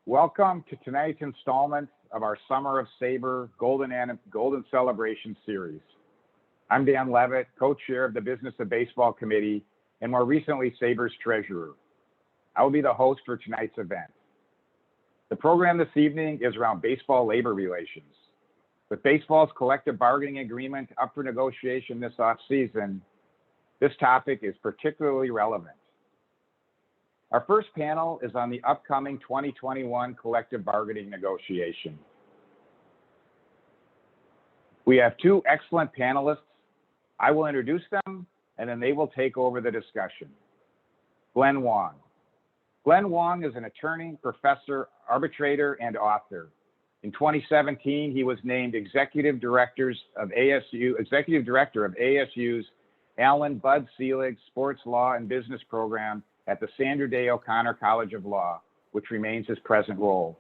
Welcome to tonight's installment of our Summer of SABR Golden Celebration Series. I'm Dan Levitt, co-chair of the Business of Baseball Committee, and more recently, SABR's treasurer. I will be the host for tonight's event. The program this evening is around baseball labor relations. With baseball's collective bargaining agreement up for negotiation this offseason, this topic is particularly relevant. Our first panel is on the upcoming 2021 collective bargaining negotiation. We have two excellent panelists. I will introduce them, and then they will take over the discussion. Glenn Wong. Glenn Wong is an attorney, professor, arbitrator, and author. In 2017, he was named Executive Director of ASU's Allen Bud Selig Sports Law and Business Program at the Sandra Day O'Connor College of Law, which remains his present role.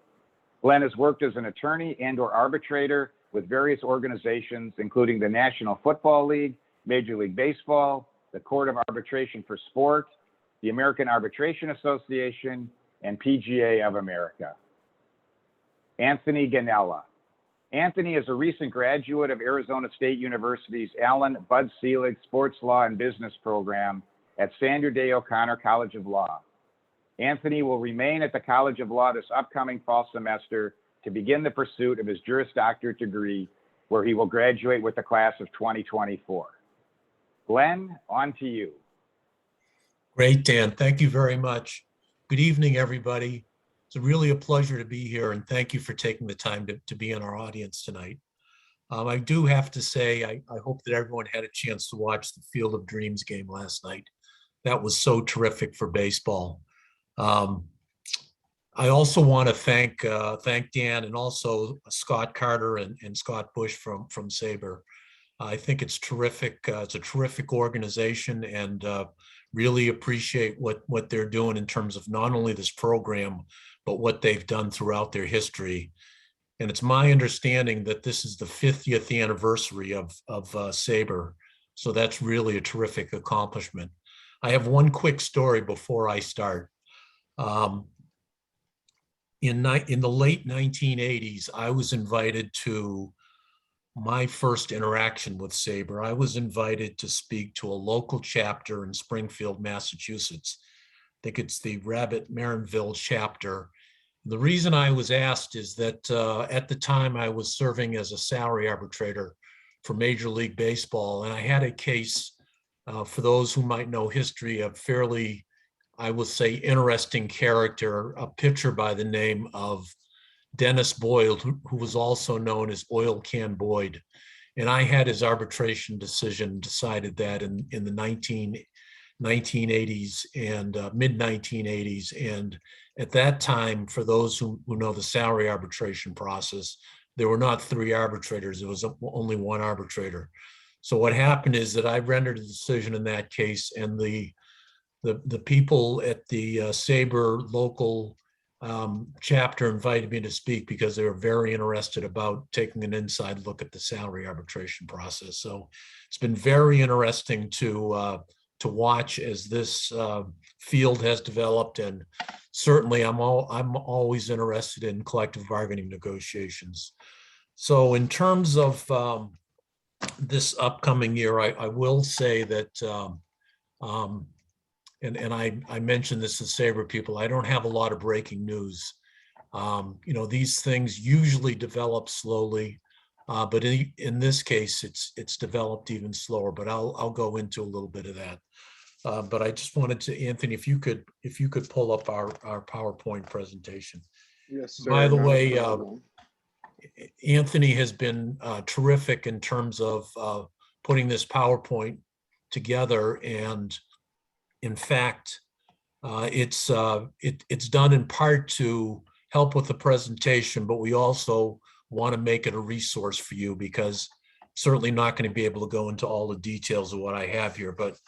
Glenn has worked as an attorney and/or arbitrator with various organizations, including the National Football League, Major League Baseball, the Court of Arbitration for Sport, the American Arbitration Association, and PGA of America. Anthony Gonella. Anthony is a recent graduate of Arizona State University's Allen Bud Selig Sports Law and Business Program at Sandra Day O'Connor College of Law. Anthony will remain at the College of Law this upcoming fall semester to begin the pursuit of his Juris Doctorate degree, where he will graduate with the class of 2024. Glenn, on to you. Great, Dan. Thank you very much. Good evening, everybody. It's really a pleasure to be here, and thank you for taking the time to be in our audience tonight. I do have to say, I hope that everyone had a chance to watch the Field of Dreams game last night. That was so terrific for baseball. I also want to thank Dan and also Scott Carter and Scott Bush from SABR. I think it's terrific. It's a terrific organization, and really appreciate what they're doing in terms of not only this program, but what they've done throughout their history. And it's my understanding that this is the 50th anniversary of SABR. So that's really a terrific accomplishment. I have one quick story before I start. In the late 1980s, I was invited to my first interaction with SABR. I was invited to speak to a local chapter in Springfield, Massachusetts. I think it's the Rabbit Marinville chapter. The reason I was asked is that at the time I was serving as a salary arbitrator for Major League Baseball, and I had a case, for those who might know history, a fairly, I would say, interesting character, a pitcher by the name of Dennis Boyd, who was also known as Oil Can Boyd. And I had his arbitration decision decided that in the 1980s and mid-1980s. And at that time, for those who know the salary arbitration process, there were not three arbitrators. There was only one arbitrator. So what happened is that I rendered a decision in that case, and the people at the SABR local chapter invited me to speak because they were very interested about taking an inside look at the salary arbitration process. So it's been very interesting to watch as this field has developed, and certainly I'm always interested in collective bargaining negotiations. So in terms of this upcoming year, I will say that, and I mentioned this to SABR people, I don't have a lot of breaking news. These things usually develop slowly, but in this case, it's developed even slower, but I'll go into a little bit of that. But I just wanted to, Anthony, if you could pull up our PowerPoint presentation. Yes, sir. By the way, Anthony has been terrific in terms of putting this PowerPoint together, and in fact, it's done in part to help with the presentation, but we also want to make it a resource for you, because certainly not going to be able to go into all the details of what I have here, but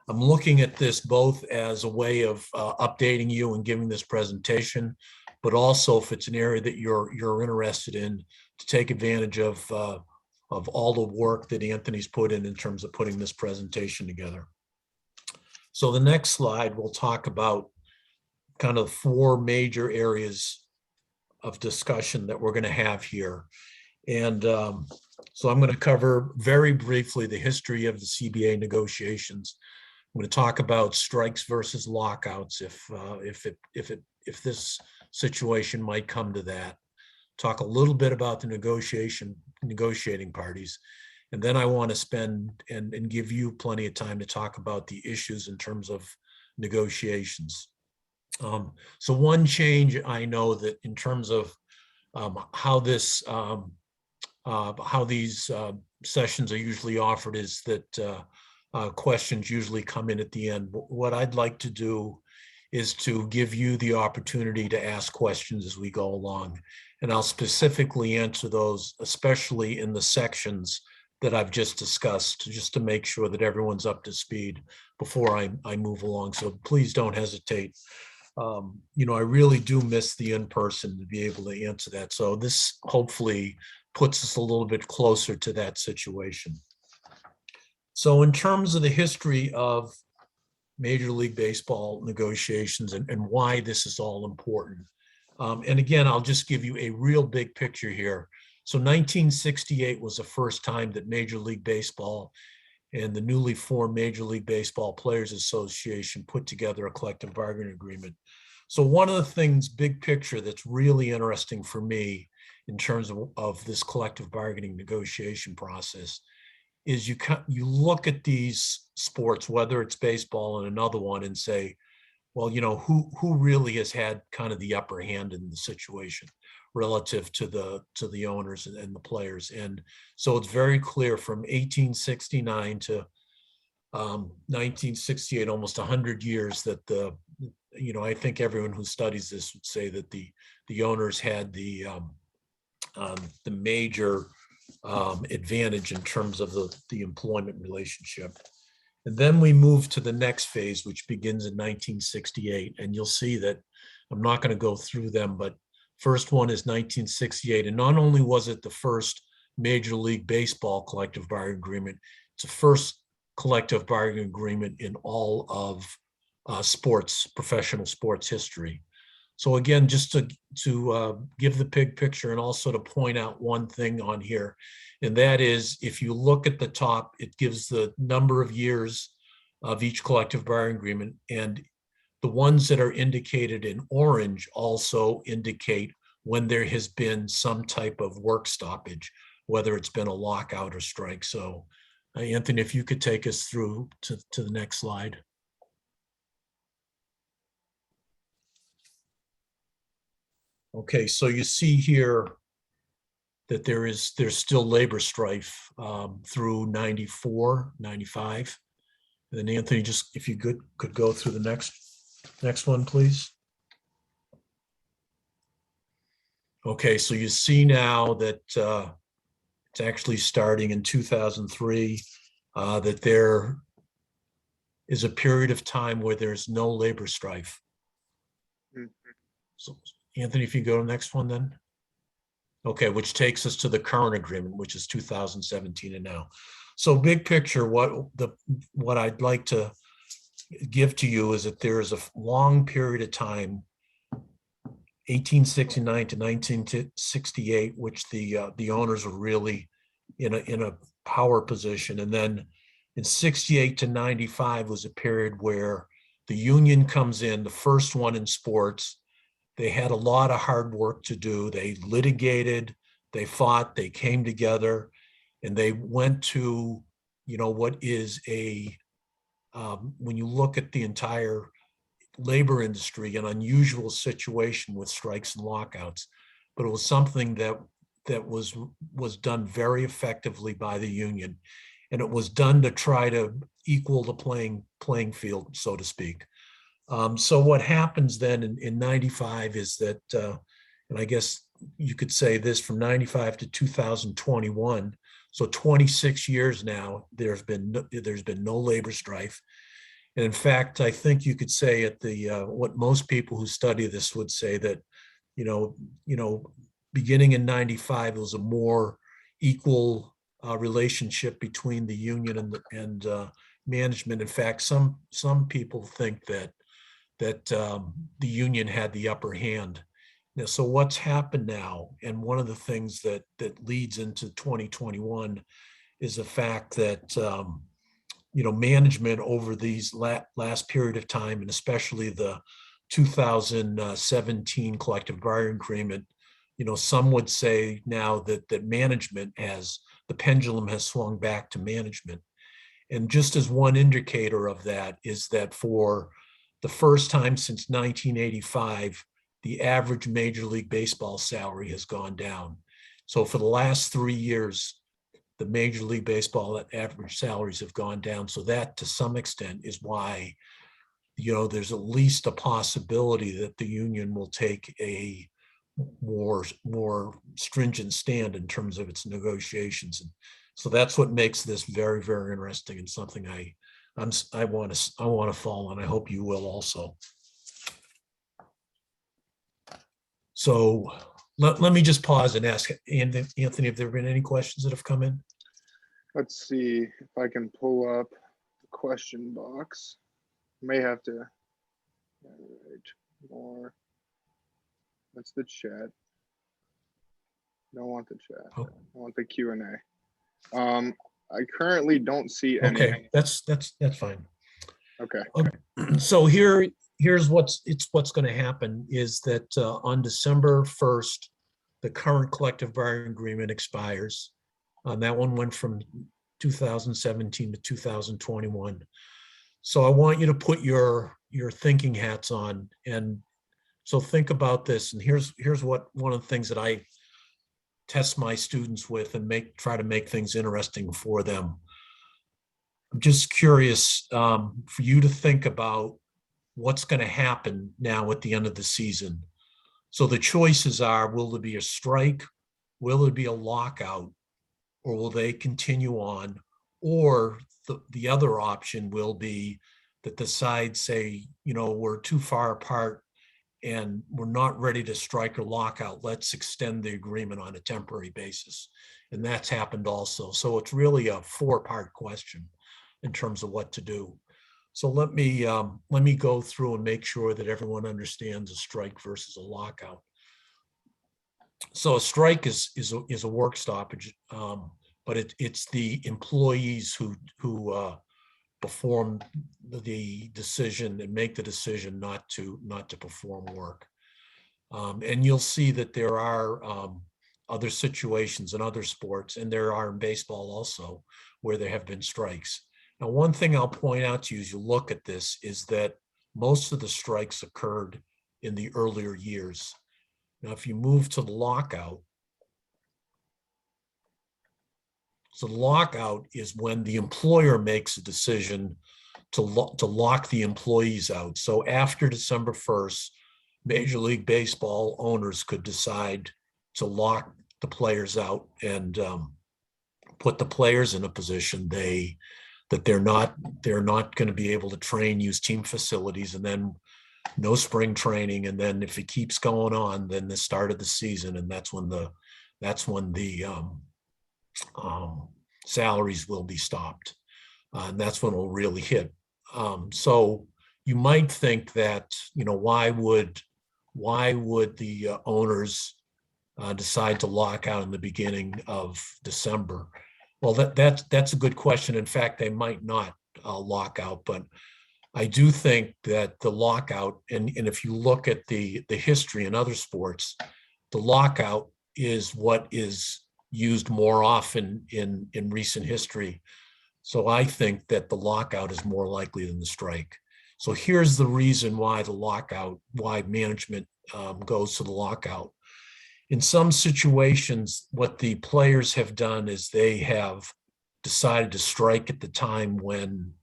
I'm looking at this both as a way of updating you and giving this presentation, but also if it's an area that you're interested in, to take advantage of all the work that Anthony's put in terms of putting this presentation together. So the next slide, we'll talk about kind of four major areas of discussion that we're going to have here. And so I'm going to cover very briefly the history of the CBA negotiations. I'm going to talk about strikes versus lockouts if this situation might come to that. Talk a little bit about the negotiating parties. And then I want to spend and give you plenty of time to talk about the issues in terms of negotiations. So one change I know that in terms of how these sessions are usually offered is that questions usually come in at the end. What I'd like to do is to give you the opportunity to ask questions as we go along. And I'll specifically answer those, especially in the sections that I've just discussed, just to make sure that everyone's up to speed before I move along. So please don't hesitate. I really do miss the in-person to be able to answer that. So this hopefully puts us a little bit closer to that situation. So in terms of the history of Major League Baseball negotiations and why this is all important. And again, I'll just give you a real big picture here. So 1968 was the first time that Major League Baseball and the newly formed Major League Baseball Players Association put together a collective bargaining agreement. So one of the things, big picture, that's really interesting for me in terms of this collective bargaining negotiation process is you look at these sports, whether it's baseball and another one, and say, well, who really has had kind of the upper hand in the situation relative to the owners and the players. And so it's very clear from 1869 to 1968, almost 100 years, that I think everyone who studies this would say that the owners had the major advantage in terms of the employment relationship. And then we move to the next phase, which begins in 1968. And you'll see that I'm not going to go through them, but first one is 1968. And not only was it the first Major League Baseball collective bargaining agreement, it's the first collective bargaining agreement in all of sports, professional sports history. So again, just to give the big picture and also to point out one thing on here, and that is, if you look at the top, it gives the number of years of each collective bargaining agreement, and the ones that are indicated in orange also indicate when there has been some type of work stoppage, whether it's been a lockout or strike. So Anthony, if you could take us through to the next slide. Okay, so you see here that there's still labor strife through 94, 95. And then Anthony, just if you could go through the next one, please. Okay, so you see now that it's actually starting in 2003, that there is a period of time where there's no labor strife. Mm-hmm. So Anthony, if you go to the next one then. Okay, which takes us to the current agreement, which is 2017 and now. So big picture, what I'd like to give to you is that there is a long period of time, 1869 to 1968, which the owners were really in a power position. And then in 68 to 95 was a period where the union comes in, the first one in sports. They had a lot of hard work to do. They litigated, they fought, they came together, and they went to, what is when you look at the entire labor industry, an unusual situation with strikes and lockouts, but it was something that was done very effectively by the union, and it was done to try to equal the playing field, so to speak. So what happens then in 95 is that, and I guess you could say this, from 95 to 2021, so 26 years now, there's been no labor strife. And in fact, I think you could say at what most people who study this would say that, beginning in 95, it was a more equal relationship between the union and management. In fact, some people think that the union had the upper hand Now, so what's happened now, and one of the things that leads into 2021 is the fact that management over these last period of time, and especially the 2017 collective bargaining agreement, some would say now that management the pendulum has swung back to management. And just as one indicator of that is that for the first time since 1985, the average Major League Baseball salary has gone down. So for the last 3 years, the Major League Baseball average salaries have gone down. So that, to some extent, is why, there's at least a possibility that the union will take a more stringent stand in terms of its negotiations. And so that's what makes this very, very interesting, and something I want to follow, and I hope you will also. So let me just pause and ask Anthony, have there been any questions that have come in? Let's see if I can pull up the question box. May have to write more. That's the chat. Don't want the chat. Oh. I want the Q&A. I currently don't see any. Okay, that's fine. Okay. So here's what's going to happen is that on December 1st, the current collective bargaining agreement expires. That one went from 2017 to 2021. So I want you to put your thinking hats on, and so think about this. And here's what one of the things that I test my students with and try to make things interesting for them. I'm just curious for you to think about what's going to happen now at the end of the season. So the choices are, will there be a strike? Will there be a lockout? Or will they continue on? Or the other option will be that the sides say, we're too far apart and we're not ready to strike or lockout. Let's extend the agreement on a temporary basis. And that's happened also. So it's really a 4-part question in terms of what to do. So let me go through and make sure that everyone understands a strike versus a lockout. So a strike is a work stoppage, but it's the employees who perform the decision and make the decision not to perform work. And you'll see that there are other situations in other sports, and there are in baseball also, where there have been strikes. Now, one thing I'll point out to you as you look at this is that most of the strikes occurred in the earlier years. Now, if you move to the lockout, so the lockout is when the employer makes a decision to lock the employees out. So after December 1st, Major League Baseball owners could decide to lock the players out and put the players in a position that they're not going to be able to train, use team facilities, and then no spring training. And then if it keeps going on, then the start of the season, and that's when the salaries will be stopped. And that's when it'll really hit. So you might think that, why would the owners decide to lock out in the beginning of December? Well, that's a good question. In fact, they might not lock out, but I do think that the lockout, and if you look at the history in other sports, the lockout is what is used more often in recent history. So I think that the lockout is more likely than the strike. So here's the reason why why management goes to the lockout. In some situations, what the players have done is they have decided to strike at the time when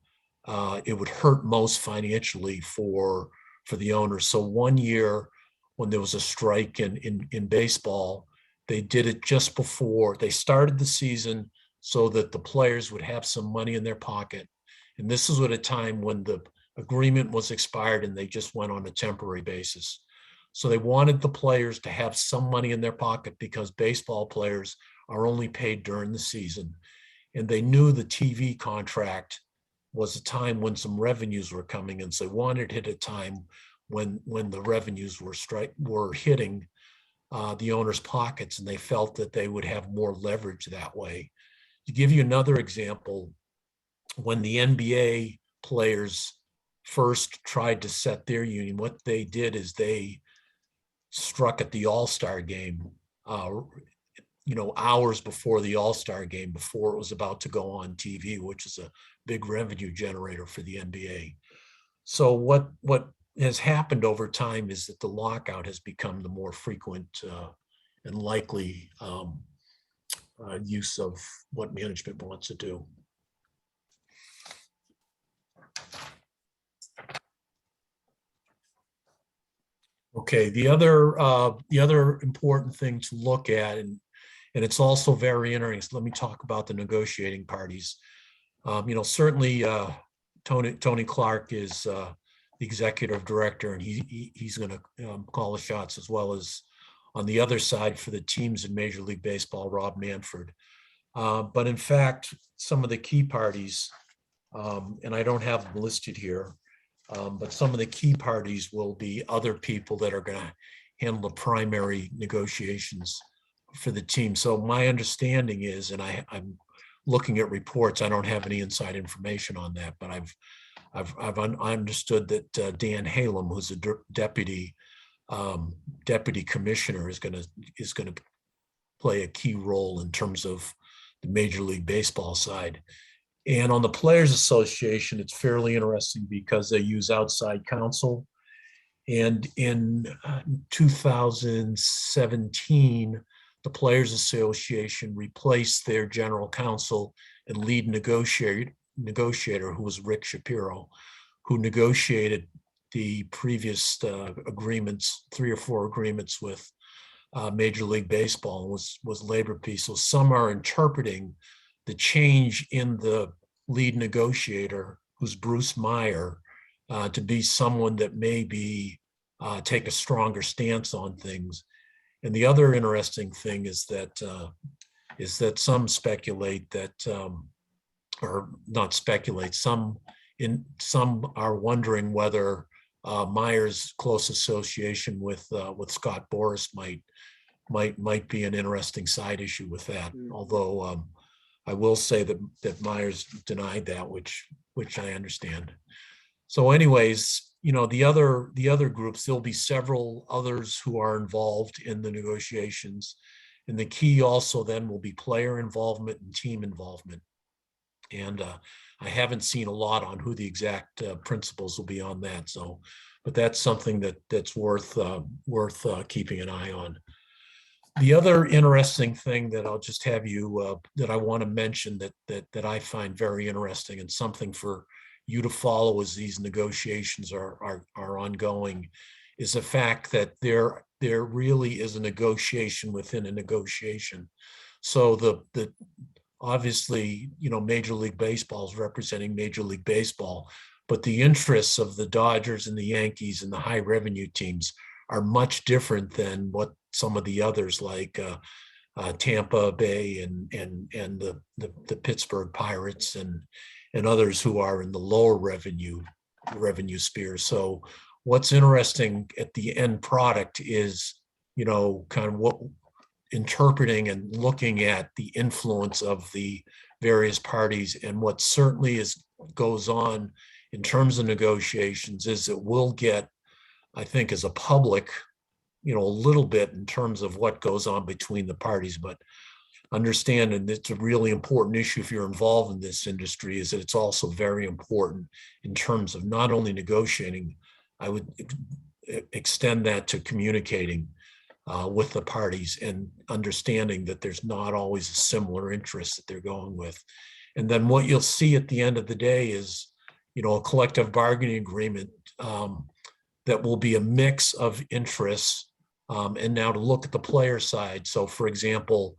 it would hurt most financially for the owners. So one year when there was a strike in baseball, they did it just before they started the season so that the players would have some money in their pocket. And this is at a time when the agreement was expired and they just went on a temporary basis. So they wanted the players to have some money in their pocket because baseball players are only paid during the season. And they knew the TV contract was a time when some revenues were coming in. So they wanted it at a time when the revenues were hitting the owners' pockets, and they felt that they would have more leverage that way. To give you another example, when the NBA players first tried to set their union, what they did is they struck at the All-Star game, hours before the All-Star game, before it was about to go on TV, which is a big revenue generator for the NBA. So what has happened over time is that the lockout has become the more frequent and likely use of what management wants to do. Okay, the other important thing to look at, and it's also very interesting. Let me talk about the negotiating parties. Certainly Tony Clark is the executive director, and he's going to call the shots, as well as on the other side for the teams in Major League Baseball, Rob Manfred. But in fact, some of the key parties, and I don't have them listed here, but some of the key parties will be other people that are going to handle the primary negotiations for the team. So my understanding is, and I'm looking at reports, I don't have any inside information on that, but I've understood that Dan Halem, who's a deputy commissioner, is going to play a key role in terms of the Major League Baseball side. And on the Players Association, it's fairly interesting because they use outside counsel. And in 2017, the Players Association replaced their general counsel and lead negotiator, who was Rick Shapiro, who negotiated the previous agreements, 3 or 4 agreements with Major League Baseball, and was labor peace. So some are interpreting the change in the lead negotiator, who's Bruce Meyer, to be someone that maybe take a stronger stance on things. And the other interesting thing is that some speculate that, or not speculate, some are wondering whether Meyer's close association with Scott Boras might be an interesting side issue with that. Although I will say that Myers denied that, which I understand. So anyways, the other groups, there'll be several others who are involved in the negotiations. And the key also then will be player involvement and team involvement. And I haven't seen a lot on who the exact principles will be on that. So, but that's something that's worth keeping an eye on. The other interesting thing that I'll just have you that I want to mention that I find very interesting, and something for you to follow as these negotiations are ongoing, is the fact that there really is a negotiation within a negotiation. So the obviously, Major League Baseball is representing Major League Baseball, but the interests of the Dodgers and the Yankees and the high revenue teams are much different than what some of the others, like Tampa Bay and the Pittsburgh Pirates and others who are in the lower revenue sphere. So what's interesting at the end product is, kind of what interpreting and looking at the influence of the various parties. And what certainly goes on in terms of negotiations is that we'll get, I think, as a public, a little bit in terms of what goes on between the parties, but understand, and it's a really important issue if you're involved in this industry, is that it's also very important in terms of not only negotiating, I would extend that to communicating with the parties and understanding that there's not always a similar interest that they're going with. And then what you'll see at the end of the day is, a collective bargaining agreement that will be a mix of interests. And now to look at the player side. So for example,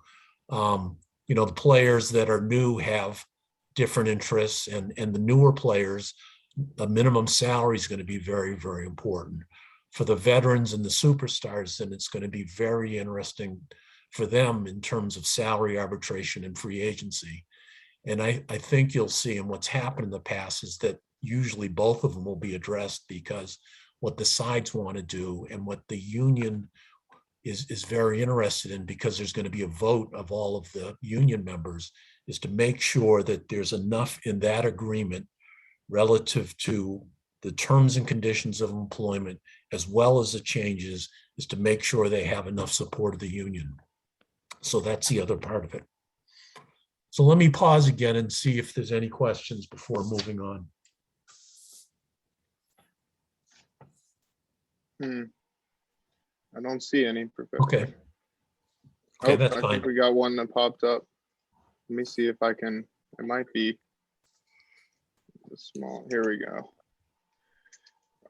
the players that are new have different interests, and the newer players, a minimum salary is going to be very, very important. For the veterans and the superstars, then it's going to be very interesting for them in terms of salary arbitration and free agency. And I think you'll see, and what's happened in the past is that usually both of them will be addressed, because what the sides want to do and what the union is very interested in, because there's going to be a vote of all of the union members, is to make sure that there's enough in that agreement relative to the terms and conditions of employment, as well as the changes, is to make sure they have enough support of the union. So that's the other part of it. So let me pause again and see if there's any questions before moving on. I don't see any, Professor. Okay. Okay, that's I fine. think we got one that popped up. Let me see if I can, it might be small. Here we go.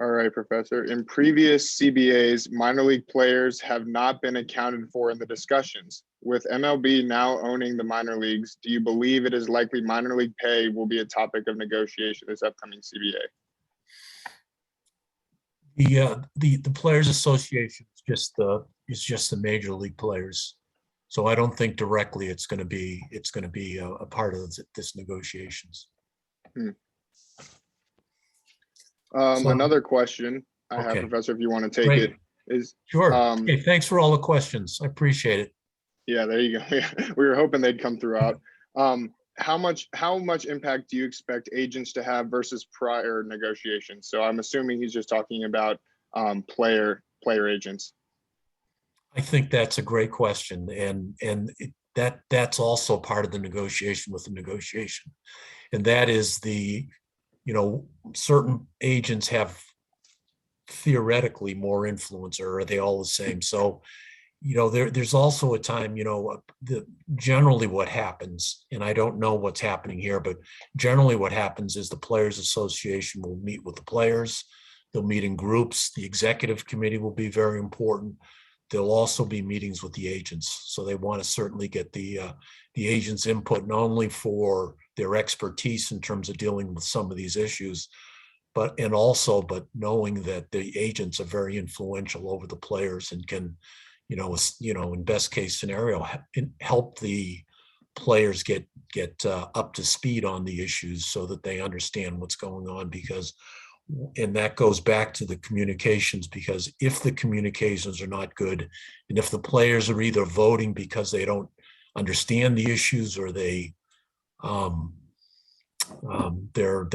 All right, Professor. In previous CBAs, minor league players have not been accounted for in the discussions. With MLB now owning the minor leagues, do you believe it is likely minor league pay will be a topic of negotiation this upcoming CBA? The Players Association is just the major league players. So I don't think directly it's going to be a part of this negotiations. Another question I have, Professor, if you want to take it, is sure. Okay, thanks for all the questions. I appreciate it. Yeah, there you go. We were hoping they'd come throughout. How much impact do you expect agents to have versus prior negotiations? So I'm assuming he's just talking about player agents. I think that's a great question, and that's also part of the negotiation with the negotiation, and that is certain agents have theoretically more influence, or are they all the same? So, there's also a time, generally what happens, and I don't know what's happening here, but generally what happens is the Players Association will meet with the players. They'll meet in groups. The executive committee will be very important. There'll also be meetings with the agents. So they want to certainly get the agents' input, not only for their expertise in terms of dealing with some of these issues, but knowing that the agents are very influential over the players and can, in best case scenario, help the players get up to speed on the issues so that they understand what's going on. And that goes back to the communications, because if the communications are not good, and if the players are either voting because they don't understand the issues, or they're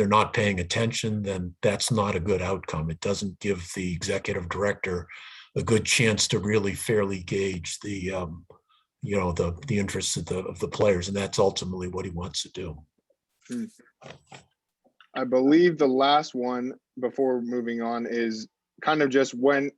not paying attention, then that's not a good outcome. It doesn't give the executive director a good chance to really fairly gauge the interests of the players, and that's ultimately what he wants to do. I believe the last one before moving on is kind of just when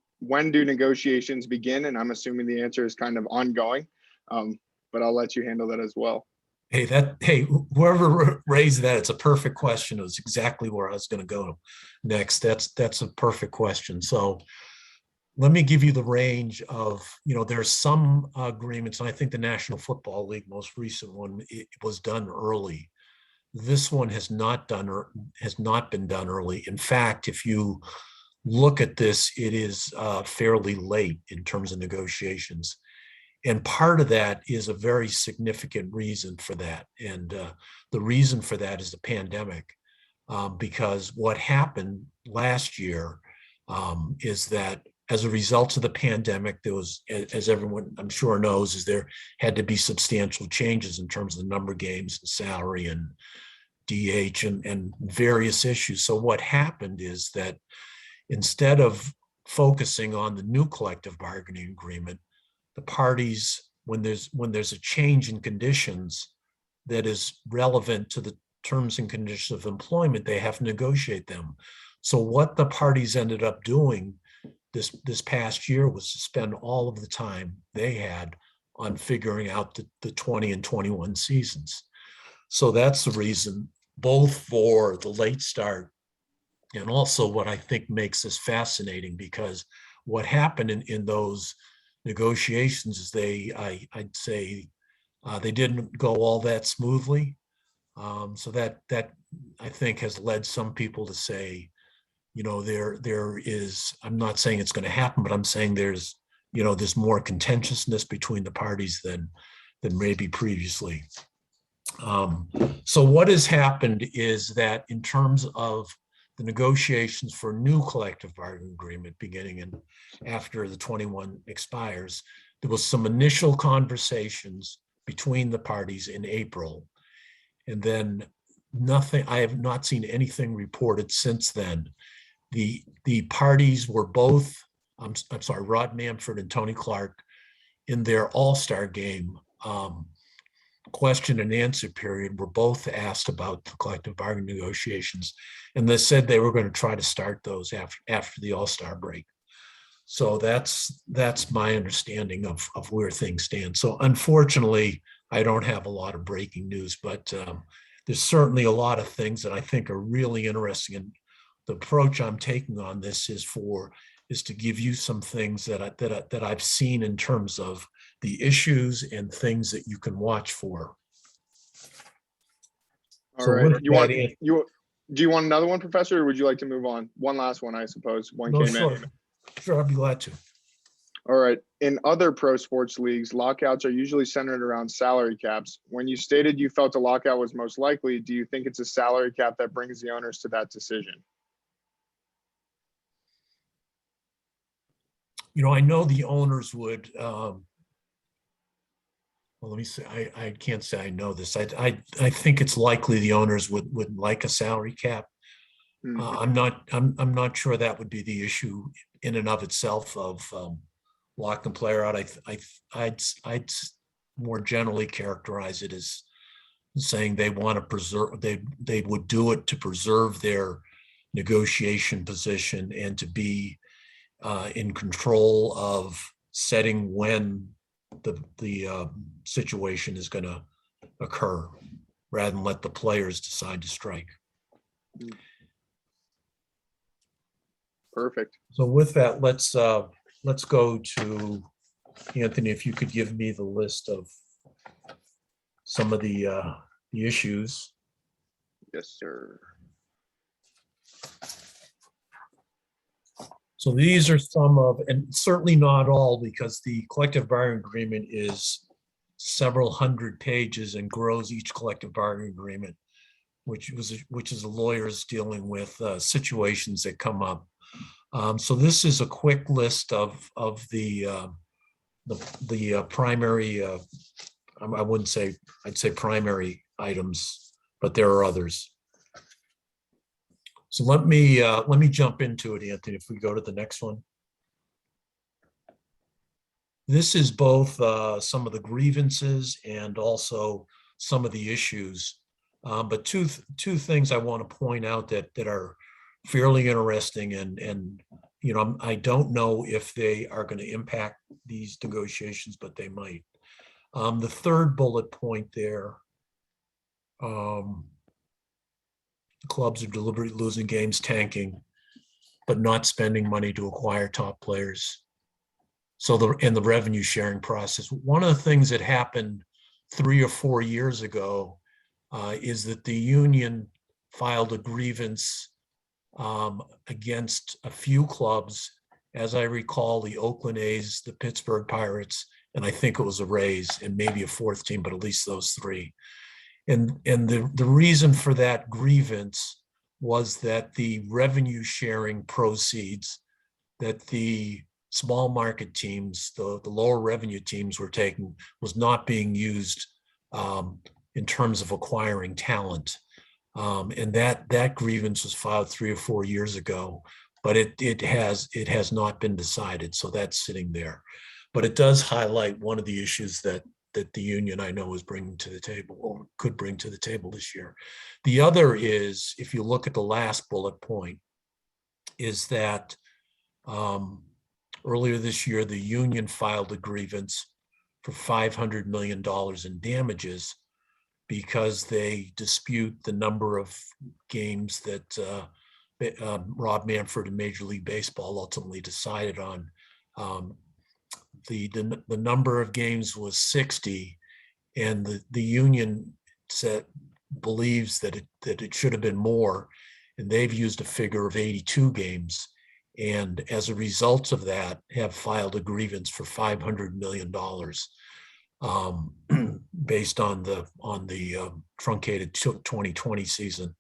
do negotiations begin? And I'm assuming the answer is kind of ongoing, but I'll let you handle that as well. Hey, whoever raised that, it's a perfect question. It was exactly where I was going to go next. That's a perfect question. So let me give you the range of, there's some agreements, and I think the National Football League, most recent one, it was done early. This one has not been done early. In fact, if you look at this, it is fairly late in terms of negotiations. And part of that is a very significant reason for that. And the reason for that is the pandemic, because what happened last year is that as a result of the pandemic, there was, as everyone I'm sure knows, is there had to be substantial changes in terms of the number of games and salary and DH and various issues. So what happened is that instead of focusing on the new collective bargaining agreement, the parties, when there's a change in conditions that is relevant to the terms and conditions of employment, they have to negotiate them. So what the parties ended up doing this past year was to spend all of the time they had on figuring out the 20 and 21 seasons. So that's the reason, both for the late start and also what I think makes this fascinating, because what happened in those negotiations is I'd say they didn't go all that smoothly. So that I think has led some people to say, there is, I'm not saying it's going to happen, but I'm saying there's more contentiousness between the parties than maybe previously. So what has happened is that in terms of the negotiations for a new collective bargaining agreement beginning after the 21 expires. There was some initial conversations between the parties in April, and then nothing. I have not seen anything reported since then. The parties were both, I'm sorry, Rod Manfred and Tony Clark, in their All-Star game question and answer period, were both asked about the collective bargaining negotiations, and they said they were going to try to start those after the All-Star break. So that's my understanding of where things stand. So unfortunately, I don't have a lot of breaking news, but there's certainly a lot of things that I think are really interesting. And the approach I'm taking on this is to give you some things that I've seen in terms of the issues and things that you can watch for. All right. Do you want another one, Professor, or would you like to move on? One last one, I suppose. One came in. Sure, I'd be glad to. All right. In other pro sports leagues, lockouts are usually centered around salary caps. When you stated you felt a lockout was most likely, do you think it's a salary cap that brings the owners to that decision? You know, I know the owners would, well, let me say, I can't say I know this. I think it's likely the owners would like a salary cap. I'm not sure that would be the issue in and of itself of locking the player out. I'd more generally characterize it as saying they want to preserve, they would do it to preserve their negotiation position and to be in control of setting when the situation is going to occur, rather than let the players decide to strike. Perfect. So with that, let's go to Anthony. If you could give me the list of some of the issues. Yes, sir. So these are some of, and certainly not all, because the collective bargaining agreement is several hundred pages and grows each collective bargaining agreement, which is the lawyers dealing with situations that come up. So this is a quick list of the primary. I wouldn't say, I'd say primary items, but there are others. So let me jump into it, Anthony, if we go to the next one. This is both some of the grievances and also some of the issues. But two things I want to point out that are fairly interesting, and you know, I don't know if they are going to impact these negotiations, but they might. The third bullet point there, clubs are deliberately losing games, tanking, but not spending money to acquire top players. So the revenue sharing process. One of the things that happened 3 or 4 years ago is that the union filed a grievance against a few clubs. As I recall, the Oakland A's, the Pittsburgh Pirates, and I think it was the Rays, and maybe a fourth team, but at least those three. And the reason for that grievance was that the revenue sharing proceeds that the small market teams, the lower revenue teams were taking, was not being used in terms of acquiring talent. And that grievance was filed 3 or 4 years ago, but it has not been decided. So that's sitting there. But it does highlight one of the issues that the union, I know, is bringing to the table, or could bring to the table this year. The other is, if you look at the last bullet point, is that earlier this year, the union filed a grievance for $500 million in damages because they dispute the number of games that Rob Manfred and Major League Baseball ultimately decided on. The number of games was 60, and the union believes that it should have been more, and they've used a figure of 82 games, and as a result of that, have filed a grievance for $500 million based on the truncated 2020 season.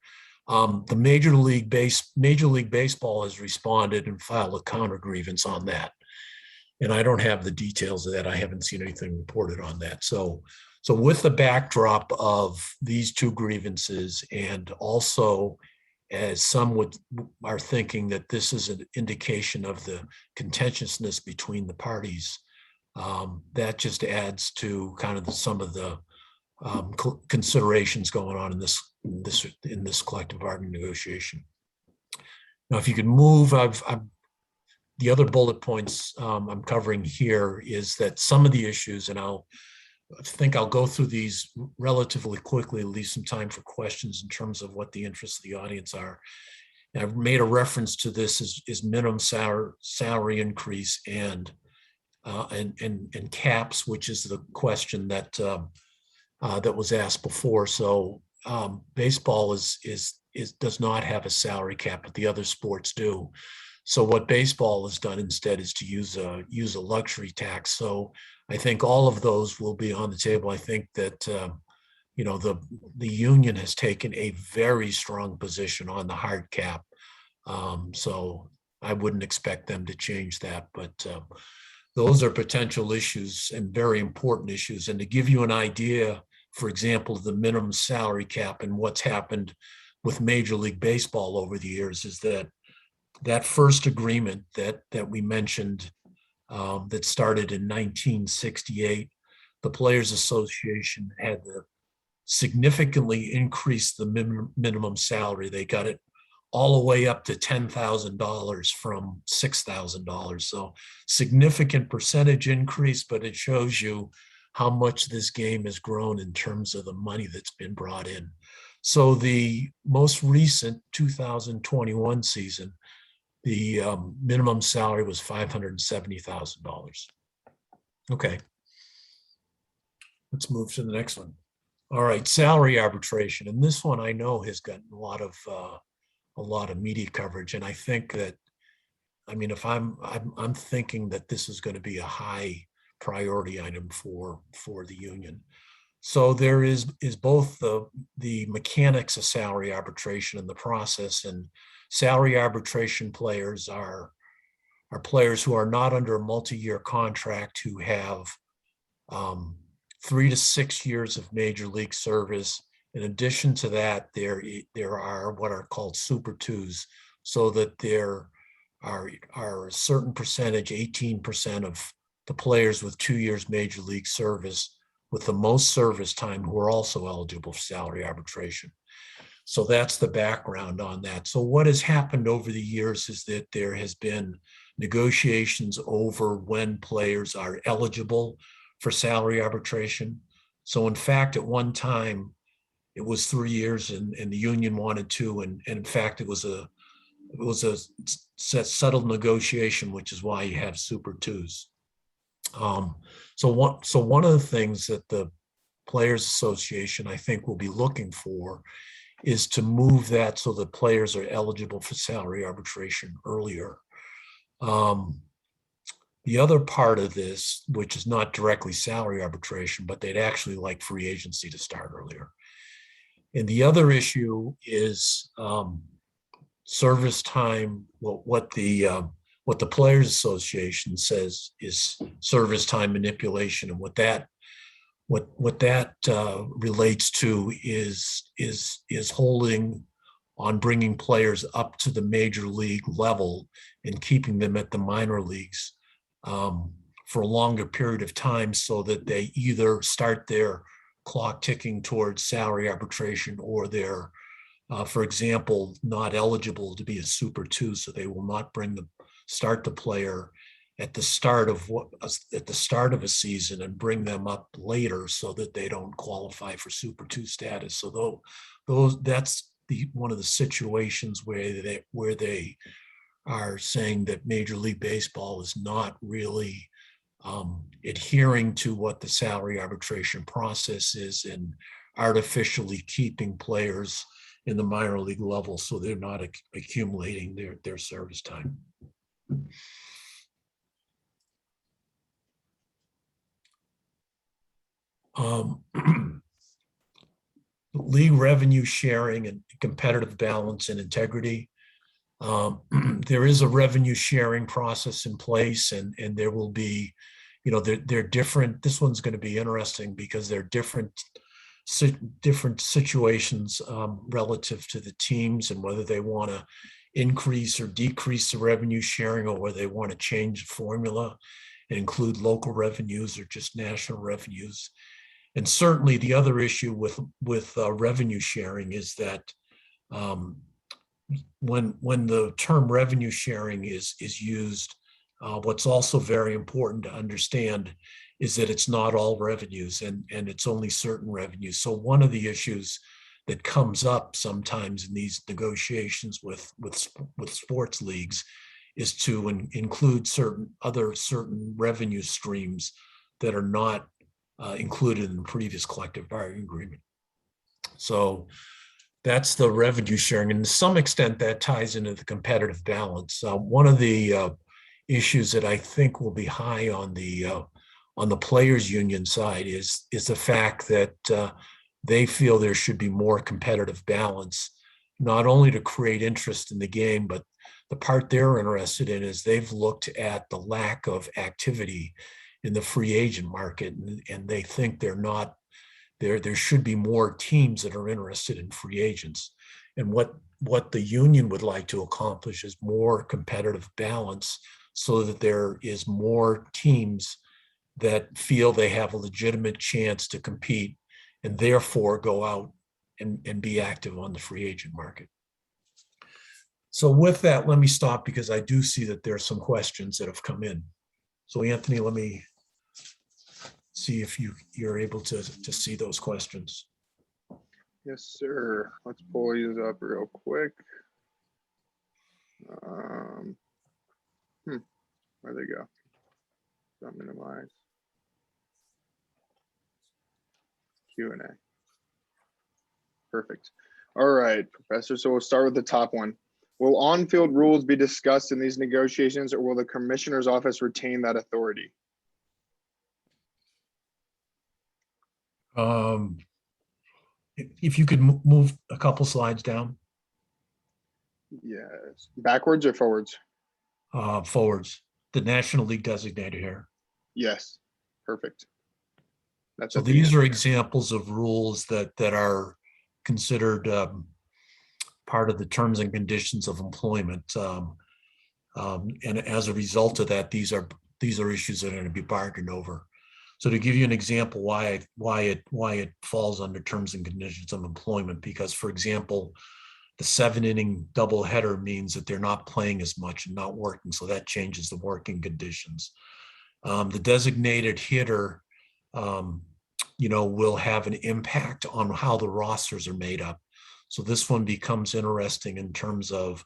The Major League Baseball has responded and filed a counter grievance on that. And I don't have the details of that. I haven't seen anything reported on that. So with the backdrop of these two grievances, and also as some are thinking that this is an indication of the contentiousness between the parties, that just adds to kind of some of the considerations going on in this collective bargaining negotiation. Now, if you could move, the other bullet points I'm covering here is that some of the issues, and I think I'll go through these relatively quickly, leave some time for questions in terms of what the interests of the audience are. And I've made a reference to this as minimum salary increase and caps, which is the question that that was asked before. So baseball does not have a salary cap, but the other sports do. So what baseball has done instead is to use a luxury tax. So I think all of those will be on the table. I think that the union has taken a very strong position on the hard cap. So I wouldn't expect them to change that, but those are potential issues and very important issues. And to give you an idea, for example, of the minimum salary cap and what's happened with Major League Baseball over the years, is that first agreement that we mentioned that started in 1968, the Players Association had to significantly increase the minimum salary. They got it all the way up to $10,000 from $6,000. So significant percentage increase, but it shows you how much this game has grown in terms of the money that's been brought in. So the most recent 2021 season, the minimum salary was $570,000. Okay, let's move to the next one. All right, salary arbitration, and this one I know has gotten a lot of media coverage, and I think that, I mean, if I'm thinking that this is going to be a high priority item for the union. So there is both the mechanics of salary arbitration and the process. And salary arbitration players are players who are not under a multi-year contract, who have 3 to 6 years of major league service. In addition to that, there are what are called Super Twos, so that there are a certain percentage, 18% of the players with 2 years major league service with the most service time who are also eligible for salary arbitration. So that's the background on that. So what has happened over the years is that there has been negotiations over when players are eligible for salary arbitration. So in fact, at one time, it was 3 years and the union wanted 2. And in fact, it was a settled negotiation, which is why you have Super Twos. So one of the things that the Players Association, I think, will be looking for is to move that so that players are eligible for salary arbitration earlier. The other part of this, which is not directly salary arbitration, but they'd actually like free agency to start earlier. And the other issue is service time. Well, what the Players Association says is service time manipulation, and what that relates to is holding on bringing players up to the major league level and keeping them at the minor leagues for a longer period of time, so that they either start their clock ticking towards salary arbitration, or they're, for example, not eligible to be a Super Two, so they will not start the player at the start of a season and bring them up later, so that they don't qualify for Super Two status. So that's one of the situations where they are saying that Major League Baseball is not really adhering to what the salary arbitration process is, and artificially keeping players in the minor league level so they're not accumulating their service time. league revenue sharing and competitive balance and integrity. There is a revenue sharing process in place, and there will be, they're different. This one's going to be interesting because they're different situations relative to the teams and whether they want to increase or decrease the revenue sharing, or whether they want to change the formula and include local revenues or just national revenues. And certainly the other issue with revenue sharing is that when the term revenue sharing is used, what's also very important to understand is that it's not all revenues, and it's only certain revenues. So one of the issues that comes up sometimes in these negotiations with sports leagues is to include certain revenue streams that are not included in the previous collective bargaining agreement. So that's the revenue sharing, and to some extent that ties into the competitive balance. One of the issues that I think will be high on the players' union side is the fact that they feel there should be more competitive balance, not only to create interest in the game, but the part they're interested in is they've looked at the lack of activity in the free agent market, and they think there should be more teams that are interested in free agents. And what the union would like to accomplish is more competitive balance so that there is more teams that feel they have a legitimate chance to compete and therefore go out and be active on the free agent market. So with that, let me stop because I do see that there are some questions that have come in. So Anthony, let me see if you're able to see those questions. Yes, sir. Let's pull these up real quick. Where'd they go? Don't minimize. Q&A. Perfect. All right, Professor. So we'll start with the top one. Will on-field rules be discussed in these negotiations, or will the commissioner's office retain that authority? If you could move a couple slides down. Yes. Backwards or forwards? Forwards. The National League designator here. Yes. Perfect. That's so these are examples of rules that are considered part of the terms and conditions of employment. And as a result of that, these are issues that are going to be bargained over. So to give you an example why it falls under terms and conditions of employment, because for example, the 7-inning doubleheader means that they're not playing as much and not working. So that changes the working conditions. The designated hitter, will have an impact on how the rosters are made up. So this one becomes interesting in terms of,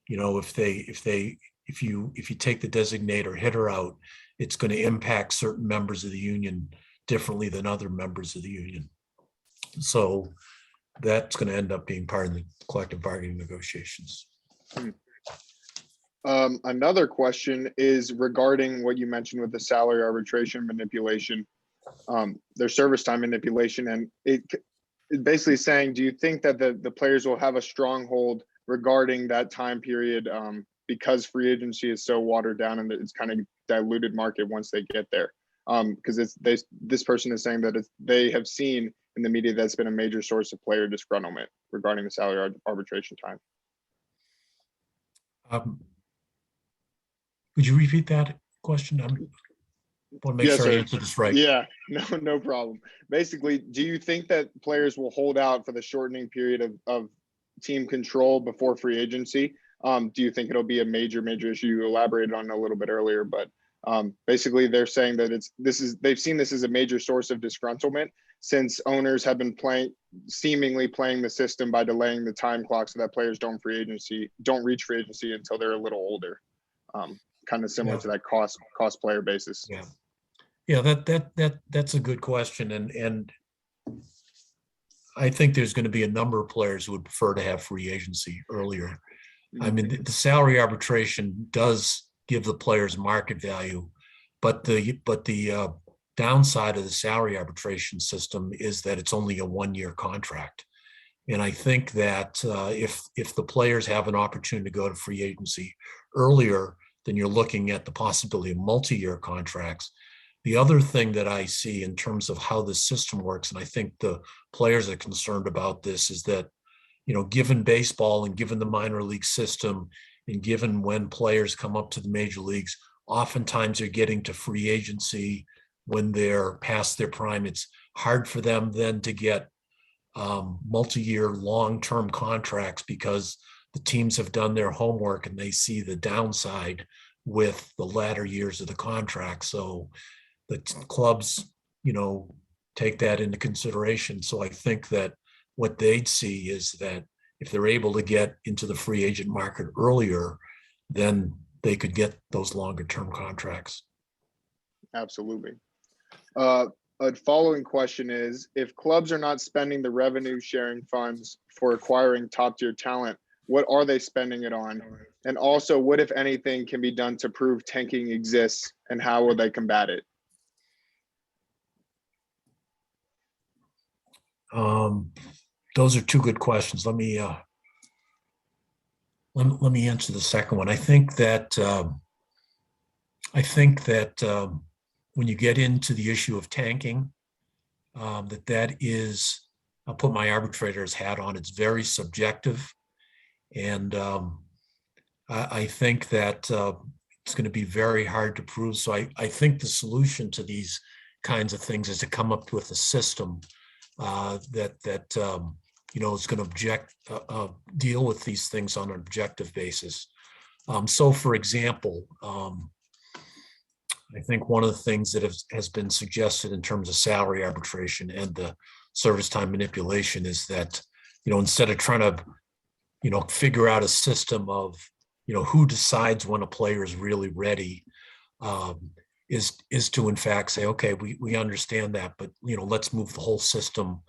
if you take the designator hitter out, it's going to impact certain members of the union differently than other members of the union. So that's going to end up being part of the collective bargaining negotiations. Another question is regarding what you mentioned with the salary arbitration manipulation, their service time manipulation, and it basically saying, do you think that the players will have a stronghold regarding that time period because free agency is so watered down and it's kind of diluted market once they get there? Because this person is saying that they have seen in the media that's been a major source of player disgruntlement regarding the salary arbitration time. Could you repeat that question? I want to make sure I answer this right. Yeah, no problem. Basically, do you think that players will hold out for the shortening period of team control before free agency? Do you think it'll be a major issue? You elaborated on it a little bit earlier, but basically they're saying that they've seen this as a major source of disgruntlement since owners have been seemingly playing the system by delaying the time clock so that players don't reach free agency until they're a little older. Kind of similar to that cost player basis. Yeah, that's a good question, and I think there's going to be a number of players who would prefer to have free agency earlier. Mm-hmm. I mean, the salary arbitration does give the players market value, but the downside of the salary arbitration system is that it's only a 1-year contract, And I think that if the players have an opportunity to go to free agency earlier, then you're looking at the possibility of multi-year contracts. The other thing that I see in terms of how the system works, and I think the players are concerned about this, is that, given baseball and given the minor league system, and given when players come up to the major leagues, oftentimes they're getting to free agency when they're past their prime. It's hard for them then to get multi-year long-term contracts because the teams have done their homework and they see the downside with the latter years of the contract. So the clubs, take that into consideration. So I think that what they'd see is that if they're able to get into the free agent market earlier, then they could get those longer term contracts. Absolutely. A following question is, if clubs are not spending the revenue sharing funds for acquiring top tier talent, what are they spending it on? And also, what, if anything, can be done to prove tanking exists, and how will they combat it? Those are two good questions. Let me answer the second one. I think that when you get into the issue of tanking, that is, I'll put my arbitrator's hat on. It's very subjective, and I think that it's going to be very hard to prove. So I think the solution to these kinds of things is to come up with a system that is going to deal with these things on an objective basis. So, for example, I think one of the things that has been suggested in terms of salary arbitration and the service time manipulation is that, instead of trying to, figure out a system of, who decides when a player is really ready, is to in fact say, okay, we understand that, but, let's move the whole system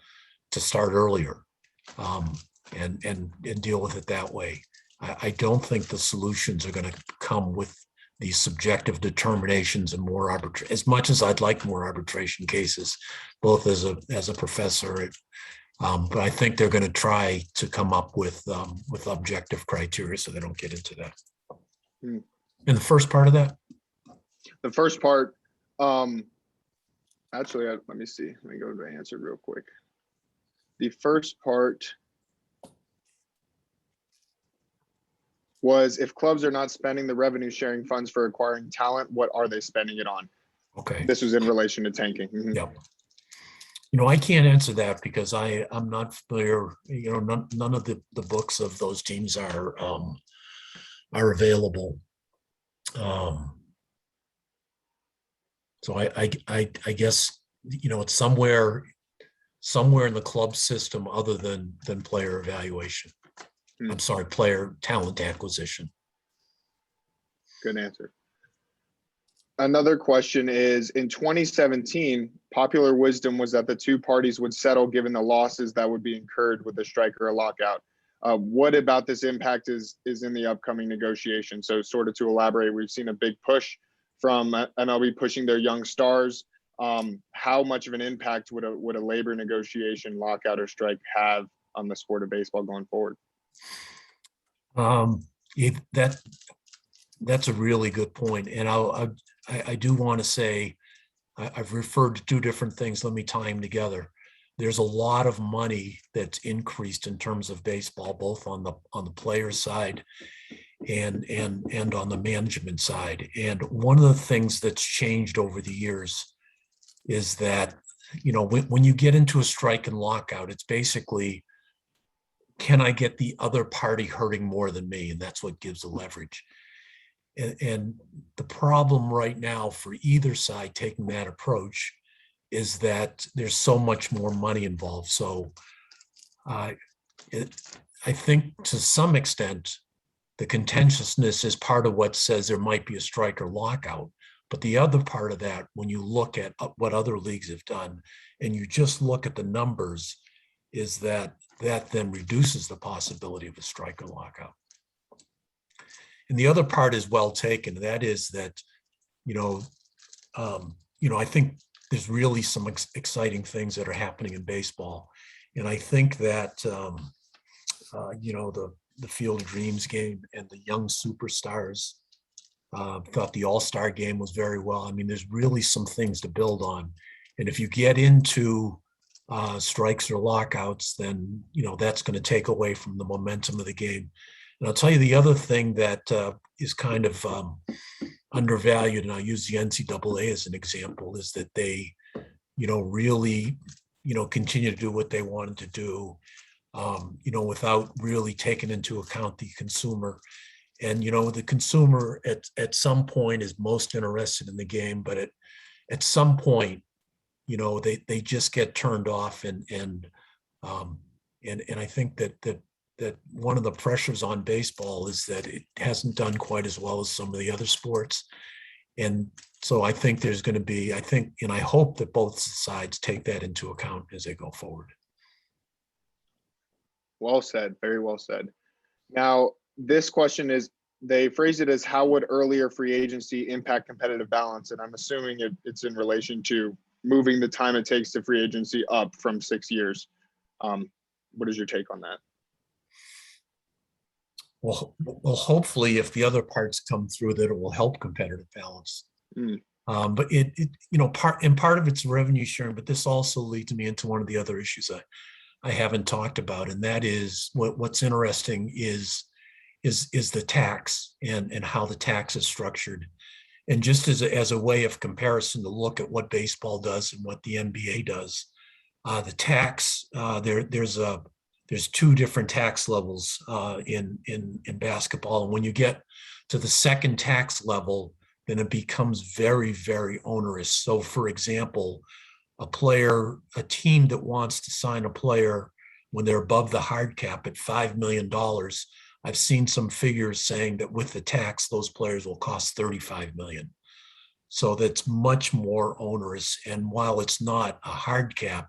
to start earlier, and deal with it that way. I don't think the solutions are going to come with these subjective determinations and more arbitration. As much as I'd like more arbitration cases, both as a professor, but I think they're going to try to come up with objective criteria so they don't get into that. And the first part of that? The first part, actually, let me see. Let me go to the answer real quick. The first part was, if clubs are not spending the revenue sharing funds for acquiring talent, what are they spending it on? Okay. This was in relation to tanking. Mm-hmm. Yep. I can't answer that because I'm not familiar. None of the books of those teams are available. So I guess it's somewhere in the club system other than player evaluation. I'm sorry, player talent acquisition. Good answer. Another question is, in 2017, popular wisdom was that the two parties would settle given the losses that would be incurred with a strike or a lockout. What about this impact is in the upcoming negotiation? So sort of to elaborate, we've seen a big push from MLB pushing their young stars. How much of an impact would a labor negotiation, lockout, or strike have on the sport of baseball going forward? That's a really good point. And I do want to say, I've referred to two different things. Let me tie them together. There's a lot of money that's increased in terms of baseball, both on the player side and on the management side. And one of the things that's changed over the years is that, when you get into a strike and lockout, it's basically, can I get the other party hurting more than me? And that's what gives the leverage. And the problem right now for either side taking that approach is that there's so much more money involved. So I think to some extent, the contentiousness is part of what says there might be a strike or lockout. But the other part of that, when you look at what other leagues have done and you just look at the numbers, is that then reduces the possibility of a strike or lockout. And the other part is well taken. That is that, I think there's really some exciting things that are happening in baseball. And I think that, the Field of Dreams game and the young superstars, thought the All-Star game was very well. I mean, there's really some things to build on. And if you get into strikes or lockouts, then, that's going to take away from the momentum of the game. And I'll tell you the other thing that is kind of undervalued, and I'll use the NCAA as an example, is that they, really, continue to do what they wanted to do, without really taking into account the consumer. And, the consumer at some point is most interested in the game, but at some point, they just get turned off. And I think that one of the pressures on baseball is that it hasn't done quite as well as some of the other sports. And so I think there's going to be, and I hope that both sides take that into account as they go forward. Well said. Very well said. Now, this question is, they phrase it as, how would earlier free agency impact competitive balance? And I'm assuming it's in relation to moving the time it takes to free agency up from 6 years. What is your take on that? Well, hopefully, if the other parts come through, that it will help competitive balance. But part of it's revenue sharing, but this also leads me into one of the other issues I haven't talked about, and that is what's interesting is the tax and how the tax is structured. And just as a way of comparison to look at what baseball does and what the NBA does, the tax, there's two different tax levels in basketball. And when you get to the second tax level, then it becomes very, very onerous. So for example, a team that wants to sign a player when they're above the hard cap at $5 million, I've seen some figures saying that with the tax, those players will cost $35 million. So that's much more onerous. And while it's not a hard cap,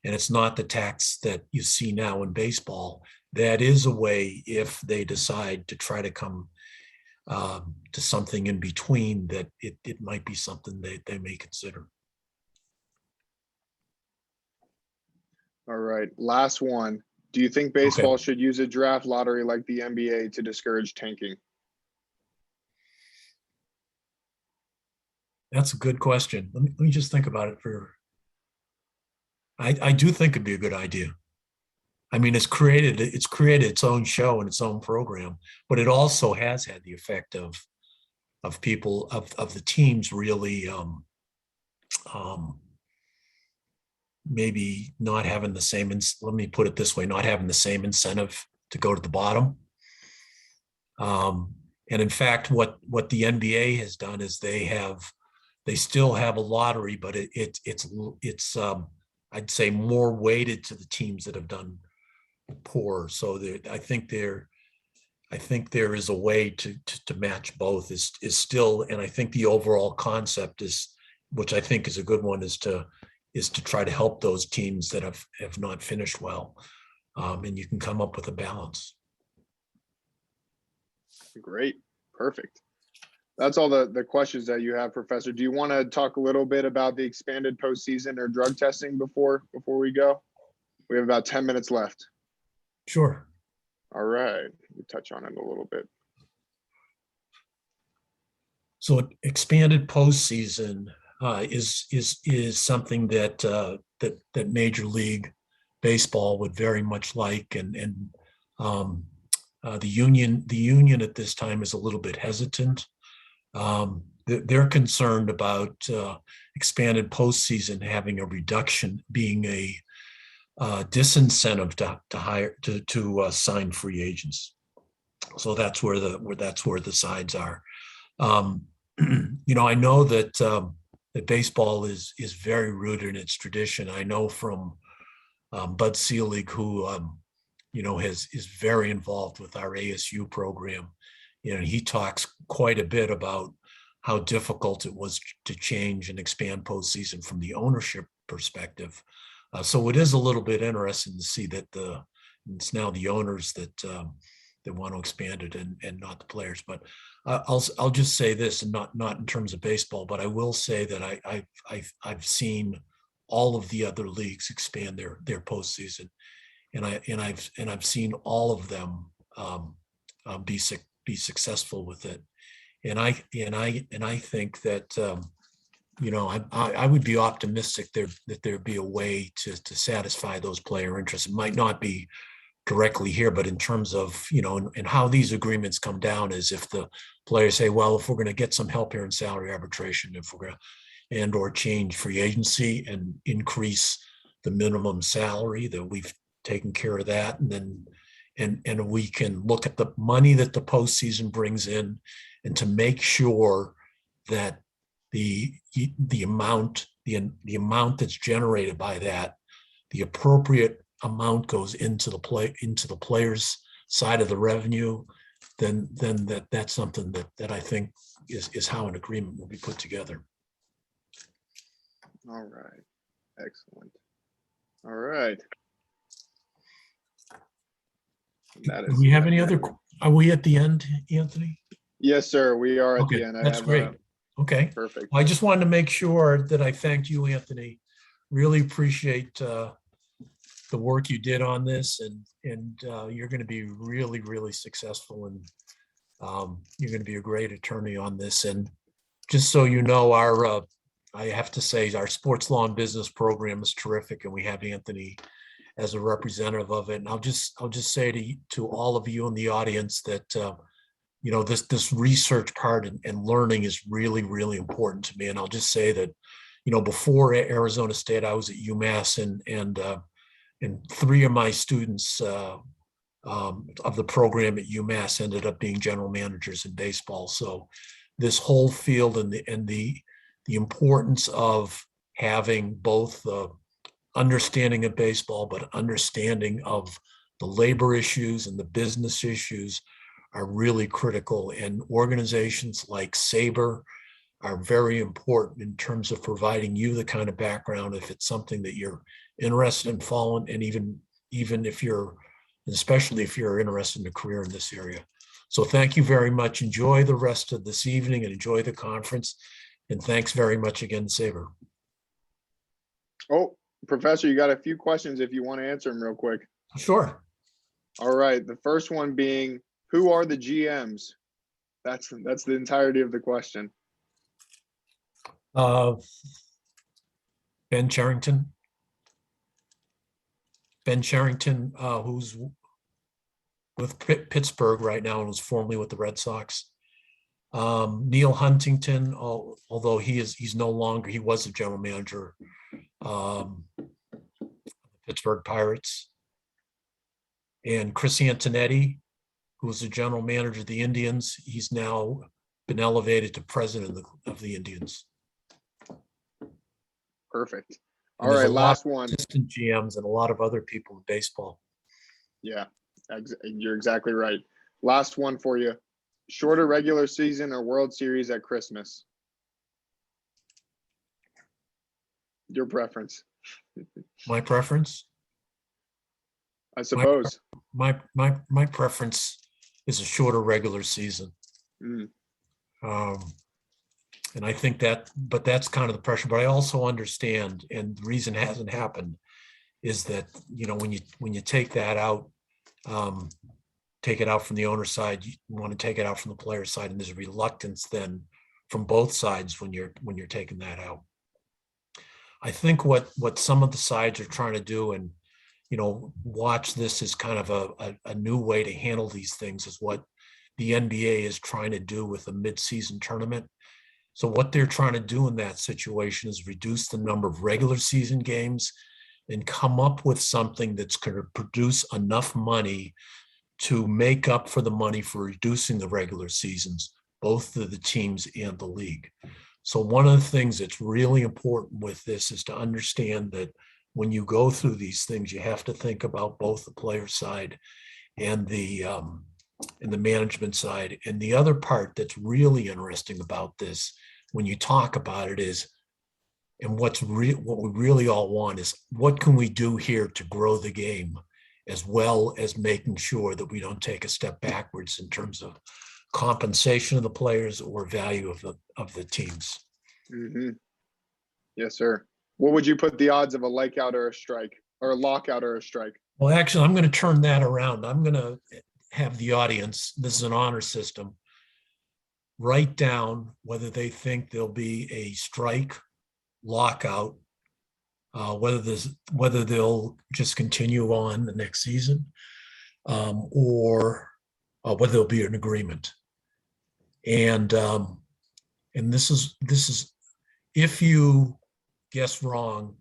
and it's not the tax that you see now in baseball, that is a way, if they decide to try to come to something in between, that it might be something they may consider. All right, last one. Do you think baseball should use a draft lottery like the NBA to discourage tanking? That's a good question. Let me just think about it I do think it'd be a good idea. I mean, it's created its own show and its own program, but it also has had the effect of people of the teams really maybe not having the same, let me put it this way, not having the same incentive to go to the bottom. And in fact, what the NBA has done is they still have a lottery, but it's I'd say more weighted to the teams that have done poor. So I think there is a way to match both is still, and I think the overall concept is, which I think is a good one, is to try to help those teams that have not finished well. And you can come up with a balance. Great. Perfect. That's all the questions that you have, Professor. Do you want to talk a little bit about the expanded postseason or drug testing before we go? We have about 10 minutes left. Sure. All right. We'll touch on it a little bit. So expanded postseason is something that Major League Baseball would very much like, and the union at this time is a little bit hesitant. They're concerned about expanded postseason having a reduction, being a disincentive to sign free agents. So that's where the sides are. I know that baseball is very rooted in its tradition. I know from Bud Selig, who is very involved with our ASU program. He talks quite a bit about how difficult it was to change and expand postseason from the ownership perspective. So it is a little bit interesting to see that it's now the owners that want to expand it and not the players. But I'll just say this, and not in terms of baseball, but I will say that I've seen all of the other leagues expand their postseason, and I've seen all of them be successful with it, and I think that I would be optimistic that there'd be a way to satisfy those player interests. It might not be directly here, but in terms of, and how these agreements come down is if the players say, well, if we're going to get some help here in salary arbitration, if we're going to, and or change free agency and increase the minimum salary, that we've taken care of that. And then, and we can look at the money that the postseason brings in, and to make sure that the amount that's generated by that, the appropriate amount goes into the players' side of the revenue, then that's something that I think is how an agreement will be put together. All right. Excellent. All right. Do we have any other? Are we at the end, Anthony? Yes, sir. We are at the end. That's great. Okay. Perfect. Well, I just wanted to make sure that I thanked you, Anthony. Really appreciate the work you did on this, and you're going to be really, really successful, and you're going to be a great attorney on this. And just so you know, I have to say, our sports law and business program is terrific, and we have Anthony as a representative of it. And I'll just say to all of you in the audience that this research part and learning is really, really important to me. And I'll just say that, before Arizona State, I was at UMass, and 3 of my students of the program at UMass ended up being general managers in baseball. So this whole field and the importance of having both the understanding of baseball, but understanding of the labor issues and the business issues are really critical. And organizations like SABR are very important in terms of providing you the kind of background, if it's something that you're interested in following, and even if especially if you're interested in a career in this area. So thank you very much. Enjoy the rest of this evening and enjoy the conference. And thanks very much again, SABR. Oh, Professor, you got a few questions if you want to answer them real quick. Sure. All right. The first one being, who are the GMs? That's the entirety of the question. Ben Cherington. Ben Cherington, who's with Pittsburgh right now and was formerly with the Red Sox. Neil Huntington, although he's no longer, he was the general manager of the Pittsburgh Pirates. And Chris Antonetti, who was the general manager of the Indians. He's now been elevated to president of the Indians. Perfect. All right, last one. Assistant GMs and a lot of other people in baseball. Yeah, you're exactly right. Last one for you. Shorter regular season or World Series at Christmas? Your preference. My preference? I suppose. My preference is a shorter regular season. And I think but that's kind of the pressure. But I also understand, and the reason it hasn't happened is that, when you take that out, take it out from the owner's side, you want to take it out from the player's side, and there's a reluctance then from both sides when you're taking that out. I think what some of the sides are trying to do, and watch this as kind of a new way to handle these things, is what the NBA is trying to do with a mid-season tournament. So what they're trying to do in that situation is reduce the number of regular season games and come up with something that's going to produce enough money to make up for the money for reducing the regular seasons, both of the teams and the league. So one of the things that's really important with this is to understand that when you go through these things, you have to think about both the player side and the management side. And the other part that's really interesting about this, when you talk about it, is, and what we really all want is, what can we do here to grow the game, as well as making sure that we don't take a step backwards in terms of compensation of the players or value of the teams. Mm-hmm. Yes, sir. What would you put the odds of a lockout or a strike, or a lockout or a strike? Well, actually, I'm going to turn that around. I'm going to have the audience, this is an honor system, write down whether they think there'll be a strike, lockout, whether they'll just continue on the next season, or whether there'll be an agreement. And this is if you guess wrong,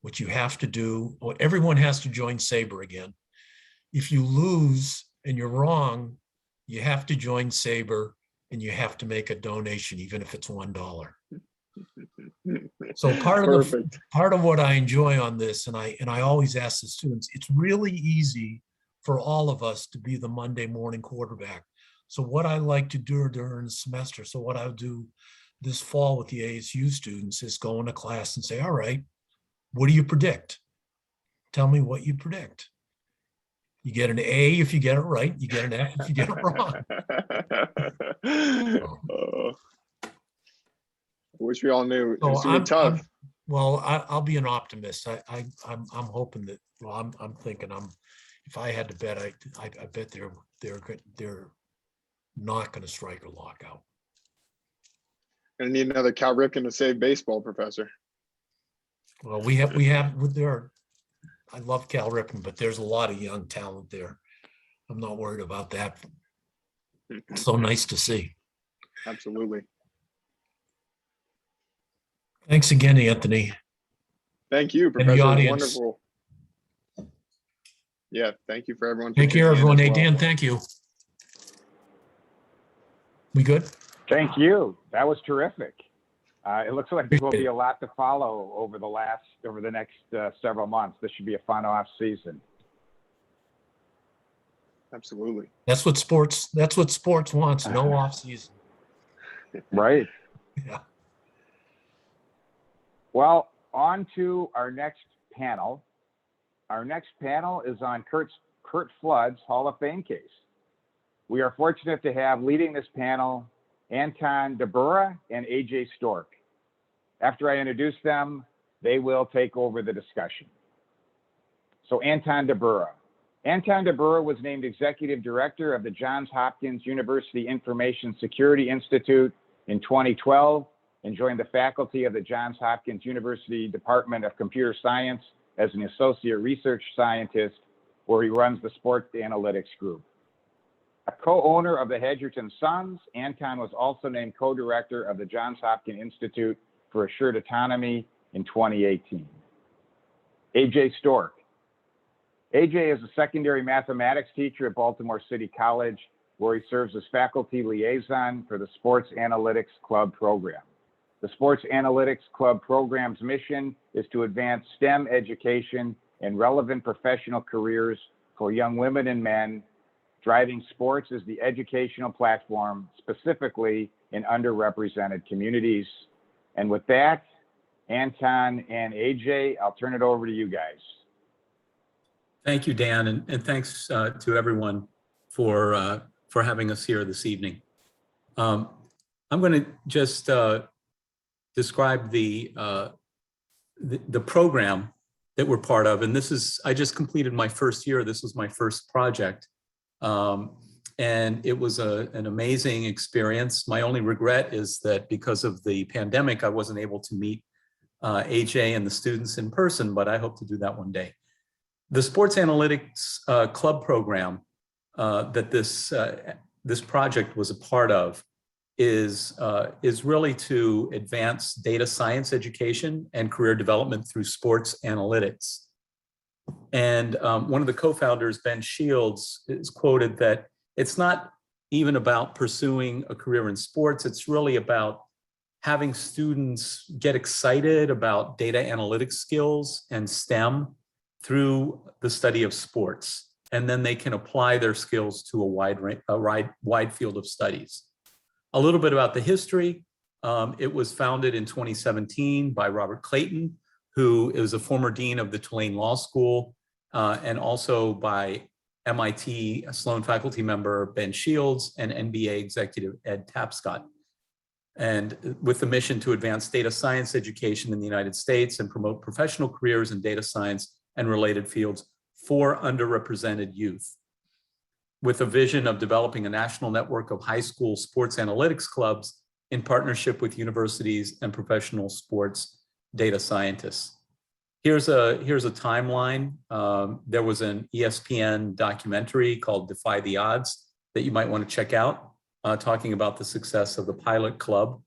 what you have to do, everyone has to join SABR again. If you lose and you're wrong, you have to join SABR and you have to make a donation, even if it's $1. So part of what I enjoy on this, and I always ask the students, it's really easy for all of us to be the Monday morning quarterback. So what I like to do during the semester, so what I'll do this fall with the ASU students is go into class and say, all right, what do you predict? Tell me what you predict. You get an A if you get it right. You get an F if you get it wrong. I wish we all knew. It's gonna be tough. I'll be an optimist. I'm hoping that. Well, I'm thinking. If I had to bet, I bet they're not going to strike a lockout. Gonna need another Cal Ripken to save baseball, Professor. Well, we have there. I love Cal Ripken, but there's a lot of young talent there. I'm not worried about that. It's so nice to see. Absolutely. Thanks again, Anthony. Thank you, Professor. And the audience. Wonderful. Yeah, thank you for everyone. Take care, everyone. Hey, Dan, thank you. We good? Thank you. That was terrific. It looks like there will be a lot to follow over the next several months. This should be a fun off season. Absolutely. That's what sports wants. No off season. Right. Yeah. Well, on to our next panel. Our next panel is on Curt Flood's Hall of Fame case. We are fortunate to have leading this panel Anton DeBura and AJ Stork. After I introduce them, they will take over the discussion. So Anton DeBura. Anton DeBura was named Executive Director of the Johns Hopkins University Information Security Institute in 2012 and joined the faculty of the Johns Hopkins University Department of Computer Science as an Associate Research Scientist, where he runs the Sports Analytics Group. A co-owner of the Hedgerton Suns, Anton was also named co-director of the Johns Hopkins Institute for Assured Autonomy in 2018. AJ Stork. AJ is a secondary mathematics teacher at Baltimore City College, where he serves as faculty liaison for the Sports Analytics Club program. The Sports Analytics Club program's mission is to advance STEM education and relevant professional careers for young women and men, driving sports as the educational platform, specifically in underrepresented communities. And with that, Anton and AJ, I'll turn it over to you guys. Thank you, Dan, and thanks to everyone for having us here this evening. I'm going to just describe the program that we're part of, and I just completed my first year. This was my first project, and it was an amazing experience. My only regret is that because of the pandemic, I wasn't able to meet AJ and the students in person, but I hope to do that one day. The Sports Analytics Club program that this project was a part of is really to advance data science education and career development through sports analytics. And one of the co-founders, Ben Shields, is quoted that it's not even about pursuing a career in sports. It's really about having students get excited about data analytics skills and STEM through the study of sports, and then they can apply their skills to a wide field of studies. A little bit about the history. It was founded in 2017 by Robert Clayton, who is a former dean of the Tulane Law School, and also by MIT Sloan faculty member Ben Shields and NBA executive Ed Tapscott. and with the mission to advance data science education in the United States and promote professional careers in data science and related fields for underrepresented youth. With a vision of developing a national network of high school sports analytics clubs in partnership with universities and professional sports data scientists. Here's a timeline. There was an ESPN documentary called Defy the Odds that you might want to check out, talking about the success of the pilot club.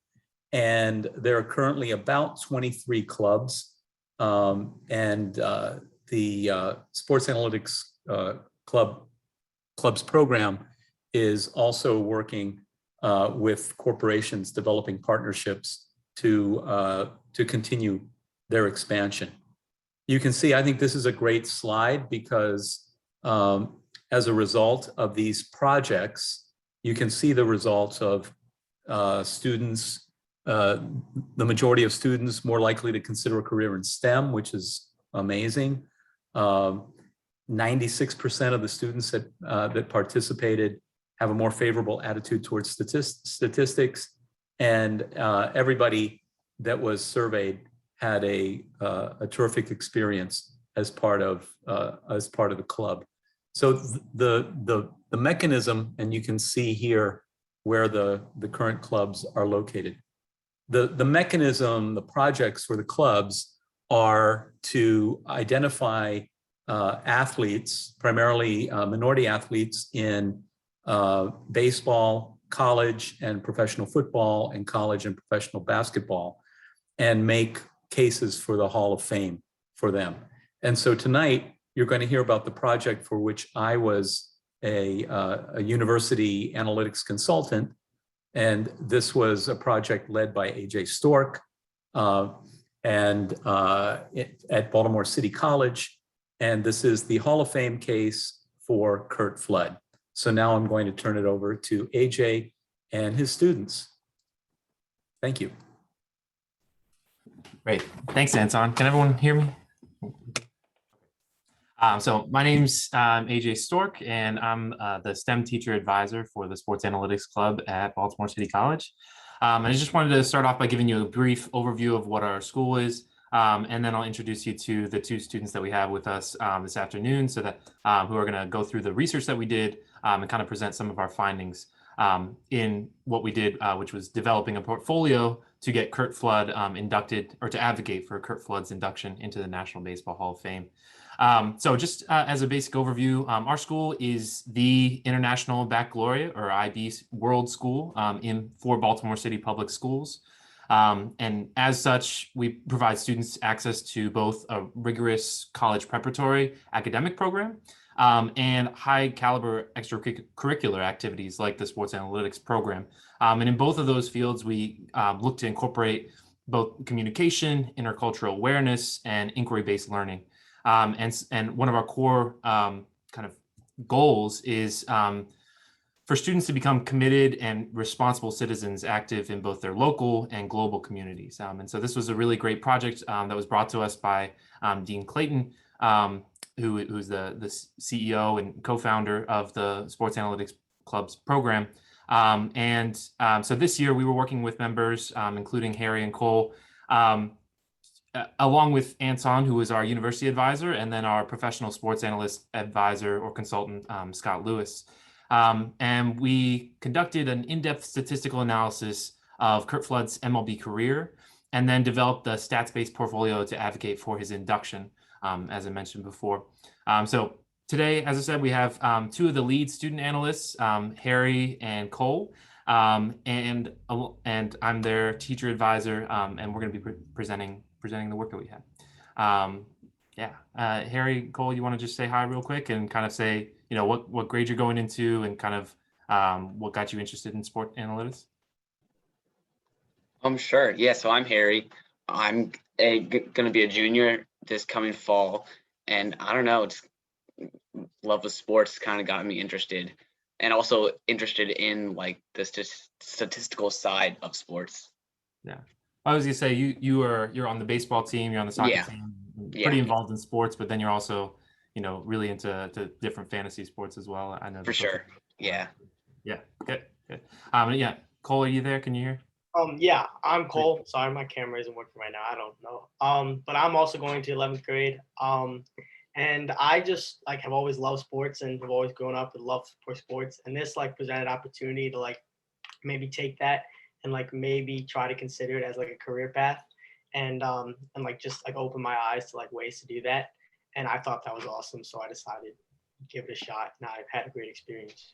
And there are currently about 23 clubs, and the Sports Analytics Club's program is also working with corporations developing partnerships to continue their expansion. You can see, I think this is a great slide because as a result of these projects, you can see the results of students, the majority of students more likely to consider a career in STEM, which is amazing. 96% of the students that participated have a more favorable attitude towards statistics, and everybody that was surveyed had a terrific experience as part of the club. So the mechanism, and you can see here where the current clubs are located. The mechanism, the projects for the clubs are to identify athletes, primarily minority athletes in baseball, college and professional football, and college and professional basketball, and make cases for the Hall of Fame for them. And so tonight, you're going to hear about the project for which I was a university analytics consultant. And this was a project led by AJ Stork at Baltimore City College. And this is the Hall of Fame case for Curt Flood. So now I'm going to turn it over to AJ and his students. Thank you. Great. Thanks, Anton. Can everyone hear me? So my name's AJ Stork, and I'm the STEM teacher advisor for the Sports Analytics Club at Baltimore City College. I just wanted to start off by giving you a brief overview of what our school is, and then I'll introduce you to the two students that we have with us this afternoon, so that who are going to go through the research that we did and kind of present some of our findings in what we did, which was developing a portfolio to get Curt Flood inducted, or to advocate for Curt Flood's induction into the National Baseball Hall of Fame. So just as a basic overview, our school is the International Baccalaureate, or IB World School for Baltimore City Public Schools. And as such, we provide students access to both a rigorous college preparatory academic program and high caliber extracurricular activities like the sports analytics program. And in both of those fields, we look to incorporate both communication, intercultural awareness, and inquiry-based learning. And one of our core kind of goals is for students to become committed and responsible citizens active in both their local and global communities. And so this was a really great project that was brought to us by Dean Clayton, who's the CEO and co-founder of the Sports Analytics Club's program. So this year we were working with members, including Harry and Cole, along with Anton, who is our university advisor, and then our professional sports analyst advisor or consultant, Scott Lewis. And we conducted an in-depth statistical analysis of Curt Flood's MLB career, and then developed a stats-based portfolio to advocate for his induction, as I mentioned before. So today, as I said, we have two of the lead student analysts, Harry and Cole, and I'm their teacher advisor, and we're going to be presenting the work that we have. Harry, Cole, you want to just say hi real quick and kind of say, you know, what grade you're going into and kind of what got you interested in sport analytics? Sure. Yeah, so I'm Harry. I'm going to be a junior this coming fall, and I don't know, it's love of sports kind of got me interested, and also interested in like the statistical side of sports. Yeah. I was gonna say you're on the baseball team, you're on the soccer team, pretty involved in sports, but then you're also, you know, really into different fantasy sports as well. I know for sure. Yeah. Yeah. Good. Cole, are you there? Can you hear? Yeah, I'm Cole. Sorry, my camera isn't working right now. I don't know. But I'm also going to 11th grade. And I just like have always loved sports and have always grown up with love for sports. And this like presented opportunity to like maybe take that and like maybe try to consider it as like a career path and like just like open my eyes to like ways to do that. And I thought that was awesome. So I decided to give it a shot and I've had a great experience.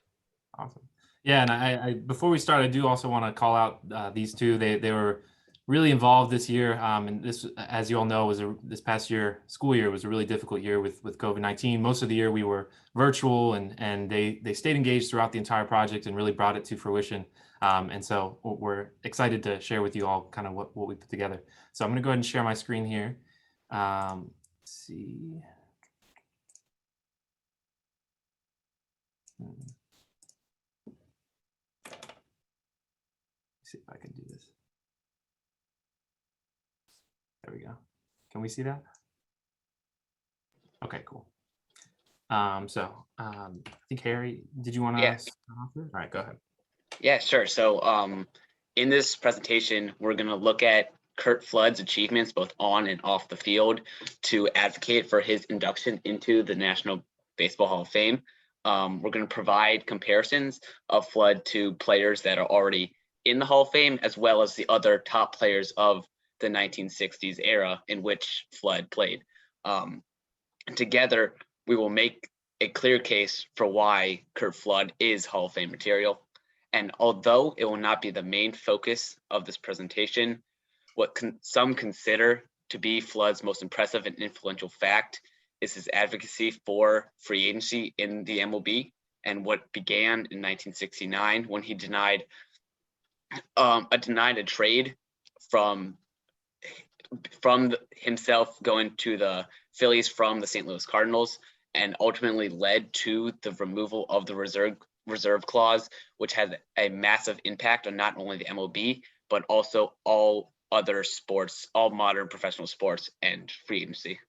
Awesome. Yeah, and I before we start, I do also want to call out these two. They were really involved this year, and this, as you all know, this past year, school year, was a really difficult year with COVID-19. Most of the year we were virtual, and they stayed engaged throughout the entire project and really brought it to fruition. And so we're excited to share with you all kind of what we put together. So I'm going to go ahead and share my screen here. Let's see. See if I can do this. There we go. Can we see that? Okay, cool. I think Harry, did you want to Yeah. start off with? All right, go ahead. Yeah, sure. So in this presentation, we're going to look at Curt Flood's achievements both on and off the field to advocate for his induction into the National Baseball Hall of Fame. We're going to provide comparisons of Flood to players that are already in the Hall of Fame, as well as the other top players of the 1960s era in which Flood played. Together, we will make a clear case for why Curt Flood is Hall of Fame material. And although it will not be the main focus of this presentation, what some consider to be Flood's most impressive and influential fact is his advocacy for free agency in the MLB, and what began in 1969 when he denied a trade from himself going to the Phillies from the St. Louis Cardinals, and ultimately led to the removal of the reserve clause, which had a massive impact on not only the MLB, but also all other sports, all modern professional sports and free agency.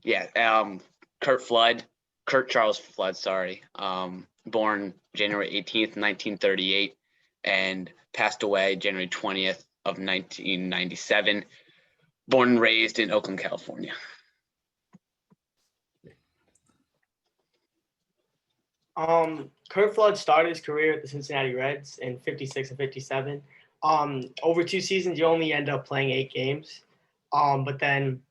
Yeah, Curt Charles Flood, born January 18th, 1938, and passed away January 20th of 1997, born and raised in Oakland, California. Curt Flood started his career at the Cincinnati Reds in 56 and 57. Over 2 seasons, he only ended up playing 8 games. But then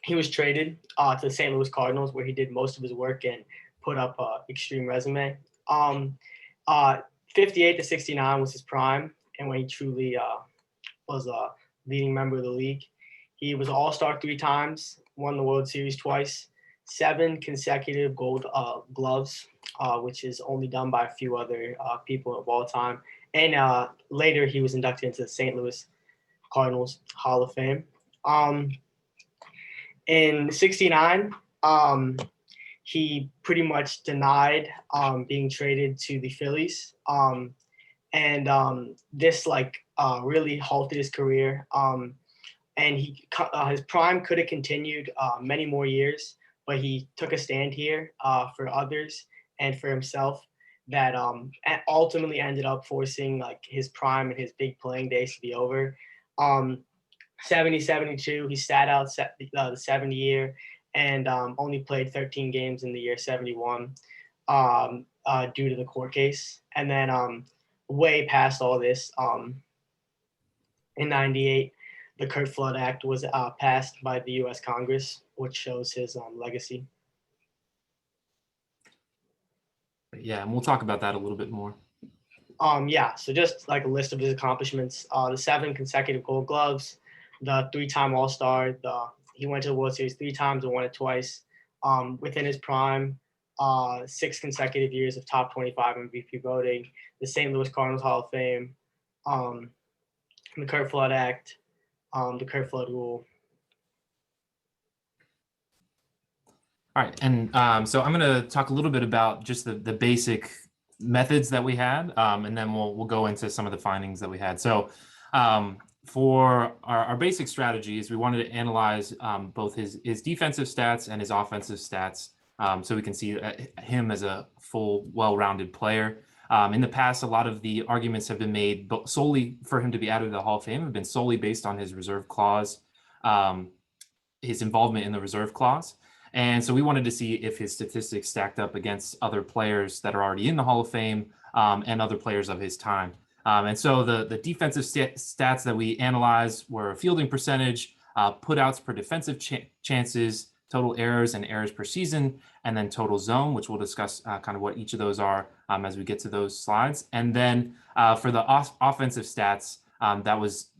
he was traded to the St. Louis Cardinals, where he did most of his work and put up an extreme resume. 58 to 69 was his prime, and when he truly was a leading member of the league. He was All-Star 3 times, won the World Series twice, 7 consecutive Gold Gloves, which is only done by a few other people of all time. And later, he was inducted into the St. Louis Cardinals Hall of Fame. In 69, he pretty much denied being traded to the Phillies. This really halted his career. And his prime could have continued many more years, but he took a stand here for others and for himself that ultimately ended up forcing like his prime and his big playing days to be over. 70, 72, he sat out the 70 year and only played 13 games in the year 71 due to the court case. And then way past all this, in 98, the Curt Flood Act was passed by the U.S. Congress, which shows his legacy. Yeah, and we'll talk about that a little bit more. So just like a list of his accomplishments, the 7 consecutive Gold Gloves, the 3-time All-Star, he went to the World Series 3 times and won it twice. Within his prime, 6 consecutive years of top 25 MVP voting, the St. Louis Cardinals Hall of Fame, the Curt Flood Act, the Curt Flood Rule. All right, and so I'm going to talk a little bit about just the basic methods that we had, and then we'll go into some of the findings that we had. So for our basic strategies, we wanted to analyze both his defensive stats and his offensive stats, so we can see him as a full, well-rounded player. In the past, a lot of the arguments have been made solely for him to be added to the Hall of Fame have been solely based on his reserve clause, his involvement in the reserve clause. And so we wanted to see if his statistics stacked up against other players that are already in the Hall of Fame and other players of his time. And so the defensive stats that we analyzed were fielding percentage, putouts per defensive chances, total errors and errors per season, and then total zone, which we'll discuss kind of what each of those are as we get to those slides. And then for the offensive stats, that was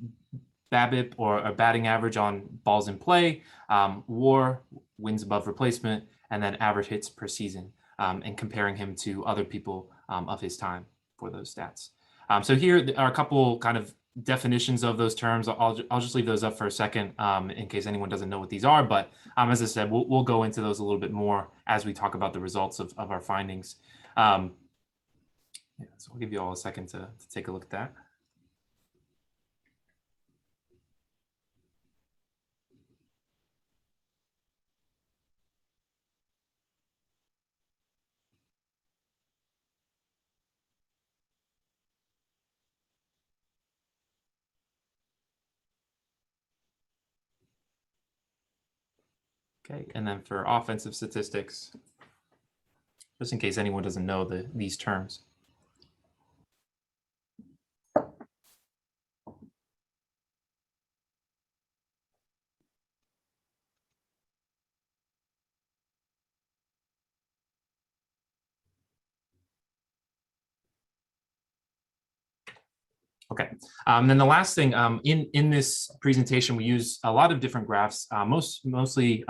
BABIP, or a batting average on balls in play, WAR, wins above replacement, and then average hits per season, and comparing him to other people of his time for those stats. So here are a couple kind of definitions of those terms. I'll just leave those up for a second in case anyone doesn't know what these are. But as I said, we'll go into those a little bit more as we talk about the results of our findings. So I'll give you all a second to take a look at that. Okay, and then for offensive statistics, just in case anyone doesn't know these terms. Okay, and then the last thing in this presentation, we use a lot of different graphs, mostly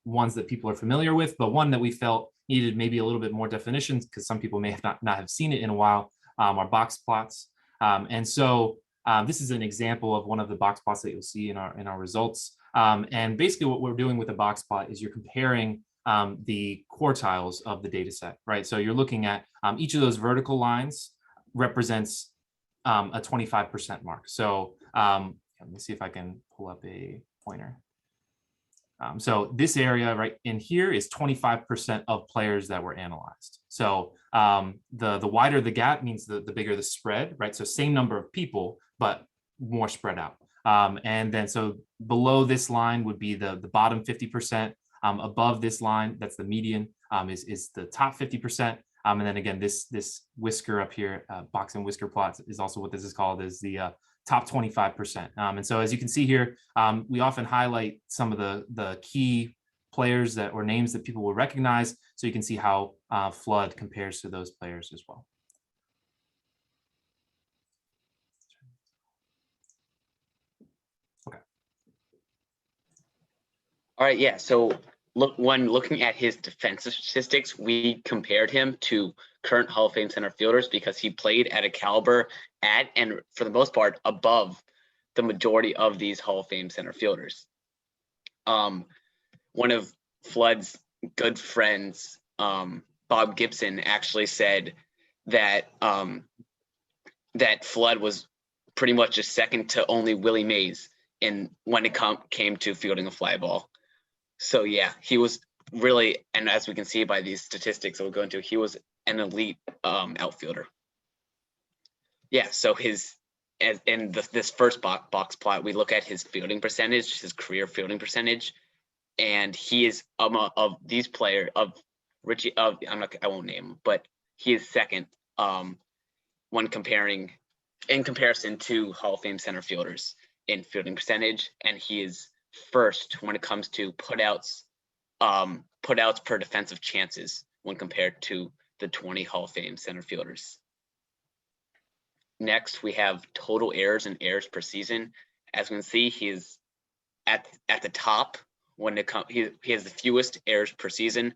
ones that people are familiar with, but one that we felt needed maybe a little bit more definitions because some people may have not have seen it in a while, are box plots. And so this is an example of one of the box plots that you'll see in our results. And basically what we're doing with a box plot is you're comparing the quartiles of the data set, right? So you're looking at each of those vertical lines represents a 25% mark. So let me see if I can pull up a pointer. So this area right in here is 25% of players that were analyzed. So the wider the gap means the bigger the spread, right? So same number of people, but more spread out. And then so below this line would be the bottom 50%. Above this line, that's the median, is the top 50%. And then again, this whisker up here, box and whisker plots is also what this is called, is the top 25%. And so as you can see here, we often highlight some of the key players that or names that people will recognize. So you can see how Flood compares to those players as well. Okay. All right, yeah, so when looking at his defensive statistics, we compared him to current Hall of Fame center fielders because he played at a caliber at, and for the most part, above the majority of these Hall of Fame center fielders. One of Flood's good friends, Bob Gibson, actually said that that Flood was pretty much just second to only Willie Mays when it came to fielding a fly ball. So yeah, he was really, and as we can see by these statistics that we'll go into, he was an elite outfielder. Yeah, so this first box plot, we look at his fielding percentage, his career fielding percentage, and he is of these players of Richie. I won't name him, but he is second when in comparison to Hall of Fame center fielders in fielding percentage, and he is first when it comes to putouts per defensive chances when compared to the 20 Hall of Fame center fielders. Next, we have total errors and errors per season. As we can see, he is at the top when it comes. He has the fewest errors per season,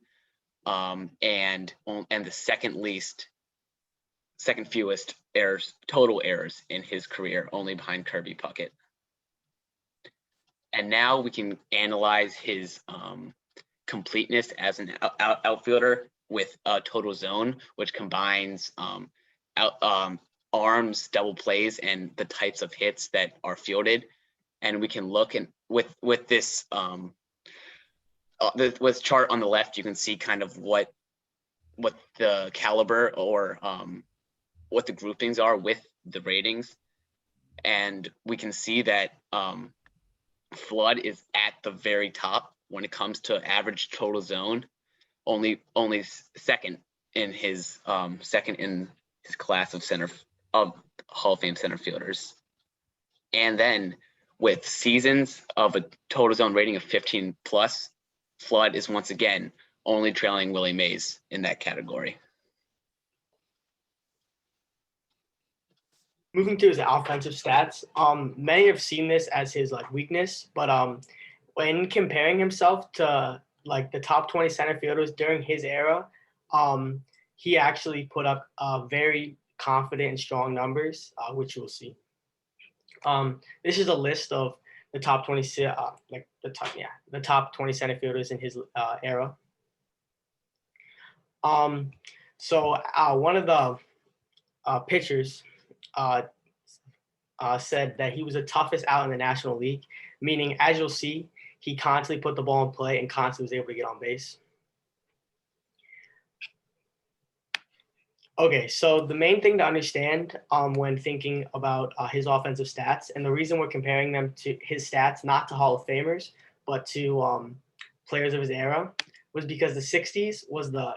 and the second fewest total errors in his career, only behind Kirby Puckett. And now we can analyze his completeness as an outfielder with total zone, which combines arms, double plays, and the types of hits that are fielded. And we can look with this chart on the left, you can see kind of what the caliber or what the groupings are with the ratings, and we can see that Flood is at the very top when it comes to average total zone, only second in his class of Hall of Fame center fielders. And then with seasons of a total zone rating of 15 plus, Flood is once again only trailing Willie Mays in that category. Moving to his offensive stats, many have seen this as his weakness, but when comparing himself to the top 20 center fielders during his era, he actually put up very confident and strong numbers, which you will see. This is a list of the top 20 the top 20 center fielders in his era. So one of the pitchers said that he was the toughest out in the National League, meaning, as you'll see, he constantly put the ball in play and constantly was able to get on base. Okay, so the main thing to understand when thinking about his offensive stats, and the reason we're comparing them to his stats, not to Hall of Famers, but to players of his era, was because the 60s was the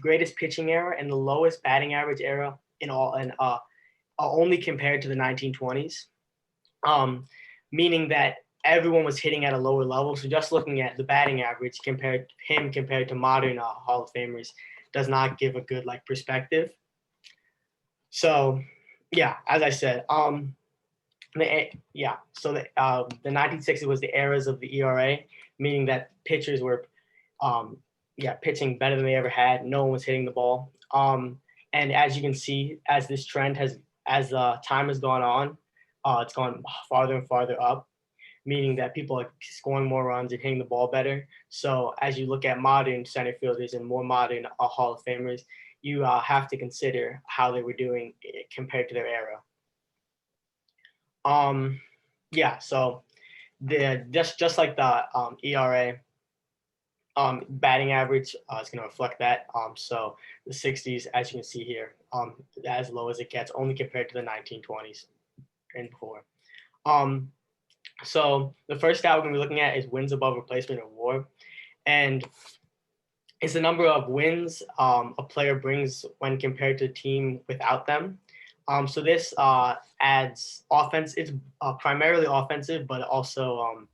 greatest pitching era and the lowest batting average era in all, and only compared to the 1920s, meaning that everyone was hitting at a lower level. So just looking at the batting average compared to modern Hall of Famers does not give a good perspective. So yeah, as I said, so the 1960s was the eras of the ERA, meaning that pitchers were pitching better than they ever had. No one was hitting the ball. And as you can see, as this trend as time has gone on, it's gone farther and farther up, meaning that people are scoring more runs and hitting the ball better. So as you look at modern center fielders and more modern Hall of Famers, you have to consider how they were doing compared to their era. So just like the ERA, batting average is going to reflect that. So the 60s, as you can see here, as low as it gets, only compared to the 1920s and before. So the first stat we're going to be looking at is wins above replacement or WAR, and it's the number of wins a player brings when compared to a team without them. So this adds offense. It's primarily offensive, but also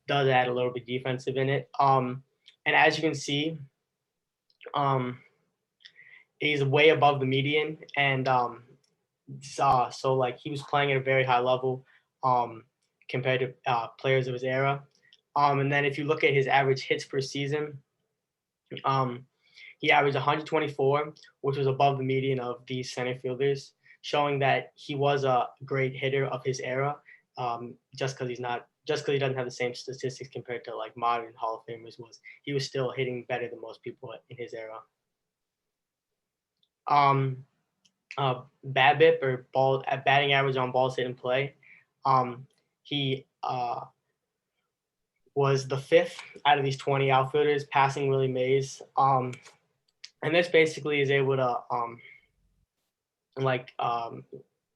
does add a little bit defensive in it. And as you can see, he's way above the median, and so he was playing at a very high level compared to players of his era. And then if you look at his average hits per season, he averaged 124, which was above the median of these center fielders, showing that he was a great hitter of his era. Just because he doesn't have the same statistics compared to modern Hall of Famers, he was still hitting better than most people in his era. BABIP, or batting average on balls hit in play, he was the 5th out of these 20 outfielders, passing Willie Mays. And this basically is able to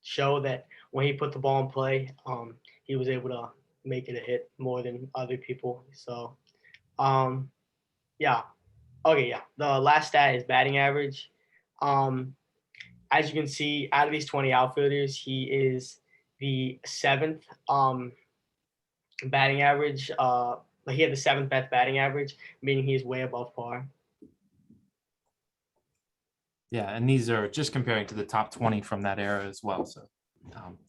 show that when he put the ball in play, he was able to make it a hit more than other people. So the last stat is batting average. As you can see, out of these 20 outfielders, he is the 7th batting average. He had the 7th best batting average, meaning he's way above par. Yeah, and these are just comparing to the top 20 from that era as well. So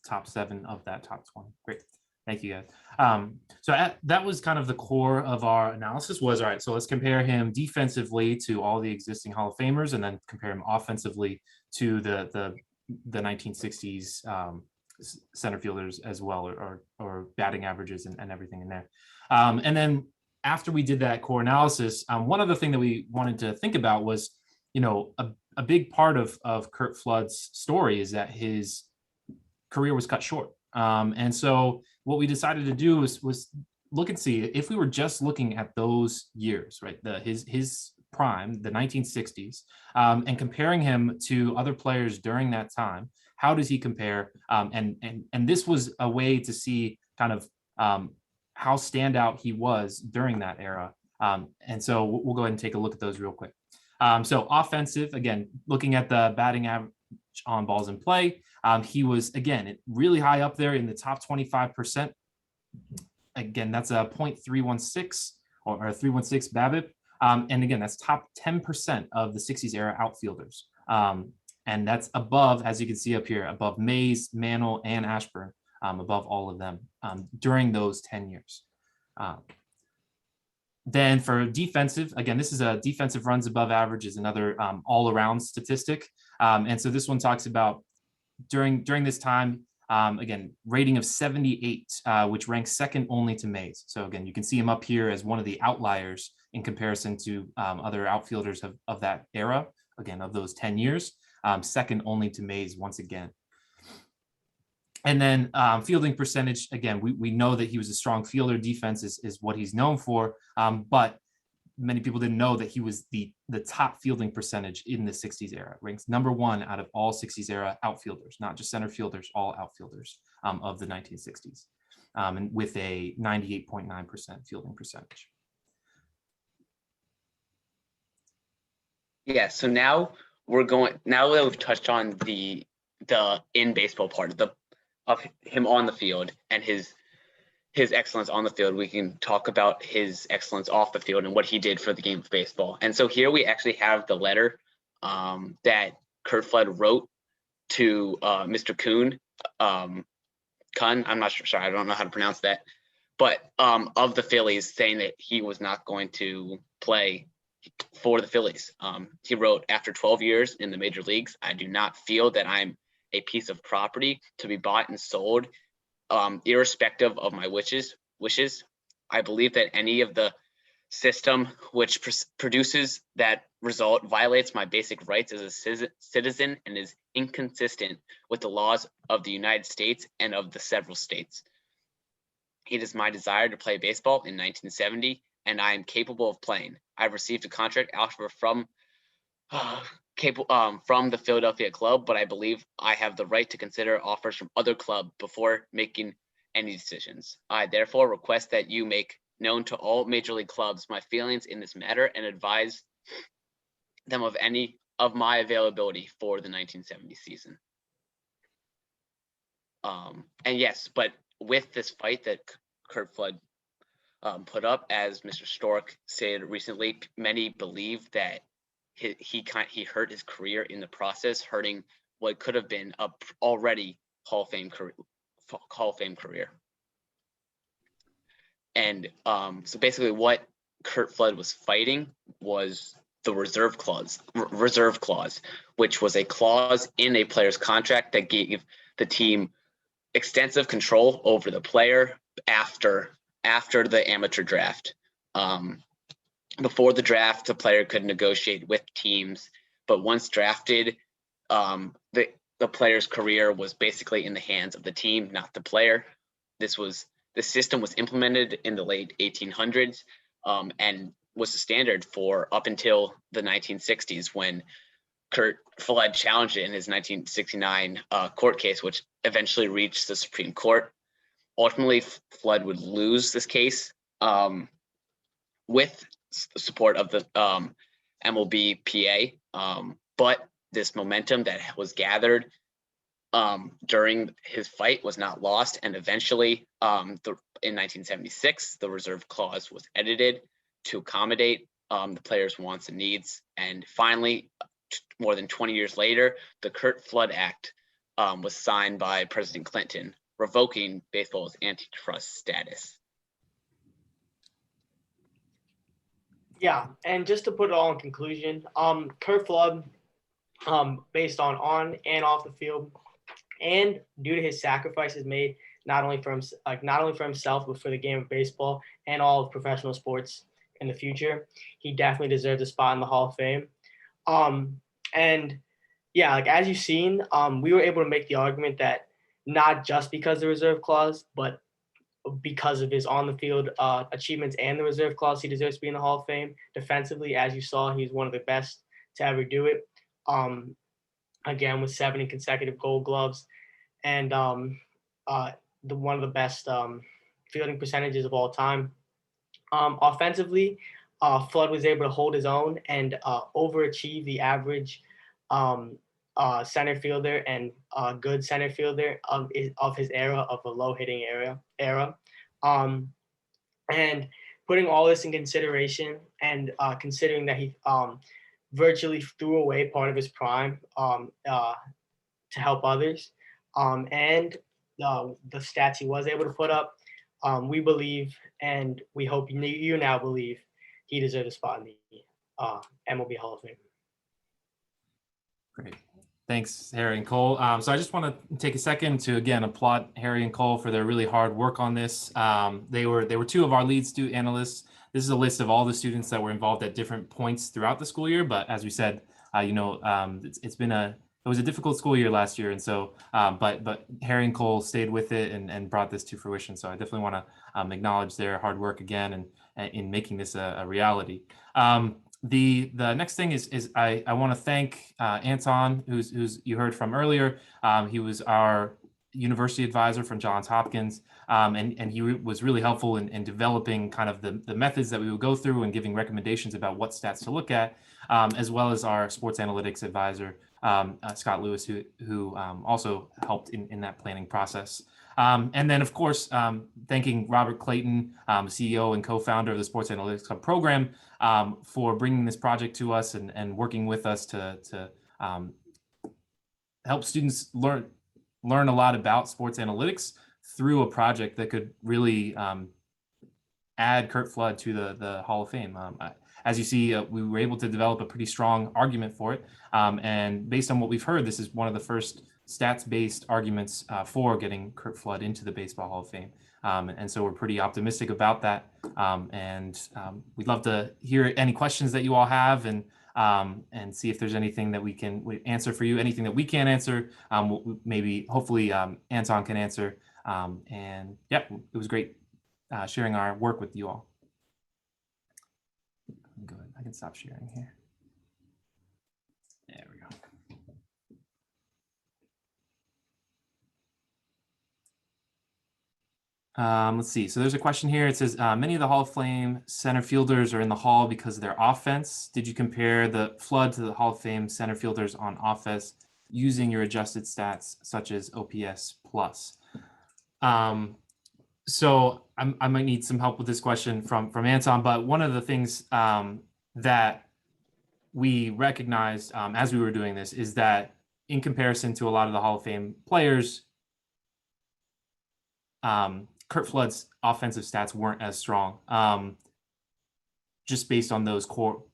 top 7 of that top 20. Great. Thank you, guys. That was kind of the core of our analysis was, all right, so let's compare him defensively to all the existing Hall of Famers and then compare him offensively to the 1960s center fielders as well, or batting averages and everything in there. And then after we did that core analysis, one other thing that we wanted to think about was, a big part of Curt Flood's story is that his career was cut short. And so what we decided to do was look and see if we were just looking at those years, right? His prime, the 1960s, and comparing him to other players during that time. How does he compare? And this was a way to see kind of how standout he was during that era. And so we'll go ahead and take a look at those real quick. So offensive, again, looking at the batting average on balls in play, he was, again, really high up there in the top 25%. Again, that's a .316 or 316 BABIP. And again, that's top 10% of the 60s era outfielders. And that's above, as you can see up here, above Mays, Mantle, and Ashburn, above all of them during those 10 years. Then for defensive, again, this is a defensive runs above average is another all-around statistic. And so this one talks about during this time, again, rating of 78, which ranks second only to Mays. So again, you can see him up here as one of the outliers in comparison to other outfielders of that era, again, of those 10 years, second only to Mays once again. And then fielding percentage, again, we know that he was a strong fielder. Defense is what he's known for, but many people didn't know that he was the top fielding percentage in the 60s era. Ranks number one out of all 60s era outfielders, not just center fielders, all outfielders of the 1960s, and with a 98.9% fielding percentage. Yeah, so now now that we've touched on the in baseball part of him on the field and his excellence on the field, we can talk about his excellence off the field and what he did for the game of baseball. And so here we actually have the letter that Curt Flood wrote to Mr. Kuhn, I'm not sure, sorry, I don't know how to pronounce that, but of the Phillies, saying that he was not going to play for the Phillies. He wrote, "After 12 years in the major leagues, I do not feel that I'm a piece of property to be bought and sold, irrespective of my wishes. I believe that any of the system which produces that result violates my basic rights as a citizen and is inconsistent with the laws of the United States and of the several states. It is my desire to play baseball in 1970, and I am capable of playing. I've received a contract offer from the Philadelphia club, but I believe I have the right to consider offers from other clubs before making any decisions. I therefore request that you make known to all major league clubs my feelings in this matter and advise them of any of my availability for the 1970 season." And yes, but with this fight that Curt Flood put up, as Mr. Stork said recently, many believe that he hurt his career in the process, hurting what could have been a already Hall of Fame career. And so basically, what Curt Flood was fighting was the reserve clause, which was a clause in a player's contract that gave the team extensive control over the player after the amateur draft. Before the draft, the player could negotiate with teams, but once drafted, the player's career was basically in the hands of the team, not the player. The system was implemented in the late 1800s and was the standard for up until the 1960s, when Curt Flood challenged it in his 1969 court case, which eventually reached the Supreme Court. Ultimately, Flood would lose this case with the support of the MLBPA, but this momentum that was gathered during his fight was not lost, and eventually in 1976 the reserve clause was edited to accommodate the players' wants and needs, and finally more than 20 years later the Curt Flood Act was signed by President Clinton, revoking baseball's antitrust status. Yeah, and just to put it all in conclusion, Curt Flood, based on and off the field, and due to his sacrifices made not only for himself but for the game of baseball and all of professional sports in the future, he definitely deserves a spot in the Hall of Fame. And yeah, like as you've seen, we were able to make the argument that not just because of the reserve clause, but because of his on the field achievements and the reserve clause, he deserves to be in the Hall of Fame. Defensively, as you saw, he's one of the best to ever do it. Again, with 70 consecutive Gold Gloves, and one of the best fielding percentages of all time. Offensively, Flood was able to hold his own and overachieve the average center fielder and good center fielder of his era, of a low hitting era. And putting all this in consideration, and considering that he virtually threw away part of his prime to help others, and the stats he was able to put up, we believe, and we hope you now believe, he deserves a spot in the MLB Hall of Fame. Great. Thanks, Harry and Cole. So I just want to take a second to, again, applaud Harry and Cole for their really hard work on this. They were two of our lead student analysts. This is a list of all the students that were involved at different points throughout the school year. But as we said, it was a difficult school year last year. And so, but Harry and Cole stayed with it and brought this to fruition. So I definitely want to acknowledge their hard work again and in making this a reality. The next thing is I want to thank Anton, who's you heard from earlier. He was our university advisor from Johns Hopkins, and he was really helpful in developing kind of the methods that we would go through and giving recommendations about what stats to look at, as well as our sports analytics advisor, Scott Lewis, who also helped in that planning process. And then, of course, thanking Robert Clayton, CEO and co-founder of the Sports Analytics Club program, for bringing this project to us and working with us to help students learn a lot about sports analytics through a project that could really add Curt Flood to the Hall of Fame. As you see, we were able to develop a pretty strong argument for it. And based on what we've heard, this is one of the first stats-based arguments for getting Curt Flood into the Baseball Hall of Fame. And so we're pretty optimistic about that. And we'd love to hear any questions that you all have and see if there's anything that we can answer for you, anything that we can't answer, maybe hopefully Anton can answer. And yeah, it was great sharing our work with you all. Good, I can stop sharing here. There we go. Let's see. So there's a question here. It says, many of the Hall of Fame center fielders are in the Hall because of their offense. Did you compare the Flood to the Hall of Fame center fielders on offense using your adjusted stats, such as OPS plus? So I might need some help with this question from Anton, but one of the things that we recognized as we were doing this is that in comparison to a lot of the Hall of Fame players, Curt Flood's offensive stats weren't as strong, just based on those core,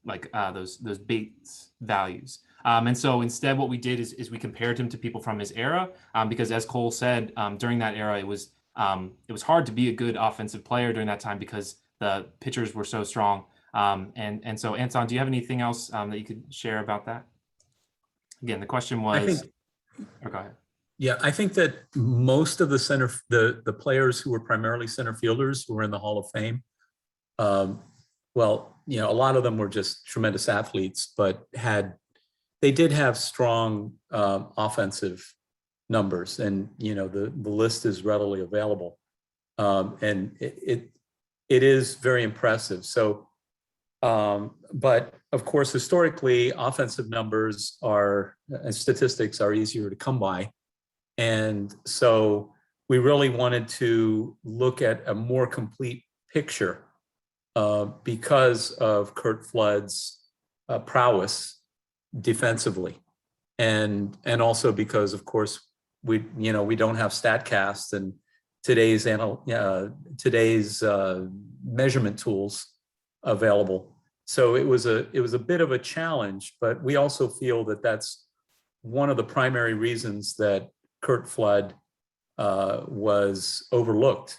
those base values. And so instead what we did is we compared him to people from his era, because as Cole said, during that era, it was hard to be a good offensive player during that time because the pitchers were so strong. And so Anton, do you have anything else that you could share about that? Again, the question was, go ahead. Yeah, I think that most of the players who were primarily center fielders who were in the Hall of Fame, well, a lot of them were just tremendous athletes, but they did have strong offensive numbers, and the list is readily available, and it is very impressive. So, but of course, historically, offensive numbers and statistics are easier to come by. And so we really wanted to look at a more complete picture because of Curt Flood's prowess defensively. And also because, of course, we don't have StatCast and today's measurement tools available. So it was a bit of a challenge, but we also feel that that's one of the primary reasons that Curt Flood was overlooked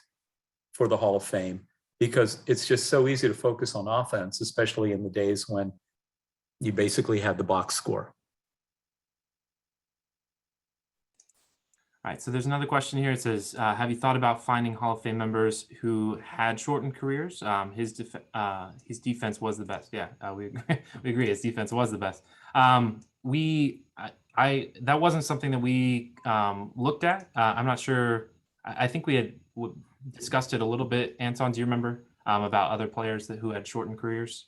for the Hall of Fame, because it's just so easy to focus on offense, especially in the days when you basically had the box score. All right, so there's another question here. It says, have you thought about finding Hall of Fame members who had shortened careers? His defense was the best. Yeah, we agree. His defense was the best. That wasn't something that we looked at. I'm not sure. I think we had discussed it a little bit. Anton, do you remember about other players who had shortened careers?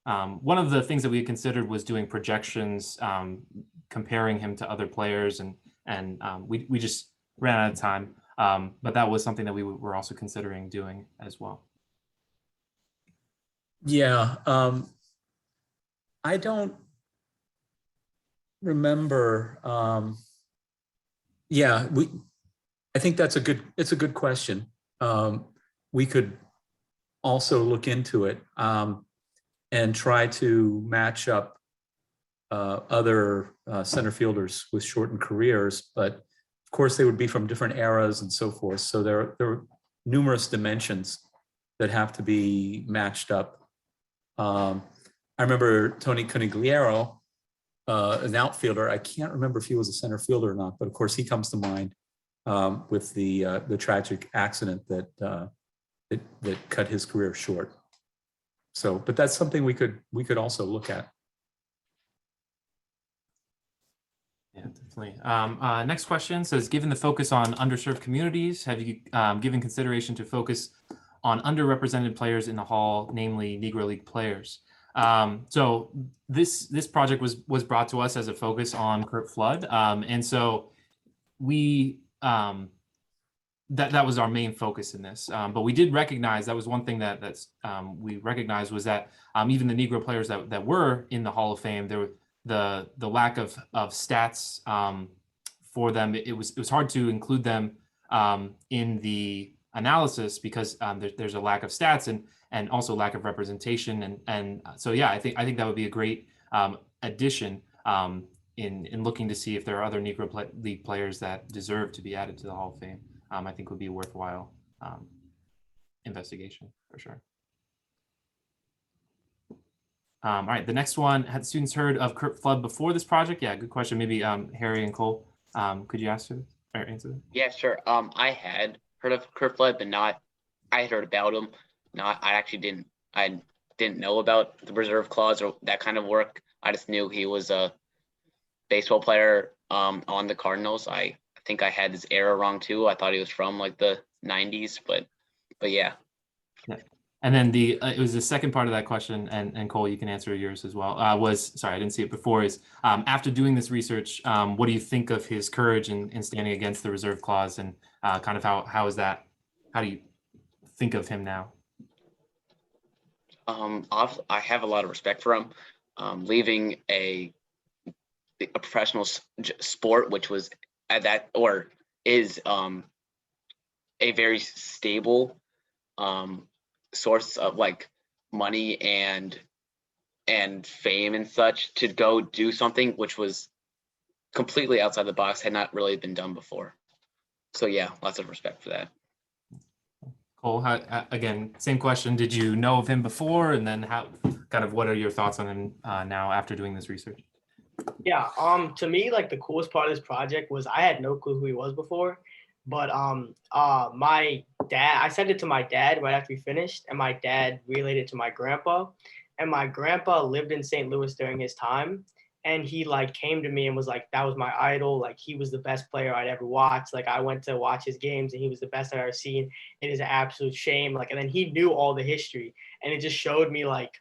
One of the things that we had considered was doing projections, comparing him to other players, and we just ran out of time. But that was something that we were also considering doing as well. Yeah, I don't remember. Yeah, I think it's a good question. We could also look into it and try to match up other center fielders with shortened careers, but of course they would be from different eras and so forth. So there are numerous dimensions that have to be matched up. I remember Tony Conigliaro, an outfielder. I can't remember if he was a center fielder or not, but of course he comes to mind with the tragic accident that cut his career short. So, but that's something we could also look at. Yeah, definitely. Next question says, given the focus on underserved communities, have you given consideration to focus on underrepresented players in the Hall, namely Negro League players? So this project was brought to us as a focus on Curt Flood, and so we that was our main focus in this. But we did recognize that was one thing we recognized was that even the Negro players that were in the Hall of Fame, there were the lack of stats for them. It was hard to include them in the analysis because there's a lack of stats and also lack of representation. And so, yeah, I think that would be a great addition in looking to see if there are other Negro League players that deserve to be added to the Hall of Fame. I think would be a worthwhile investigation for sure. All right, the next one, had students heard of Curt Flood before this project? Yeah, good question. Maybe Harry and Cole, could you answer that? Yeah, sure. I had heard of Curt Flood, but I had heard about him. I didn't know about the reserve clause or that kind of work. I just knew he was a baseball player on the Cardinals. I think I had his era wrong too. I thought he was from like the 90s, but yeah. And then it was the second part of that question, and Cole, you can answer yours as well. Sorry, I didn't see it before. Is after doing this research, what do you think of his courage in standing against the reserve clause, and kind of how is that? How do you think of him now? I have a lot of respect for him. Leaving a professional sport, which was at that or is a very stable source of like money and fame and such, to go do something which was completely outside the box, had not really been done before. So yeah, lots of respect for that. Cole, again, same question. Did you know of him before, and then what are your thoughts on him now after doing this research? Yeah, to me, like the coolest part of this project was I had no clue who he was before, but my dad, I sent it to my dad right after we finished, and my dad relayed it to my grandpa, and my grandpa lived in St. Louis during his time, and he like came to me and was like, that was my idol, like he was the best player I'd ever watched, like I went to watch his games and he was the best I've ever seen. It is an absolute shame, like, and then he knew all the history, and it just showed me like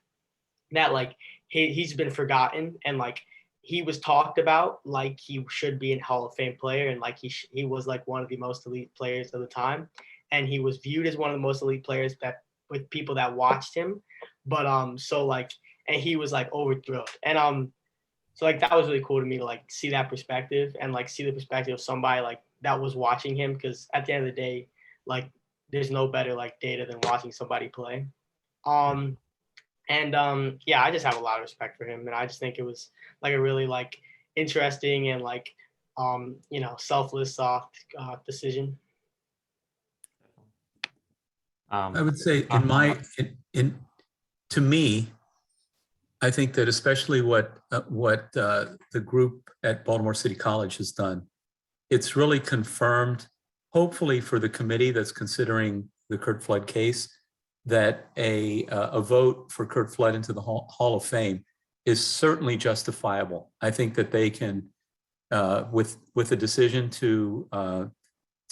that like he's been forgotten, and like he was talked about like he should be a Hall of Fame player, and like he was like one of the most elite players of the time, and he was viewed as one of the most elite players that with people that watched him. But so like, and he was like overthrown, and so like that was really cool to me to like see that perspective, and like see the perspective of somebody like that was watching him, because at the end of the day, like there's no better like data than watching somebody play. Yeah, I just have a lot of respect for him, and I just think it was like a really like interesting and like selfless decision. I would say to me, I think that especially what the group at Baltimore City College has done it's really confirmed, hopefully for the committee that's considering the Curt Flood case, that a vote for Curt Flood into the Hall of Fame is certainly justifiable. I think that they can, with a decision to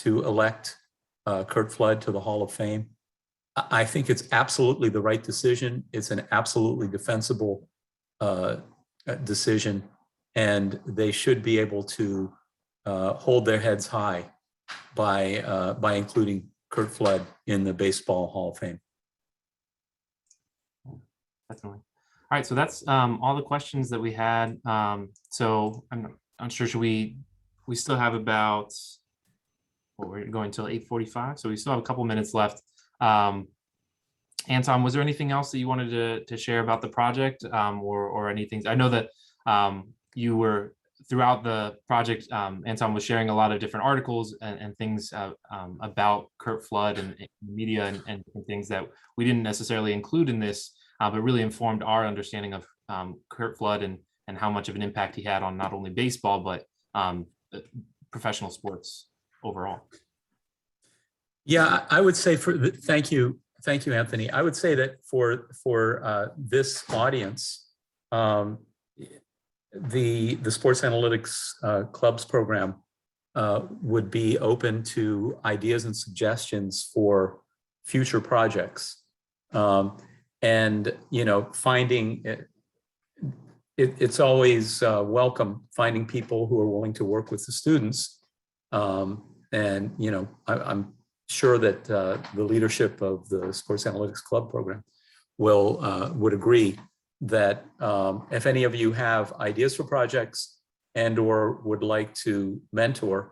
elect Curt Flood to the Hall of Fame, I think it's absolutely the right decision. It's an absolutely defensible decision, and they should be able to hold their heads high by including Curt Flood in the Baseball Hall of Fame. Definitely. All right, so that's all the questions that we had. So I'm not sure, should we still have about, well, we're going until 8:45, so we still have a couple minutes left. Anton, was there anything else that you wanted to share about the project, or anything? I know that you were, throughout the project, Anton was sharing a lot of different articles and things about Curt Flood and media and different things that we didn't necessarily include in this, but really informed our understanding of Curt Flood and how much of an impact he had on not only baseball, but professional sports overall. Yeah, I would say thank you, Anthony. I would say that for this audience, the Sports Analytics Clubs program would be open to ideas and suggestions for future projects. And, you know, finding it's always welcome finding people who are willing to work with the students. And, you know, I'm sure that the leadership of the Sports Analytics Club program would agree that if any of you have ideas for projects and or would like to mentor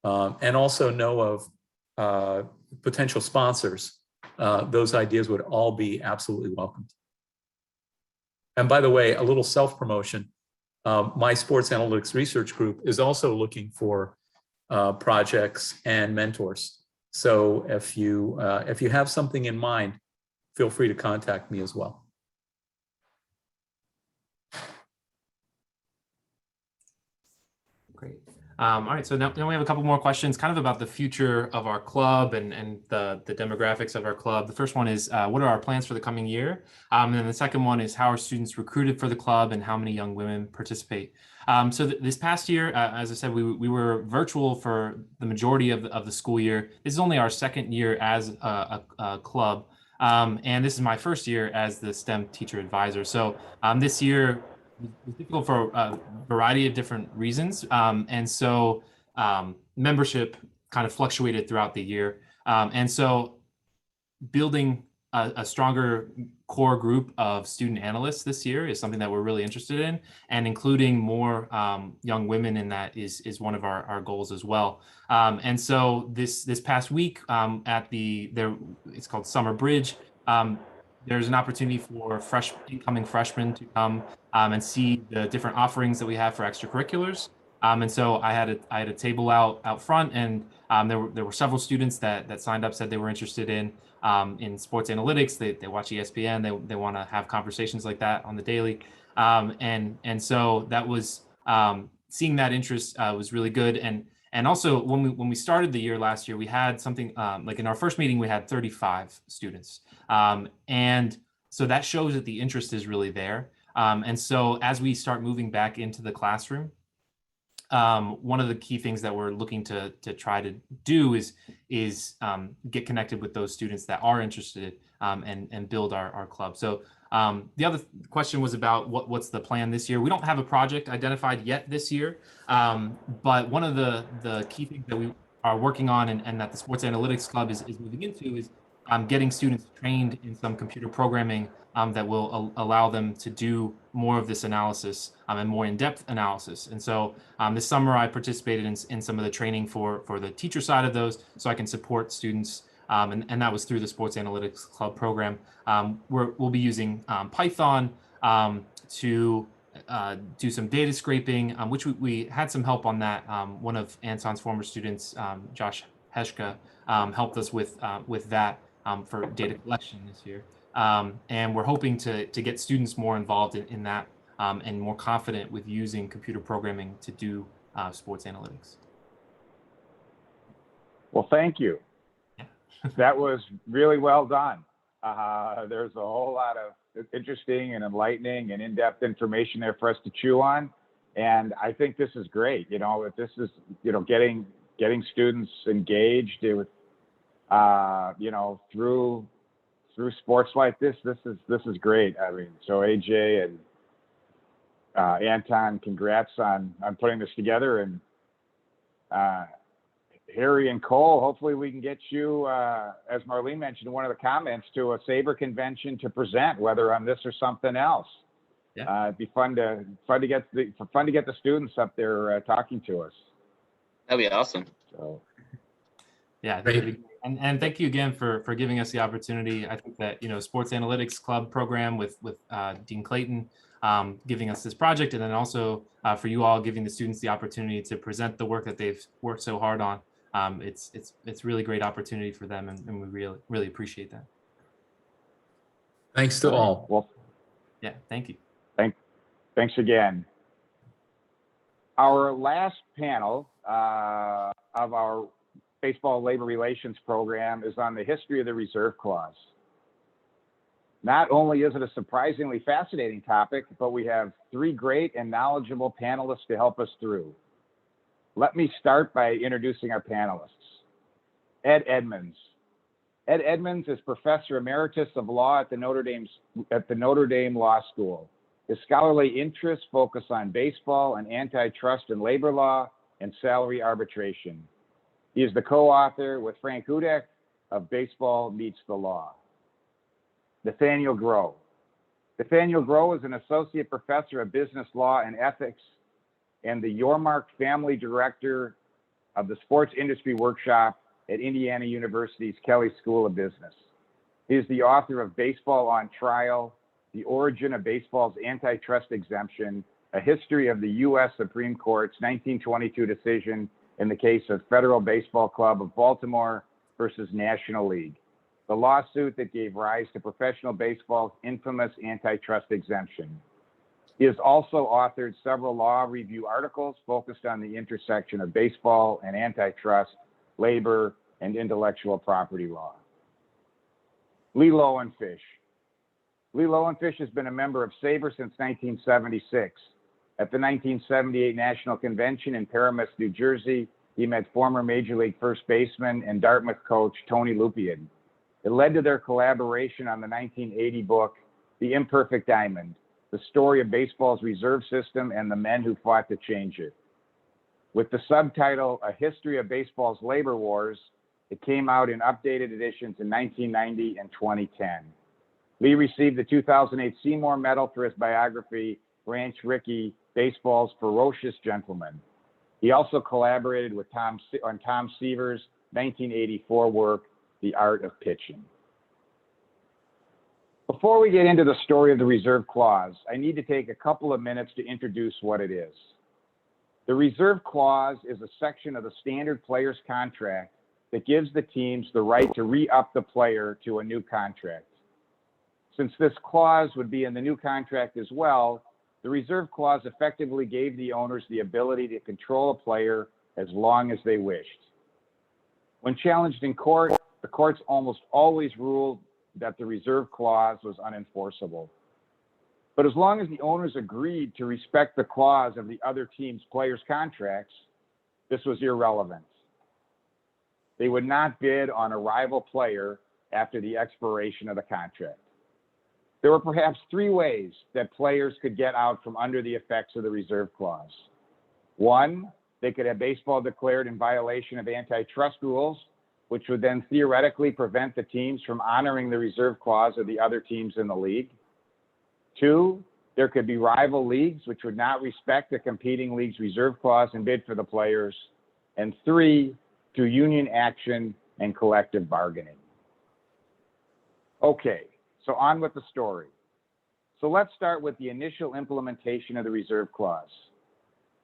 and also know of potential sponsors, those ideas would all be absolutely welcomed. And by the way, a little self-promotion, my Sports Analytics Research Group is also looking for projects and mentors. So if you have something in mind, feel free to contact me as well. Great. All right, so now we have a couple more questions kind of about the future of our club and the demographics of our club. The first one is, what are our plans for the coming year? And then the second one is, how are students recruited for the club and how many young women participate? So this past year, as I said, we were virtual for the majority of the school year. This is only our second year as a club. And this is my first year as the STEM teacher advisor. So this year, it's difficult for a variety of different reasons. And so membership kind of fluctuated throughout the year. And so building a stronger core group of student analysts this year is something that we're really interested in, and including more young women in that is one of our goals as well. And so this past week at it's called Summer Bridge, there's an opportunity for incoming freshmen to come and see the different offerings that we have for extracurriculars. And so I had a table out front, and there were several students that signed up, said they were interested in sports analytics. They watch ESPN. They want to have conversations like that on the daily. And so that was seeing that interest was really good. And also when we started the year last year, we had something like in our first meeting, we had 35 students. And so that shows that the interest is really there. And so as we start moving back into the classroom, one of the key things that we're looking to try to do is get connected with those students that are interested and build our club. So the other question was about what's the plan this year. We don't have a project identified yet this year, but one of the key things that we are working on and that the Sports Analytics Club is moving into is getting students trained in some computer programming that will allow them to do more of this analysis and more in-depth analysis. And so this summer I participated in some of the training for the teacher side of those, so I can support students. And that was through the Sports Analytics Club program. We'll be using Python to do some data scraping, which we had some help on that. One of Anton's former students, Josh Heshka, helped us with that for data collection this year. And we're hoping to get students more involved in that and more confident with using computer programming to do sports analytics. Well, thank you. That was really well done. There's a whole lot of interesting and enlightening and in-depth information there for us to chew on. And I think this is great. You know, if this is, you know, getting students engaged with, you know, through sports like this is great. I mean, so AJ and Anton, congrats on putting this together. And Harry and Cole, hopefully we can get you, as Marlene mentioned in one of the comments, to a SABR convention to present, whether on this or something else. Yeah. It'd be fun to get the students up there talking to us. That'd be awesome. So. Yeah, I think it'd be, and thank you again for giving us the opportunity. I think that, you know, Sports Analytics Club program with Dean Clayton giving us this project, and then also for you all giving the students the opportunity to present the work that they've worked so hard on. It's really great opportunity for them, and we really appreciate that. Thanks to all. Well, yeah, thank you. Thanks again. Our last panel of our baseball labor relations program is on the history of the reserve clause. Not only is it a surprisingly fascinating topic, but we have three great and knowledgeable panelists to help us through. Let me start by introducing our panelists. Ed Edmonds. Ed Edmonds is Professor Emeritus of Law at the Notre Dame Law School. His scholarly interests focus on baseball and antitrust and labor law and salary arbitration. He is the co-author with Frank Hudek of Baseball Meets the Law. Nathaniel Groh. Nathaniel Groh is an associate professor of business law and ethics and the Yormark Family Director of the Sports Industry Workshop at Indiana University's Kelley School of Business. He is the author of Baseball on Trial, The Origin of Baseball's Antitrust Exemption, A History of the U.S. Supreme Court's 1922 decision in the case of Federal Baseball Club of Baltimore versus National League, the lawsuit that gave rise to professional baseball's infamous antitrust exemption. He has also authored several law review articles focused on the intersection of baseball and antitrust, labor, and intellectual property law. Lee Lowenfish. Lee Lowenfish has been a member of SABR since 1976. At the 1978 National Convention in Paramus, New Jersey, he met former Major League first baseman and Dartmouth coach Tony Lupien. It led to their collaboration on the 1980 book, The Imperfect Diamond, the story of baseball's reserve system and the men who fought to change it. With the subtitle, A History of Baseball's Labor Wars, it came out in updated editions in 1990 and 2010. Lee received the 2008 Seymour Medal for his biography, Branch Rickey, Baseball's Ferocious Gentleman. He also collaborated with on Tom Seaver's 1984 work, The Art of Pitching. Before we get into the story of the reserve clause, I need to take a couple of minutes to introduce what it is. The reserve clause is a section of the standard player's contract that gives the teams the right to re-up the player to a new contract. Since this clause would be in the new contract as well, the reserve clause effectively gave the owners the ability to control a player as long as they wished. When challenged in court, the courts almost always ruled that the reserve clause was unenforceable. But as long as the owners agreed to respect the clause of the other team's players' contracts, this was irrelevant. They would not bid on a rival player after the expiration of the contract. There were perhaps three ways that players could get out from under the effects of the reserve clause. One, they could have baseball declared in violation of antitrust rules, which would then theoretically prevent the teams from honoring the reserve clause of the other teams in the league. Two, there could be rival leagues which would not respect the competing league's reserve clause and bid for the players. And three, through union action and collective bargaining. Okay, so on with the story. So let's start with the initial implementation of the reserve clause.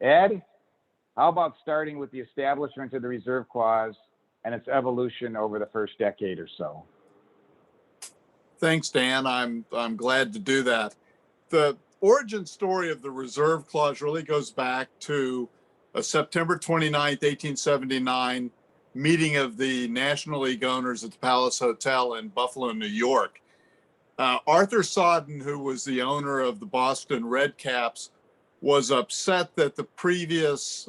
Ed, how about starting with the establishment of the reserve clause and its evolution over the first decade or so? Thanks, Dan. I'm glad to do that. The origin story of the reserve clause really goes back to September 29th, 1879 meeting of the National League owners at the Palace Hotel in Buffalo, New York. Arthur Sodden, who was the owner of the Boston Red Caps, was upset that the previous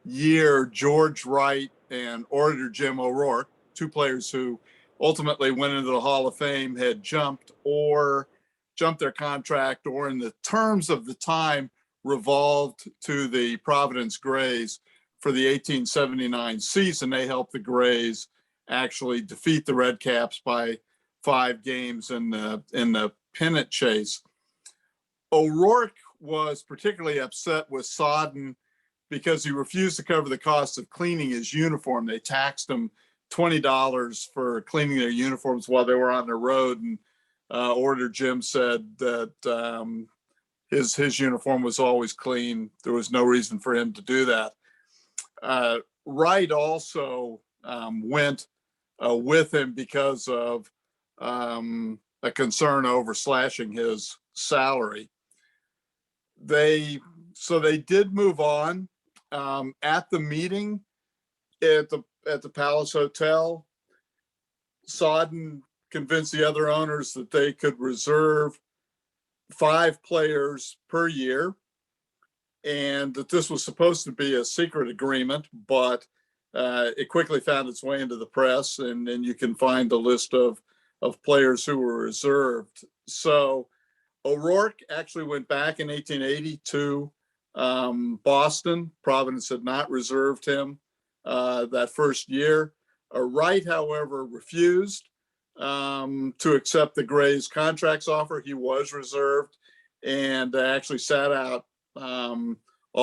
year, George Wright and Orator Jim O'Rourke, two players who ultimately went into the Hall of Fame, had jumped their contract, or in the terms of the time, revolved to the Providence Grays for the 1879 season. They helped the Grays actually defeat the Red Caps by 5 games in the pennant chase. O'Rourke was particularly upset with Sodden because he refused to cover the cost of cleaning his uniform. They taxed him $20 for cleaning their uniforms while they were on the road, and Orator Jim said that his uniform was always clean. There was no reason for him to do that. Wright also went with him because of a concern over slashing his salary. So they did move on. At the meeting at the Palace Hotel, Sodden convinced the other owners that they could reserve 5 players per year, and that this was supposed to be a secret agreement, but it quickly found its way into the press, and you can find the list of players who were reserved. So O'Rourke actually went back in 1880 to Boston. Providence had not reserved him that first year. Wright, however, refused to accept the Grays' contracts offer. He was reserved and actually sat out all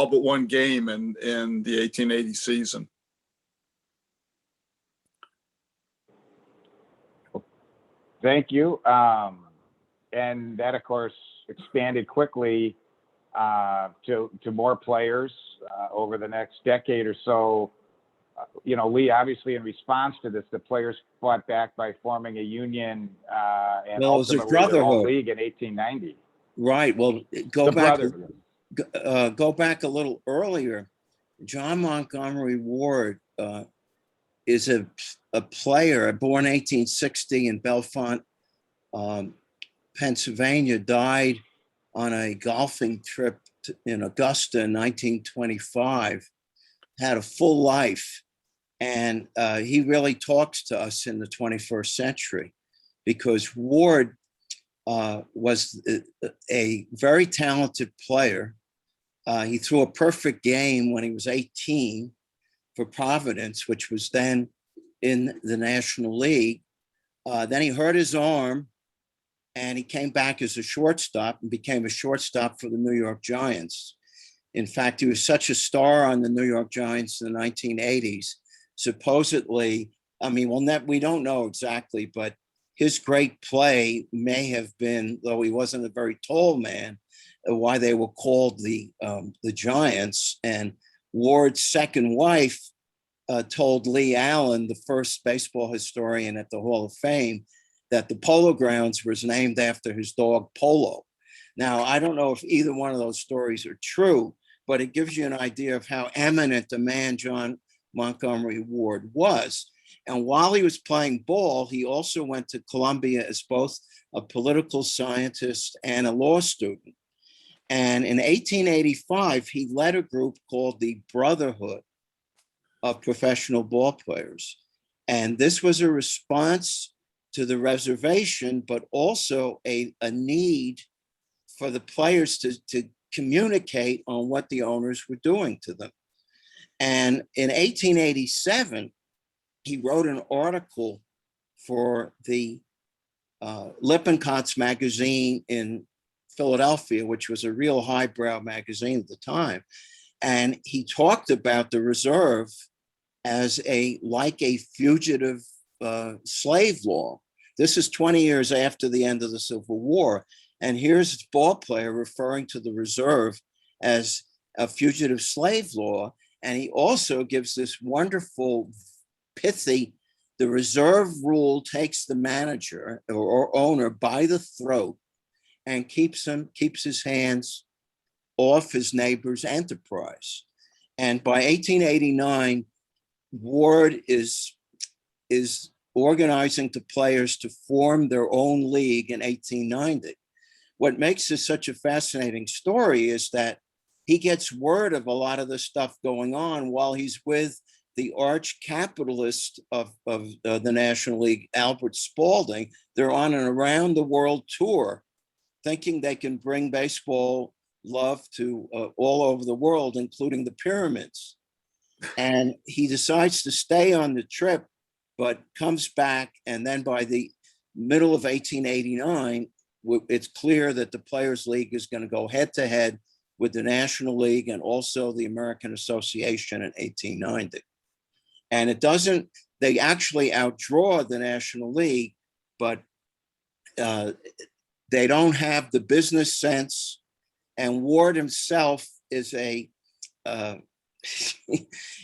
but 1 game in the 1880 season. Thank you. And that, of course, expanded quickly to more players over the next decade or so. Lee, obviously, in response to this, the players fought back by forming a union and Well, it was a ultimately the whole brotherhood. league in 1890. Right. Well, The brotherhood. go back a little earlier. John Montgomery Ward is a player born 1860 in Bellefonte, Pennsylvania, died on a golfing trip in Augusta in 1925, had a full life. And he really talks to us in the 21st century, because Ward was a very talented player. He threw a perfect game when he was 18 for Providence, which was then in the National League. Then he hurt his arm, and he came back as a shortstop and became a shortstop for the New York Giants. In fact, he was such a star on the New York Giants in the 1980s. Supposedly, we don't know exactly, but his great play may have been, though he wasn't a very tall man, why they were called the Giants. And Ward's second wife told Lee Allen, the first baseball historian at the Hall of Fame, that the Polo Grounds was named after his dog Polo. Now, I don't know if either one of those stories are true, but it gives you an idea of how eminent a man John Montgomery Ward was. And while he was playing ball, he also went to Columbia as both a political scientist and a law student. And in 1885, he led a group called the Brotherhood of Professional Ball Players. And this was a response to the reservation, but also a need for the players to communicate on what the owners were doing to them. And in 1887, he wrote an article for the Lippincott's magazine in Philadelphia, which was a real highbrow magazine at the time. And he talked about the reserve as a fugitive slave law. This is 20 years after the end of the Civil War. And here's this ball player referring to the reserve as a fugitive slave law. And he also gives this wonderful, pithy, the reserve rule takes the manager or owner by the throat and keeps his hands off his neighbor's enterprise. And by 1889, Ward is organizing the players to form their own league in 1890. What makes this such a fascinating story is that he gets word of a lot of the stuff going on while he's with the arch capitalist of the National League, Albert Spalding. They're on an around the world tour, thinking they can bring baseball love to all over the world, including the pyramids. And he decides to stay on the trip, but comes back. And then by the middle of 1889, it's clear that the Players League is going to go head to head with the National League and also the American Association in 1890. And it doesn't, they actually outdraw the National League, but they don't have the business sense. And Ward himself is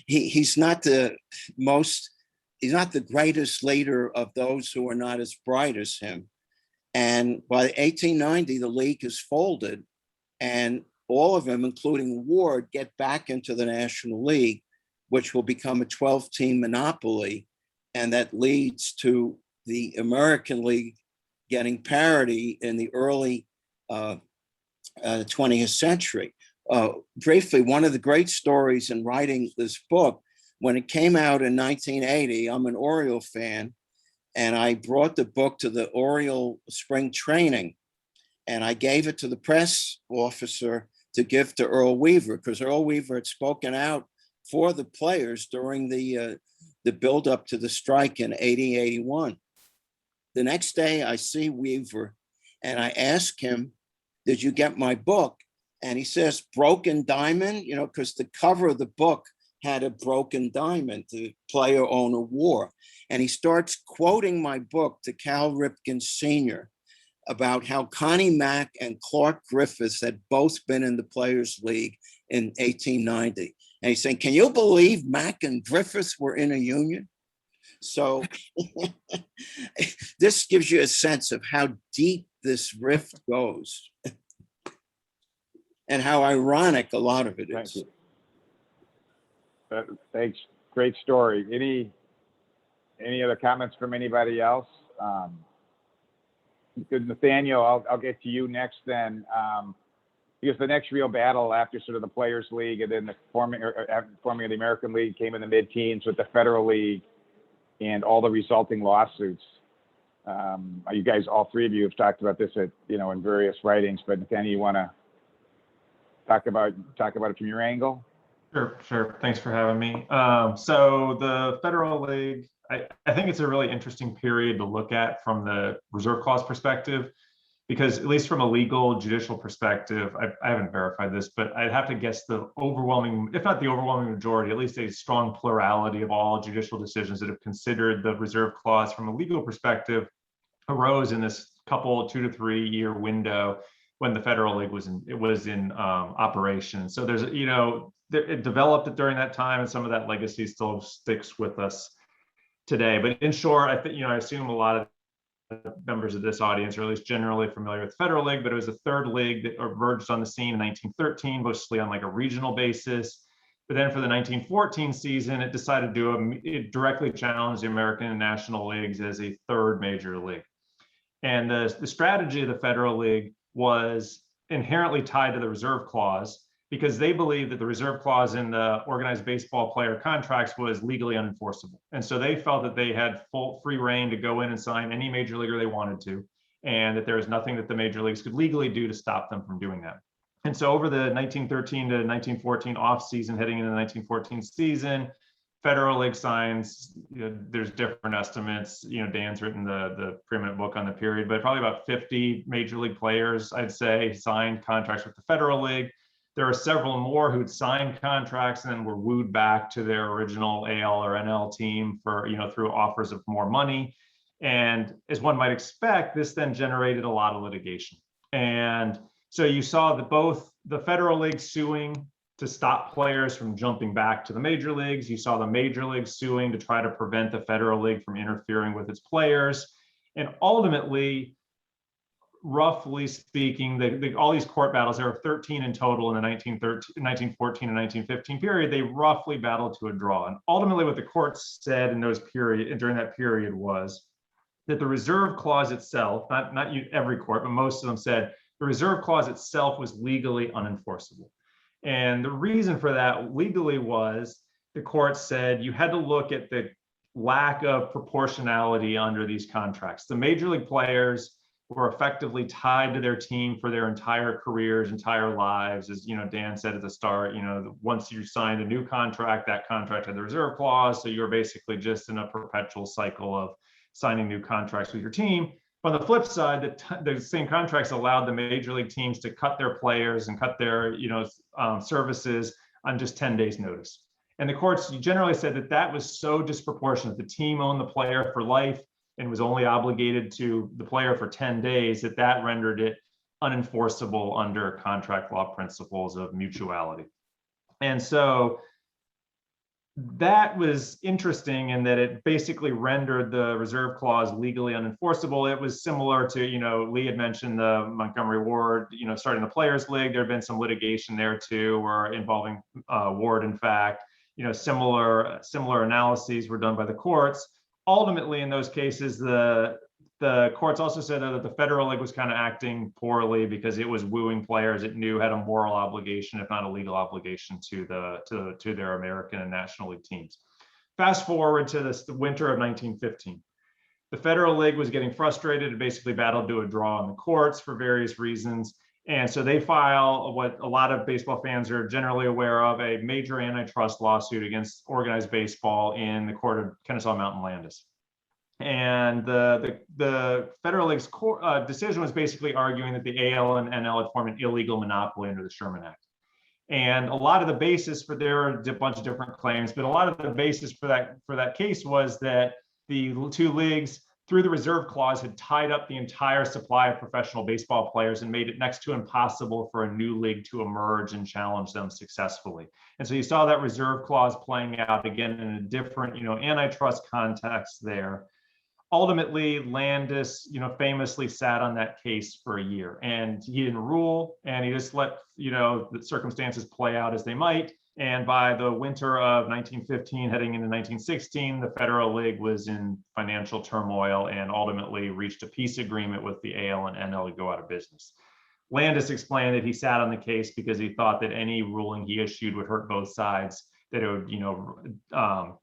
he's not the greatest leader of those who are not as bright as him. And by 1890, the league is folded, and all of them, including Ward, get back into the National League, which will become a 12-team monopoly. And that leads to the American League getting parity in the early 20th century. Briefly, one of the great stories in writing this book, when it came out in 1980, I'm an Oriole fan, and I brought the book to the Oriole spring training, and I gave it to the press officer to give to Earl Weaver, because Earl Weaver had spoken out for the players during the build-up to the strike in 80-81. The next day, I see Weaver, and I ask him, "Did you get my book?" And he says, "Broken diamond," because the cover of the book had a broken diamond, the player owner wore. And he starts quoting my book to Cal Ripken Sr. about how Connie Mack and Clark Griffiths had both been in the Players League in 1890. And he's saying, "Can you believe Mack and Griffiths were in a union?" So this gives you a sense of how deep this rift goes and how ironic a lot of it is. Thanks. Great story. Any other comments from anybody else? Good, Nathaniel, I'll get to you next then. Because the next real battle after sort of the Players League and then the forming of the American League came in the mid-teens with the Federal League and all the resulting lawsuits. You guys, all three of you have talked about this in various writings, but Nathaniel, you want to talk about it from your angle? Sure. Thanks for having me. So the Federal League, I think it's a really interesting period to look at from the reserve clause perspective, because at least from a legal judicial perspective, I haven't verified this, but I'd have to guess the overwhelming, if not the overwhelming majority, at least a strong plurality of all judicial decisions that have considered the reserve clause from a legal perspective arose in this 2 to 3 year window when the Federal League was in operation. So there's, it developed during that time, and some of that legacy still sticks with us today. But in short, I think, I assume a lot of members of this audience are at least generally familiar with the Federal League, but it was a third league that emerged on the scene in 1913, mostly on like a regional basis. But then for the 1914 season, it decided it directly challenge the American and National Leagues as a third major league. And the strategy of the Federal League was inherently tied to the reserve clause, because they believed that the reserve clause in the organized baseball player contracts was legally unenforceable. And so they felt that they had full free reign to go in and sign any major leaguer they wanted to, and that there was nothing that the major leagues could legally do to stop them from doing that. And so over the 1913 to 1914 offseason, heading into the 1914 season, Federal League signs, there's different estimates. Dan's written the preeminent book on the period, but probably about 50 major league players, I'd say, signed contracts with the Federal League. There are several more who'd signed contracts and then were wooed back to their original AL or NL team for, through offers of more money. And as one might expect, this then generated a lot of litigation. And so you saw that both the Federal League suing to stop players from jumping back to the major leagues. You saw the major leagues suing to try to prevent the Federal League from interfering with its players. And ultimately, roughly speaking, all these court battles, there were 13 in total in the 1914 and 1915 period, they roughly battled to a draw. And ultimately what the courts said in during that period was that the reserve clause itself, not every court, but most of them said the reserve clause itself was legally unenforceable. And the reason for that legally was the court said you had to look at the lack of proportionality under these contracts. The major league players were effectively tied to their team for their entire careers, entire lives. As Dan said at the start, once you signed a new contract, that contract had the reserve clause. So you're basically just in a perpetual cycle of signing new contracts with your team. But on the flip side, the same contracts allowed the major league teams to cut their players and cut their services on just 10 days notice. And the courts generally said that that was so disproportionate. The team owned the player for life and was only obligated to the player for 10 days, that rendered it unenforceable under contract law principles of mutuality. And so that was interesting in that it basically rendered the reserve clause legally unenforceable. It was similar to, Lee had mentioned the Montgomery Ward, starting the Players League. There had been some litigation there too, or involving Ward, in fact. Similar analyses were done by the courts. Ultimately, in those cases, the courts also said that the Federal League was kind of acting poorly because it was wooing players it knew had a moral obligation, if not a legal obligation, to their American and National League teams. Fast forward to the winter of 1915. The Federal League was getting frustrated and basically battled to a draw in the courts for various reasons. And so they file what a lot of baseball fans are generally aware of, a major antitrust lawsuit against organized baseball in the court of Kennesaw Mountain Landis. And the Federal League's decision was basically arguing that the AL and NL had formed an illegal monopoly under the Sherman Act. And a lot of the basis for, there are a bunch of different claims, but a lot of the basis for that case was that the two leagues, through the reserve clause, had tied up the entire supply of professional baseball players and made it next to impossible for a new league to emerge and challenge them successfully. And so you saw that reserve clause playing out again in a different, antitrust context there. Ultimately, Landis, famously sat on that case for a year, and he didn't rule, and he just let, the circumstances play out as they might. And by the winter of 1915, heading into 1916, the Federal League was in financial turmoil and ultimately reached a peace agreement with the AL and NL to go out of business. Landis explained that he sat on the case because he thought that any ruling he issued would hurt both sides, that it would,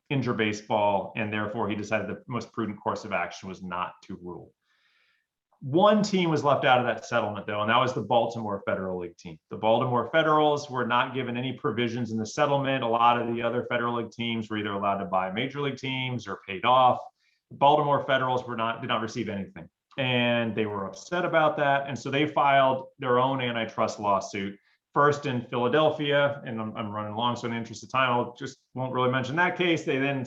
injure baseball, and therefore he decided the most prudent course of action was not to rule. One team was left out of that settlement, though, and that was the Baltimore Federal League team. The Baltimore Federals were not given any provisions in the settlement. A lot of the other Federal League teams were either allowed to buy major league teams or paid off. The Baltimore Federals did not receive anything, and they were upset about that. And so they filed their own antitrust lawsuit, first in Philadelphia, and I'm running long, so in the interest of time, won't really mention that case. They then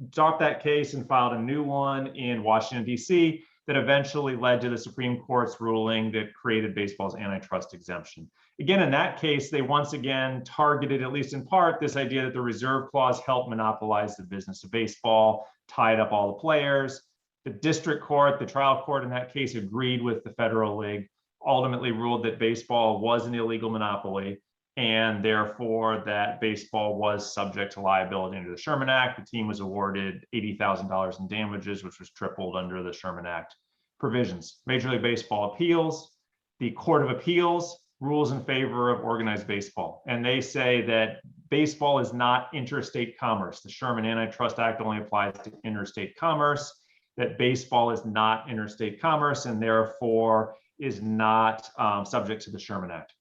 dropped that case and filed a new one in Washington, D.C., that eventually led to the Supreme Court's ruling that created baseball's antitrust exemption. Again, in that case, they once again targeted, at least in part, this idea that the reserve clause helped monopolize the business of baseball, tied up all the players. The district court, the trial court in that case, agreed with the Federal League, ultimately ruled that baseball was an illegal monopoly, and therefore that baseball was subject to liability under the Sherman Act. The team was awarded $80,000 in damages, which was tripled under the Sherman Act provisions. Major League Baseball appeals. The Court of Appeals rules in favor of organized baseball, and they say that baseball is not interstate commerce. The Sherman Antitrust Act only applies to interstate commerce, that baseball is not interstate commerce and therefore is not subject to the Sherman Act.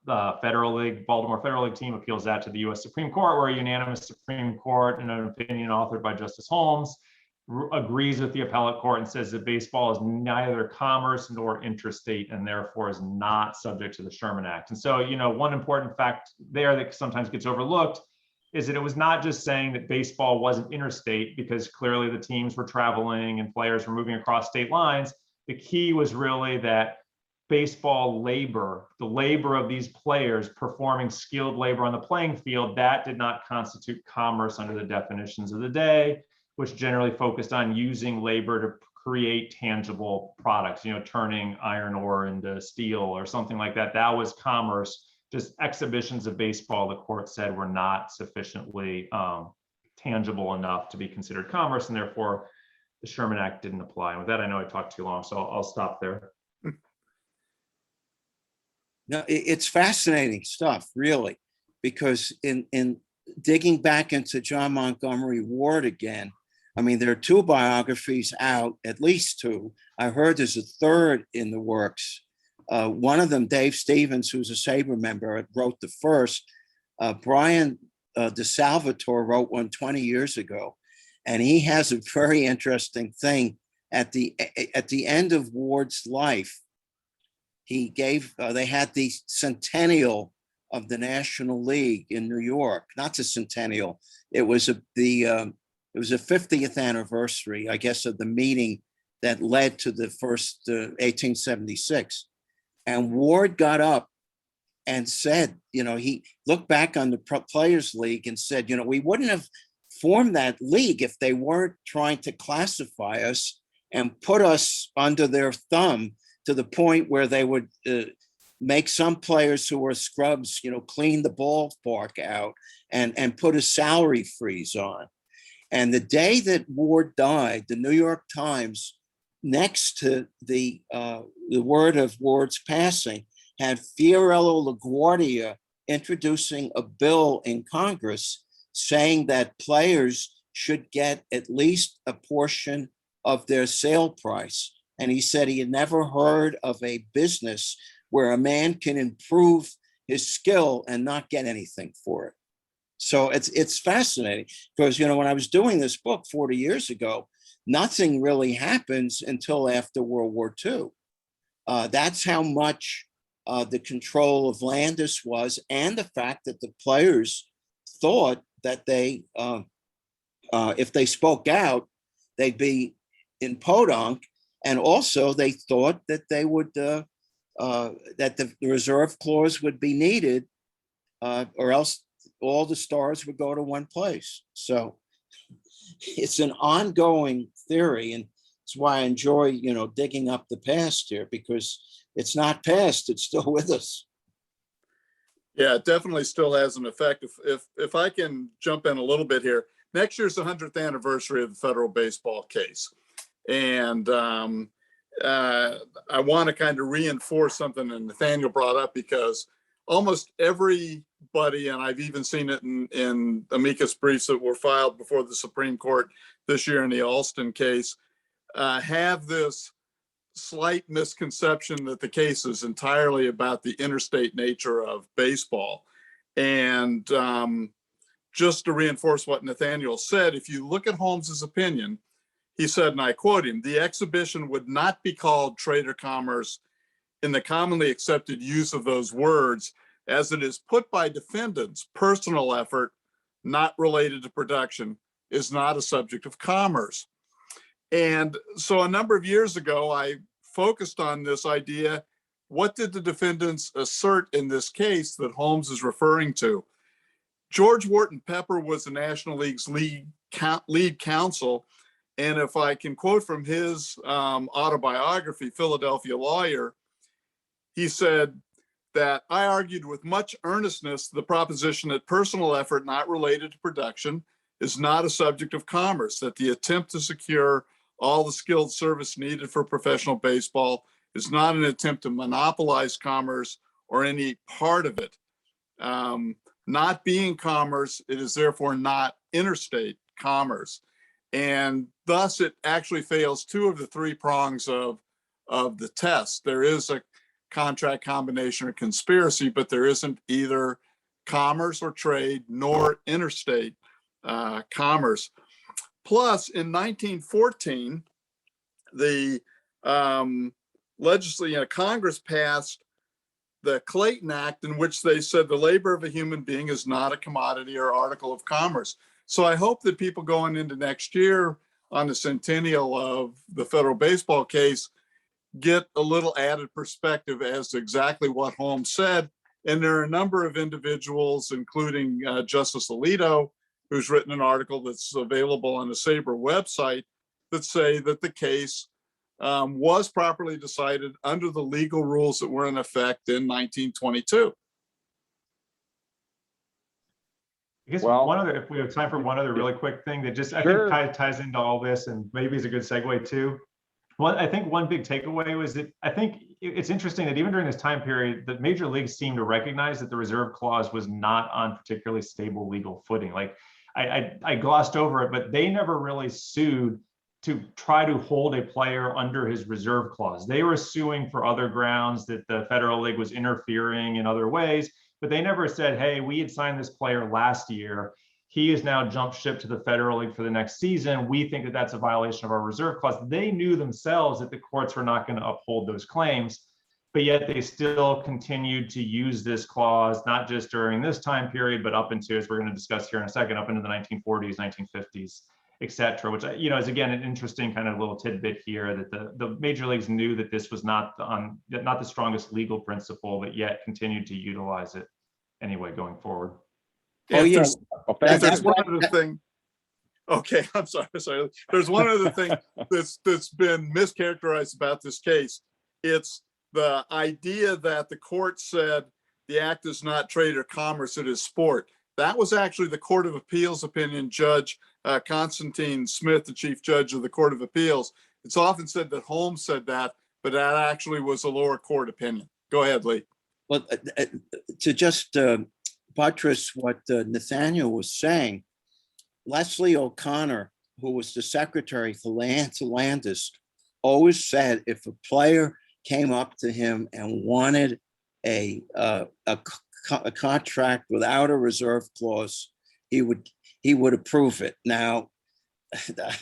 The Baltimore Federal League team appeals that to the U.S. Supreme Court, where a unanimous Supreme Court, in an opinion authored by Justice Holmes, agrees with the appellate court and says that baseball is neither commerce nor interstate and therefore is not subject to the Sherman Act. And so, one important fact there that sometimes gets overlooked is that it was not just saying that baseball wasn't interstate, because clearly the teams were traveling and players were moving across state lines. The key was really that baseball labor, the labor of these players performing skilled labor on the playing field, that did not constitute commerce under the definitions of the day, which generally focused on using labor to create tangible products, turning iron ore into steel or something like that. That was commerce. Just exhibitions of baseball, the court said, were not sufficiently tangible enough to be considered commerce, and therefore the Sherman Act didn't apply. And with that, I know I talked too long, so I'll stop there. No, it's fascinating stuff, really, because in digging back into John Montgomery Ward again, I mean, there are two biographies out, at least two. I heard there's a third in the works. One of them, Dave Stevens, who's a SABR member, wrote the first. Brian DeSalvatore wrote one 20 years ago, and he has a very interesting thing. At the end of Ward's life, he gave, they had the centennial of the National League in New York, not the centennial. It was the 50th anniversary, I guess, of the meeting that led to the first 1876. And Ward got up and said, he looked back on the Players League and said, we wouldn't have formed that league if they weren't trying to classify us and put us under their thumb to the point where they would make some players who were scrubs, clean the ballpark out and put a salary freeze on. And the day that Ward died, the New York Times, next to the word of Ward's passing, had Fiorello LaGuardia introducing a bill in Congress saying that players should get at least a portion of their sale price. And he said he had never heard of a business where a man can improve his skill and not get anything for it. So it's fascinating because, when I was doing this book 40 years ago, nothing really happens until after World War II. That's how much the control of Landis was, and the fact that the players thought that they, if they spoke out, they'd be in podunk. And also they thought that they would, that the reserve clause would be needed, or else all the stars would go to one place. So it's an ongoing theory, and it's why I enjoy, digging up the past here, because it's not past, it's still with us. Yeah, it definitely still has an effect. If I can jump in a little bit here, next year's the 100th anniversary of the federal baseball case. And I want to kind of reinforce something that Nathaniel brought up, because almost everybody, and I've even seen it in amicus briefs that were filed before the Supreme Court this year in the Alston case, have this slight misconception that the case is entirely about the interstate nature of baseball. And just to reinforce what Nathaniel said, if you look at Holmes's opinion, he said, and I quote him, "The exhibition would not be called trade or commerce in the commonly accepted use of those words, as it is put by defendants. Personal effort, not related to production, is not a subject of commerce." And so a number of years ago, I focused on this idea. What did the defendants assert in this case that Holmes is referring to? George Wharton Pepper was the National League's lead counsel. And if I can quote from his autobiography, Philadelphia Lawyer, he said that, "I argued with much earnestness the proposition that personal effort not related to production is not a subject of commerce, that the attempt to secure all the skilled service needed for professional baseball is not an attempt to monopolize commerce or any part of it. Not being commerce, it is therefore not interstate commerce." And thus it actually fails two of the three prongs of the test. There is a contract, combination, or conspiracy, but there isn't either commerce or trade nor interstate commerce. Plus, in 1914, the Congress passed the Clayton Act, in which they said the labor of a human being is not a commodity or article of commerce. So I hope that people going into next year on the centennial of the federal baseball case get a little added perspective as to exactly what Holmes said. And there are a number of individuals, including Justice Alito, who's written an article that's available on the SABR website, that say that the case was properly decided under the legal rules that were in effect in 1922. I guess Well, one other, if we have time for one other really quick thing that just, I Sure. think kind of ties into all this and maybe is a good segue too. Well, I think one big takeaway was that I think it's interesting that even during this time period, the major leagues seemed to recognize that the reserve clause was not on particularly stable legal footing. Like I glossed over it, but they never really sued to try to hold a player under his reserve clause. They were suing for other grounds, that the Federal League was interfering in other ways, but they never said, hey, we had signed this player last year. He has now jumped ship to the Federal League for the next season. We think that that's a violation of our reserve clause. They knew themselves that the courts were not going to uphold those claims, but yet they still continued to use this clause, not just during this time period, but up into, as we're going to discuss here in a second, up into the 1940s, 1950s, et cetera, which, you know, is again an interesting kind of little tidbit here, that the major leagues knew that this was not the strongest legal principle, but yet continued to utilize it anyway going forward. Oh, yeah. There's one other thing. Okay, I'm sorry. There's one other thing that's been mischaracterized about this case. It's the idea that the court said the act is not trade or commerce, it is sport. That was actually the Court of Appeals opinion, Judge Constantine Smith, the Chief Judge of the Court of Appeals. It's often said that Holmes said that, but that actually was a lower court opinion. Go ahead, Lee. Well, to just buttress what Nathaniel was saying, Leslie O'Connor, who was the secretary for Landis, always said if a player came up to him and wanted a contract without a reserve clause, he would approve it. Now,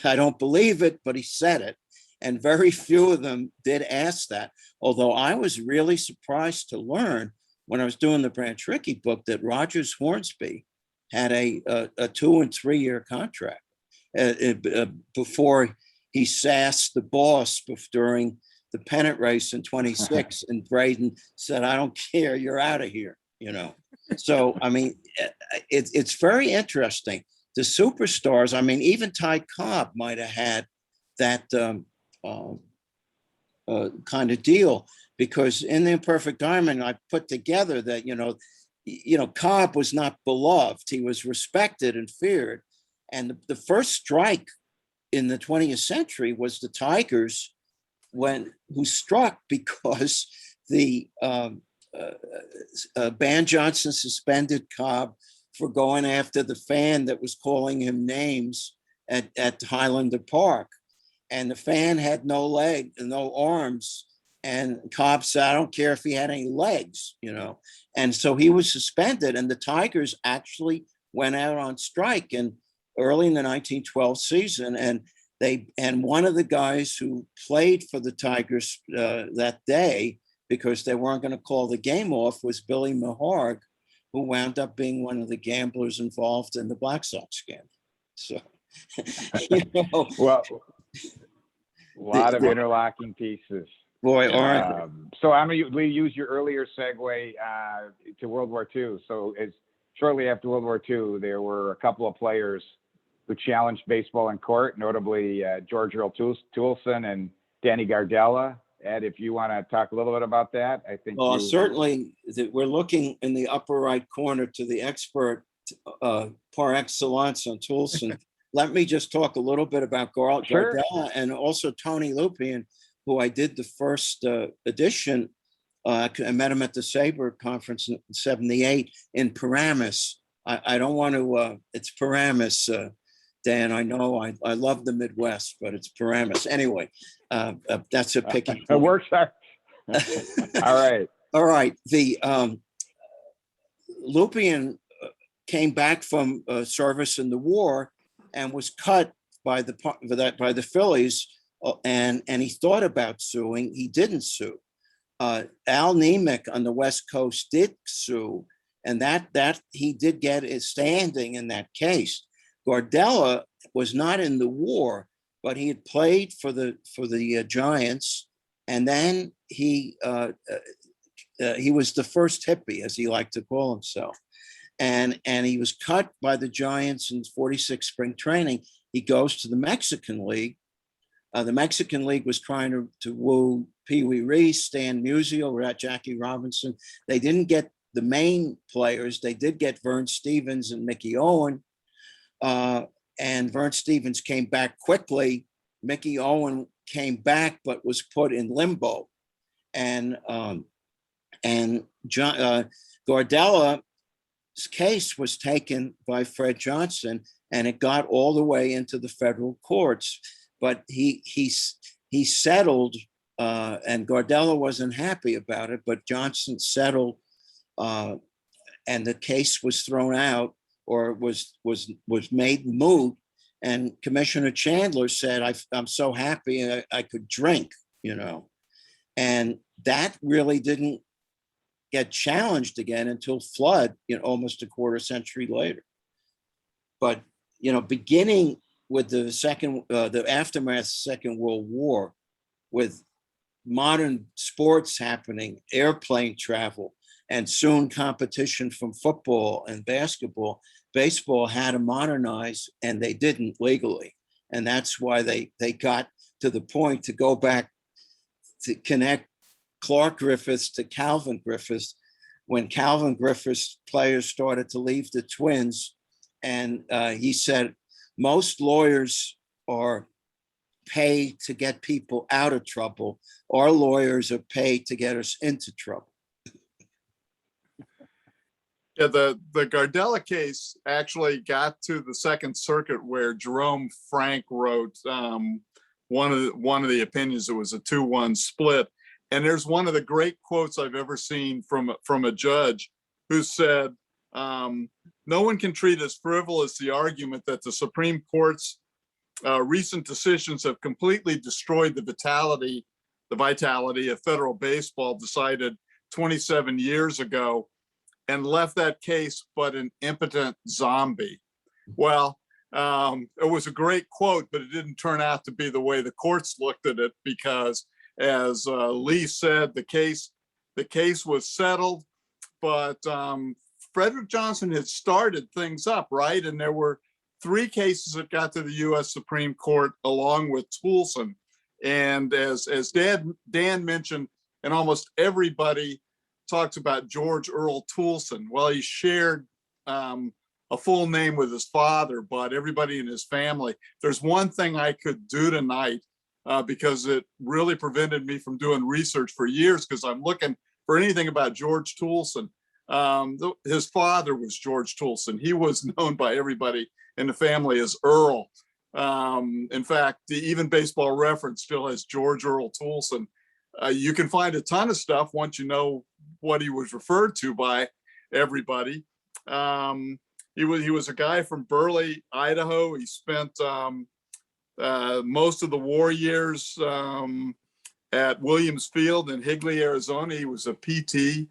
I don't believe it, but he said it. And very few of them did ask that. Although I was really surprised to learn when I was doing the Branch Rickey book that Rogers Hornsby had a 2 and 3 year contract before he sassed the boss during the pennant race in 26. And Braden said, I don't care, you're out of here, you know. So, I mean, it's very interesting. The superstars, I mean, even Ty Cobb might have had that kind of deal, because in The Imperfect Diamond, I put together that, you know, Cobb was not beloved. He was respected and feared. And the first strike in the 20th century was the Tigers, who struck because the Ban Johnson suspended Cobb for going after the fan that was calling him names at Highlander Park. And the fan had no leg and no arms. And Cobb said, I don't care if he had any legs, you know. And so he was suspended, and the Tigers actually went out on strike early in the 1912 season. And one of the guys who played for the Tigers that day, because they weren't going to call the game off, was Billy Maharg, who wound up being one of the gamblers involved in the Black Sox scandal. So, you know. Well, a lot of interlocking pieces. Boy, aren't so I'm going to use your earlier segue to World War II. So shortly after World War II, there were a couple of players who challenged baseball in court, notably George Earl Toulson and Danny Gardella. Ed, if you want to talk a little bit about that, I think. Well, certainly we're looking in the upper right corner to the expert par excellence on Toulson. Let me just talk a little bit about Gardella and also Tony Lupien, who I did the first edition. I met him at the SABR conference in '78 in Paramus. I don't want to, it's Paramus, Dan. I know I love the Midwest, but it's Paramus. Anyway, that's a picky. It works out. All right. All right. The Lupien came back from service in the war and was cut by the Phillies, and he thought about suing. He didn't sue. Al Nemec on the West Coast did sue, and that he did get his standing in that case. Gardella was not in the war, but he had played for the Giants, and then he was the first hippie, as he liked to call himself. And he was cut by the Giants in '46 spring training. He goes to the Mexican League, The Mexican League was trying to woo Pee Wee Reese, Stan Musial, Jackie Robinson. They didn't get the main players. They did get Vern Stevens and Mickey Owen. And Vern Stevens came back quickly. Mickey Owen came back, but was put in limbo. And Gordella's case was taken by Fred Johnson, and it got all the way into the federal courts. But he settled, and Gordella wasn't happy about it, but Johnson settled, and the case was thrown out, or was made moot. And Commissioner Chandler said, I'm so happy I could drink, you know. And that really didn't get challenged again until Flood, you know, almost a quarter century later. But, you know, beginning with the aftermath of the Second World War, with modern sports happening, airplane travel, and soon competition from football and basketball, baseball had to modernize, and they didn't legally. And that's why they got to the point to go back to connect Clark Griffiths to Calvin Griffiths, when Calvin Griffiths players started to leave the Twins. And he said, most lawyers are paid to get people out of trouble. Our lawyers are paid to get us into trouble. Yeah, the Gardella case actually got to the Second Circuit, where Jerome Frank wrote one of the opinions. It was a 2-1 split. And there's one of the great quotes I've ever seen from a judge who said, no one can treat as frivolous the argument that the Supreme Court's recent decisions have completely destroyed the vitality of federal baseball, decided 27 years ago, and left that case but an impotent zombie. Well, it was a great quote, but it didn't turn out to be the way the courts looked at it, because, as Lee said, the case was settled, but Frederick Johnson had started things up, right? And there were 3 cases that got to the U.S. Supreme Court along with Toulson. And as Dan mentioned, and almost everybody talks about George Earl Toulson. Well, he shared a full name with his father, but everybody in his family. There's one thing I could do tonight, because it really prevented me from doing research for years, because I'm looking for anything about George Toulson. His father was George Toulson. He was known by everybody in the family as Earl. In fact, even Baseball Reference still has George Earl Toulson. You can find a ton of stuff once you know what he was referred to by everybody. He was a guy from Burley, Idaho. He spent most of the war years at Williams Field in Higley, Arizona. He was a PT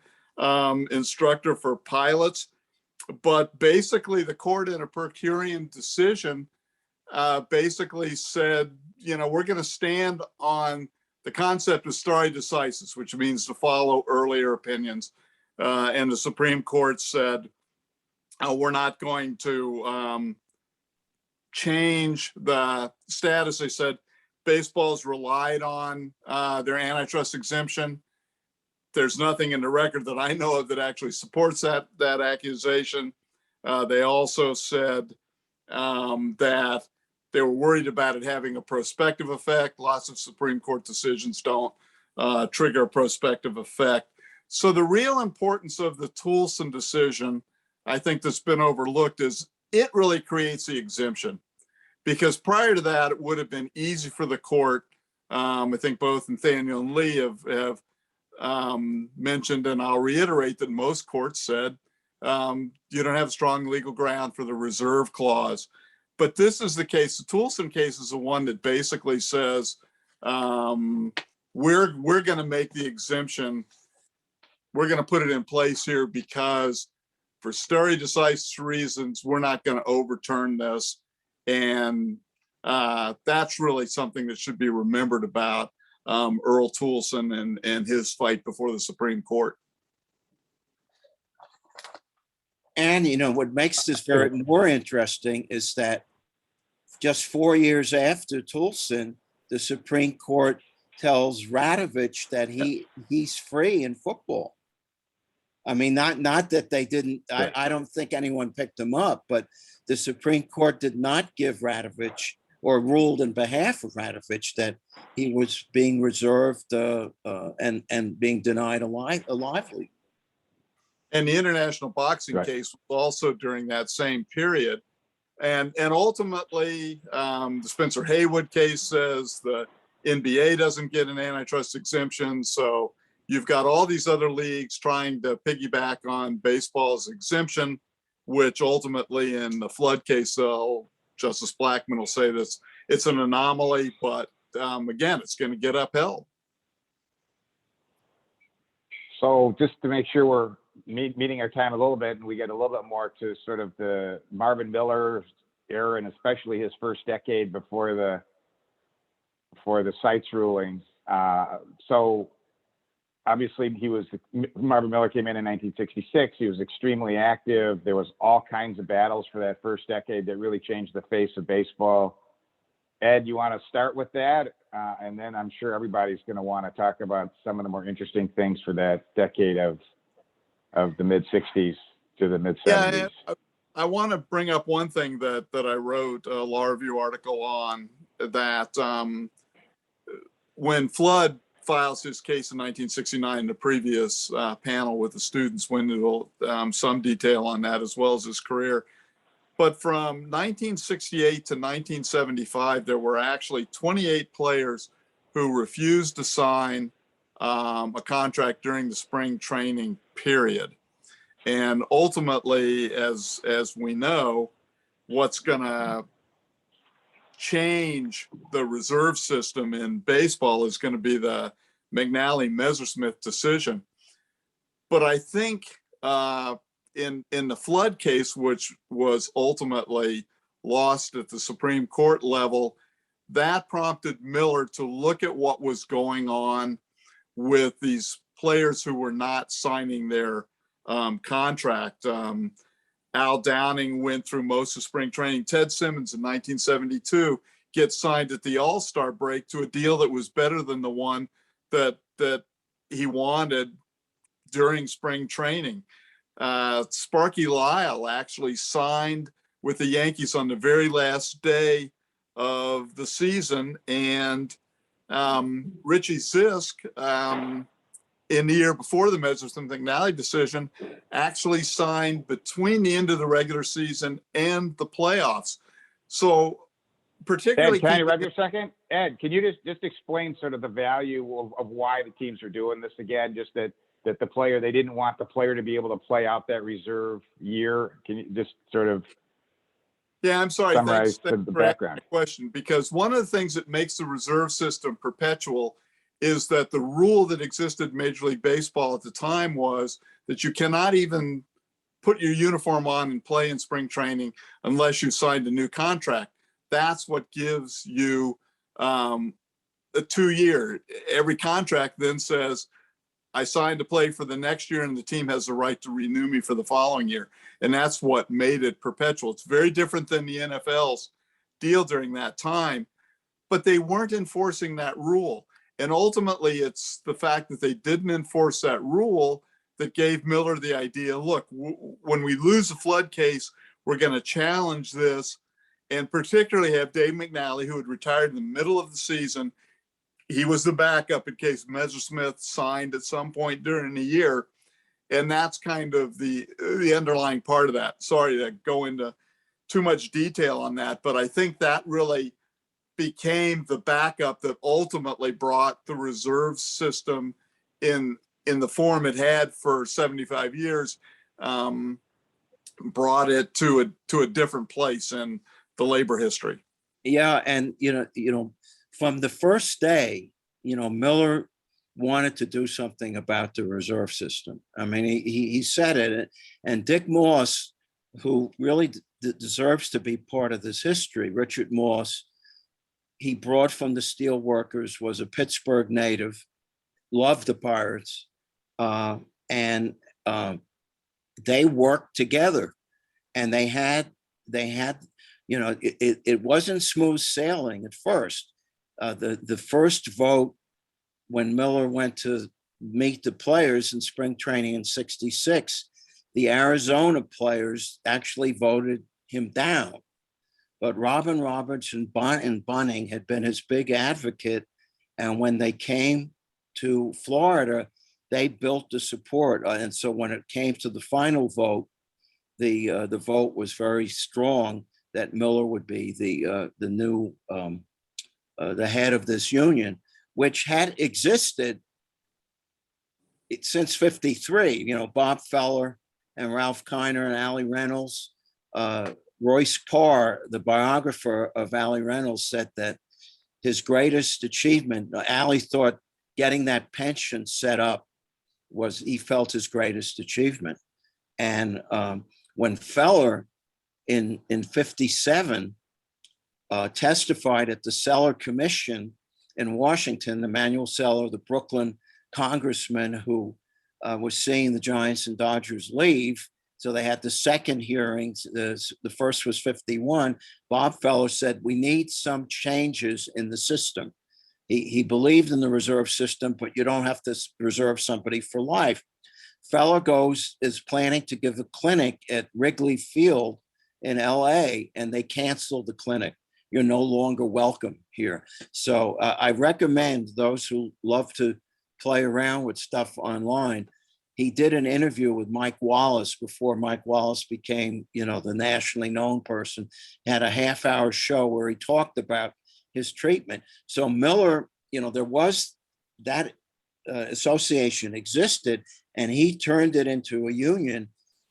instructor for pilots. But basically, the court, in a per curiam decision, basically said, you know, we're going to stand on the concept of stare decisis, which means to follow earlier opinions. And the Supreme Court said, we're not going to change the status. They said baseball's relied on their antitrust exemption. There's nothing in the record that I know of that actually supports that accusation. They also said that they were worried about it having a prospective effect. Lots of Supreme Court decisions don't trigger a prospective effect. So the real importance of the Toulson decision, I think, that's been overlooked, is it really creates the exemption. Because prior to that, it would have been easy for the court. I think both Nathaniel and Lee have mentioned, and I'll reiterate, that most courts said you don't have strong legal ground for the reserve clause. But this is the case. The Toulson case is the one that basically says we're going to make the exemption. We're going to put it in place here because, for stare decisis reasons, we're not going to overturn this. And that's really something that should be remembered about Earl Toulson and his fight before the Supreme Court. And, you know, what makes this very more interesting is that just 4 years after Toulson, the Supreme Court tells Radovich that he's free in football. I mean, not that they didn't, I don't think anyone picked him up, but the Supreme Court did not give Radovich, or ruled in behalf of Radovich, that he was being reserved and being denied a livelihood. And the international boxing case was also during that same period. And ultimately, the Spencer Haywood case says the NBA doesn't get an antitrust exemption. So you've got all these other leagues trying to piggyback on baseball's exemption, which ultimately in the Flood case, Justice Blackmun will say this, it's an anomaly, but again, it's going to get upheld. So just to make sure we're meeting our time a little bit, and we get a little bit more to sort of the Marvin Miller era, and especially his first decade before the Seitz rulings. So obviously Marvin Miller came in 1966. He was extremely active. There was all kinds of battles for that first decade that really changed the face of baseball. Ed, you want to start with that? And then I'm sure everybody's going to want to talk about some of the more interesting things for that decade of the mid 60s to the mid 70s. Yeah, I want to bring up one thing that I wrote a law review article on, that when Flood files his case in 1969, the previous panel with the students went into some detail on that, as well as his career. But from 1968 to 1975, there were actually 28 players who refused to sign a contract during the spring training period. And ultimately, as we know, what's going to change the reserve system in baseball is going to be the McNally-Messersmith decision. But I think in the Flood case, which was ultimately lost at the Supreme Court level, that prompted Miller to look at what was going on with these players who were not signing their contract. Al Downing went through most of spring training. Ted Simmons in 1972 gets signed at the All-Star break to a deal that was better than the one that he wanted during spring training. Sparky Lyle actually signed with the Yankees on the very last day of the season, and Richie Zisk, in the year before the Messersmith-McNally decision, actually signed between the end of the regular season and the playoffs. So particularly— Ed, can I interrupt you a second? Ed, can you just explain sort of the value of why the teams are doing this again? Just that the player, they didn't want the player to be able to play out that reserve year. Can you just sort of— Yeah, I'm sorry. Summarize Thanks the for background. asking the question, because one of the things that makes the reserve system perpetual is that the rule that existed in Major League Baseball at the time was that you cannot even put your uniform on and play in spring training unless you signed a new contract. That's what gives you a 2-year. Every contract then says, I signed to play for the next year and the team has the right to renew me for the following year. And that's what made it perpetual. It's very different than the NFL's deal during that time, but they weren't enforcing that rule. And ultimately, it's the fact that they didn't enforce that rule that gave Miller the idea, look, when we lose the Flood case, we're going to challenge this, and particularly have Dave McNally, who had retired in the middle of the season. He was the backup in case Messersmith signed at some point during the year. And that's kind of the underlying part of that. Sorry to go into too much detail on that, but I think that really became the backup that ultimately brought the reserve system in the form it had for 75 years, brought it to a different place in the labor history. Yeah, and from the first day, Miller wanted to do something about the reserve system. I mean, he said it, and Dick Moss, who really deserves to be part of this history, Richard Moss, he brought from the steel workers, was a Pittsburgh native, loved the Pirates, and they worked together, and they had it wasn't smooth sailing at first. The first vote when Miller went to meet the players in spring training in '66, the Arizona players actually voted him down. But Robin Roberts and Bunning had been his big advocate. And when they came to Florida, they built the support. And so when it came to the final vote, the vote was very strong that Miller would be the new the head of this union, which had existed since '53. You know, Bob Feller and Ralph Kiner and Allie Reynolds. Royce Parr, the biographer of Allie Reynolds, said that his greatest achievement, Allie thought getting that pension set up was, he felt, his greatest achievement. And when Feller in '57 testified at the Seller Commission in Washington, Emanuel Seller, the Brooklyn congressman who was seeing the Giants and Dodgers leave. So they had the second hearings. The first was '51. Bob Feller said, we need some changes in the system. He believed in the reserve system, but you don't have to reserve somebody for life. Feller is planning to give a clinic at Wrigley Field in LA, and they canceled the clinic. You're no longer welcome here. So I recommend those who love to play around with stuff online. He did an interview with Mike Wallace before Mike Wallace became, the nationally known person. He had a half-hour show where he talked about his treatment. So Miller, there was that association existed, and he turned it into a union.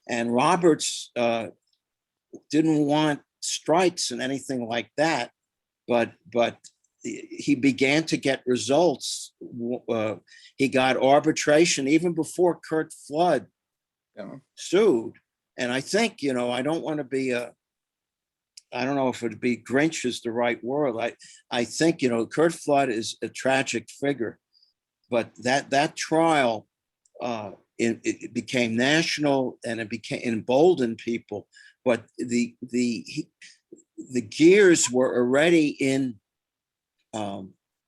And Roberts didn't want strikes and anything like that, but he began to get results. He got arbitration even before Curt Flood sued. And I think, I don't want to be I don't know if it'd be Grinch is the right word. I think, Curt Flood is a tragic figure, but that trial, it became national, and it became emboldened people. But the gears were already in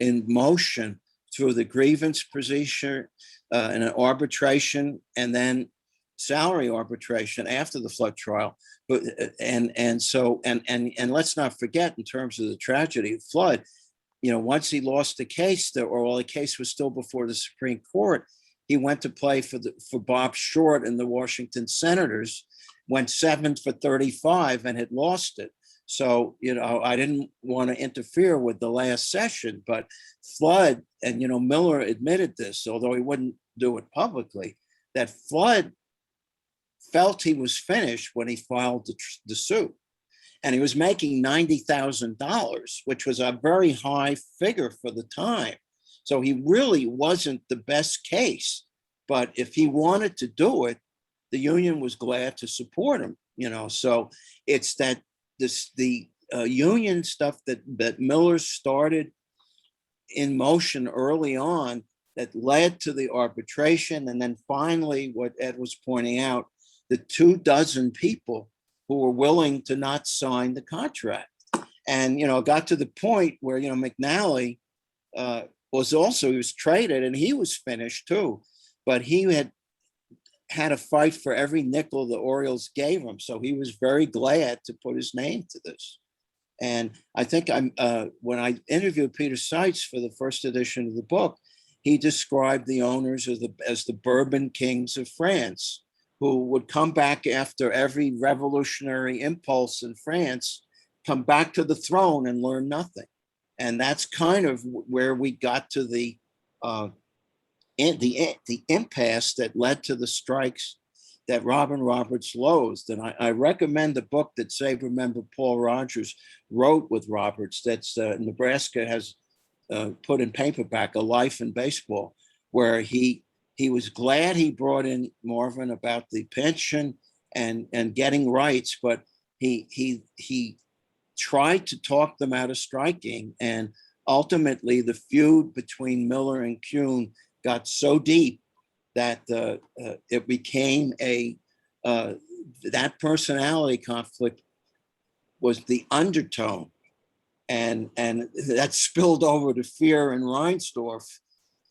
motion through the grievance procedure and an arbitration, and then salary arbitration after the Flood trial. But and let's not forget, in terms of the tragedy of Flood, once he lost the case, the case was still before the Supreme Court, he went to play for Bob Short and the Washington Senators, went 7 for 35 and had lost it. So, I didn't want to interfere with the last session, but Flood, and, Miller admitted this, although he wouldn't do it publicly, that Flood felt he was finished when he filed the suit. And he was making $90,000, which was a very high figure for the time. So he really wasn't the best case. But if he wanted to do it, the union was glad to support him, So it's that the union stuff that Miller started in motion early on that led to the arbitration. And then finally, what Ed was pointing out, the 24 people who were willing to not sign the contract. And, got to the point where, McNally he was traded, and he was finished too, but he had a fight for every nickel the Orioles gave him. So he was very glad to put his name to this. And I think when I interviewed Peter Seitz for the first edition of the book, he described the owners as the Bourbon kings of France, who would come back after every revolutionary impulse in France, come back to the throne and learn nothing. And that's kind of where we got to the impasse that led to the strikes that Robin Roberts loathed. And I recommend the book that SABR member Paul Rogers wrote with Roberts, that's Nebraska has put in paperback, A Life in Baseball, where he was glad he brought in Marvin about the pension and getting rights, but he tried to talk them out of striking. And ultimately, the feud between Miller and Kuhn got so deep that it became that personality conflict was the undertone. and that spilled over to fear in Reinsdorf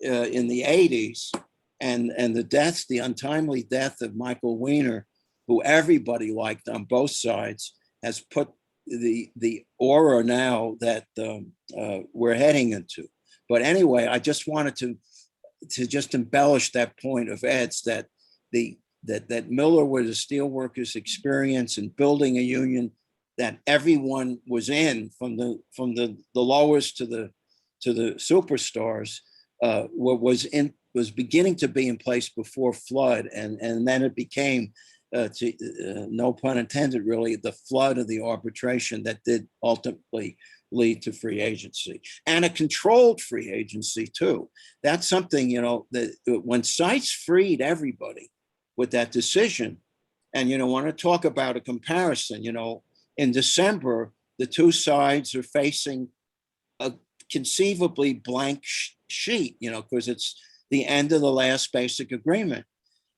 in the 80s, and the untimely death of Michael Weiner, who everybody liked on both sides, has put the aura now that we're heading into. But anyway, I just wanted to just embellish that point of Ed's, that that Miller was a steelworkers experience in building a union that everyone was in, from the lowest to the superstars, was beginning to be in place before Flood, and then it became, no pun intended, really, the flood of the arbitration that did ultimately lead to free agency, and a controlled free agency too. That's something, that when Seitz freed everybody with that decision, and want to talk about a comparison, in December, the two sides are facing a conceivably blank sheet, because it's the end of the last basic agreement.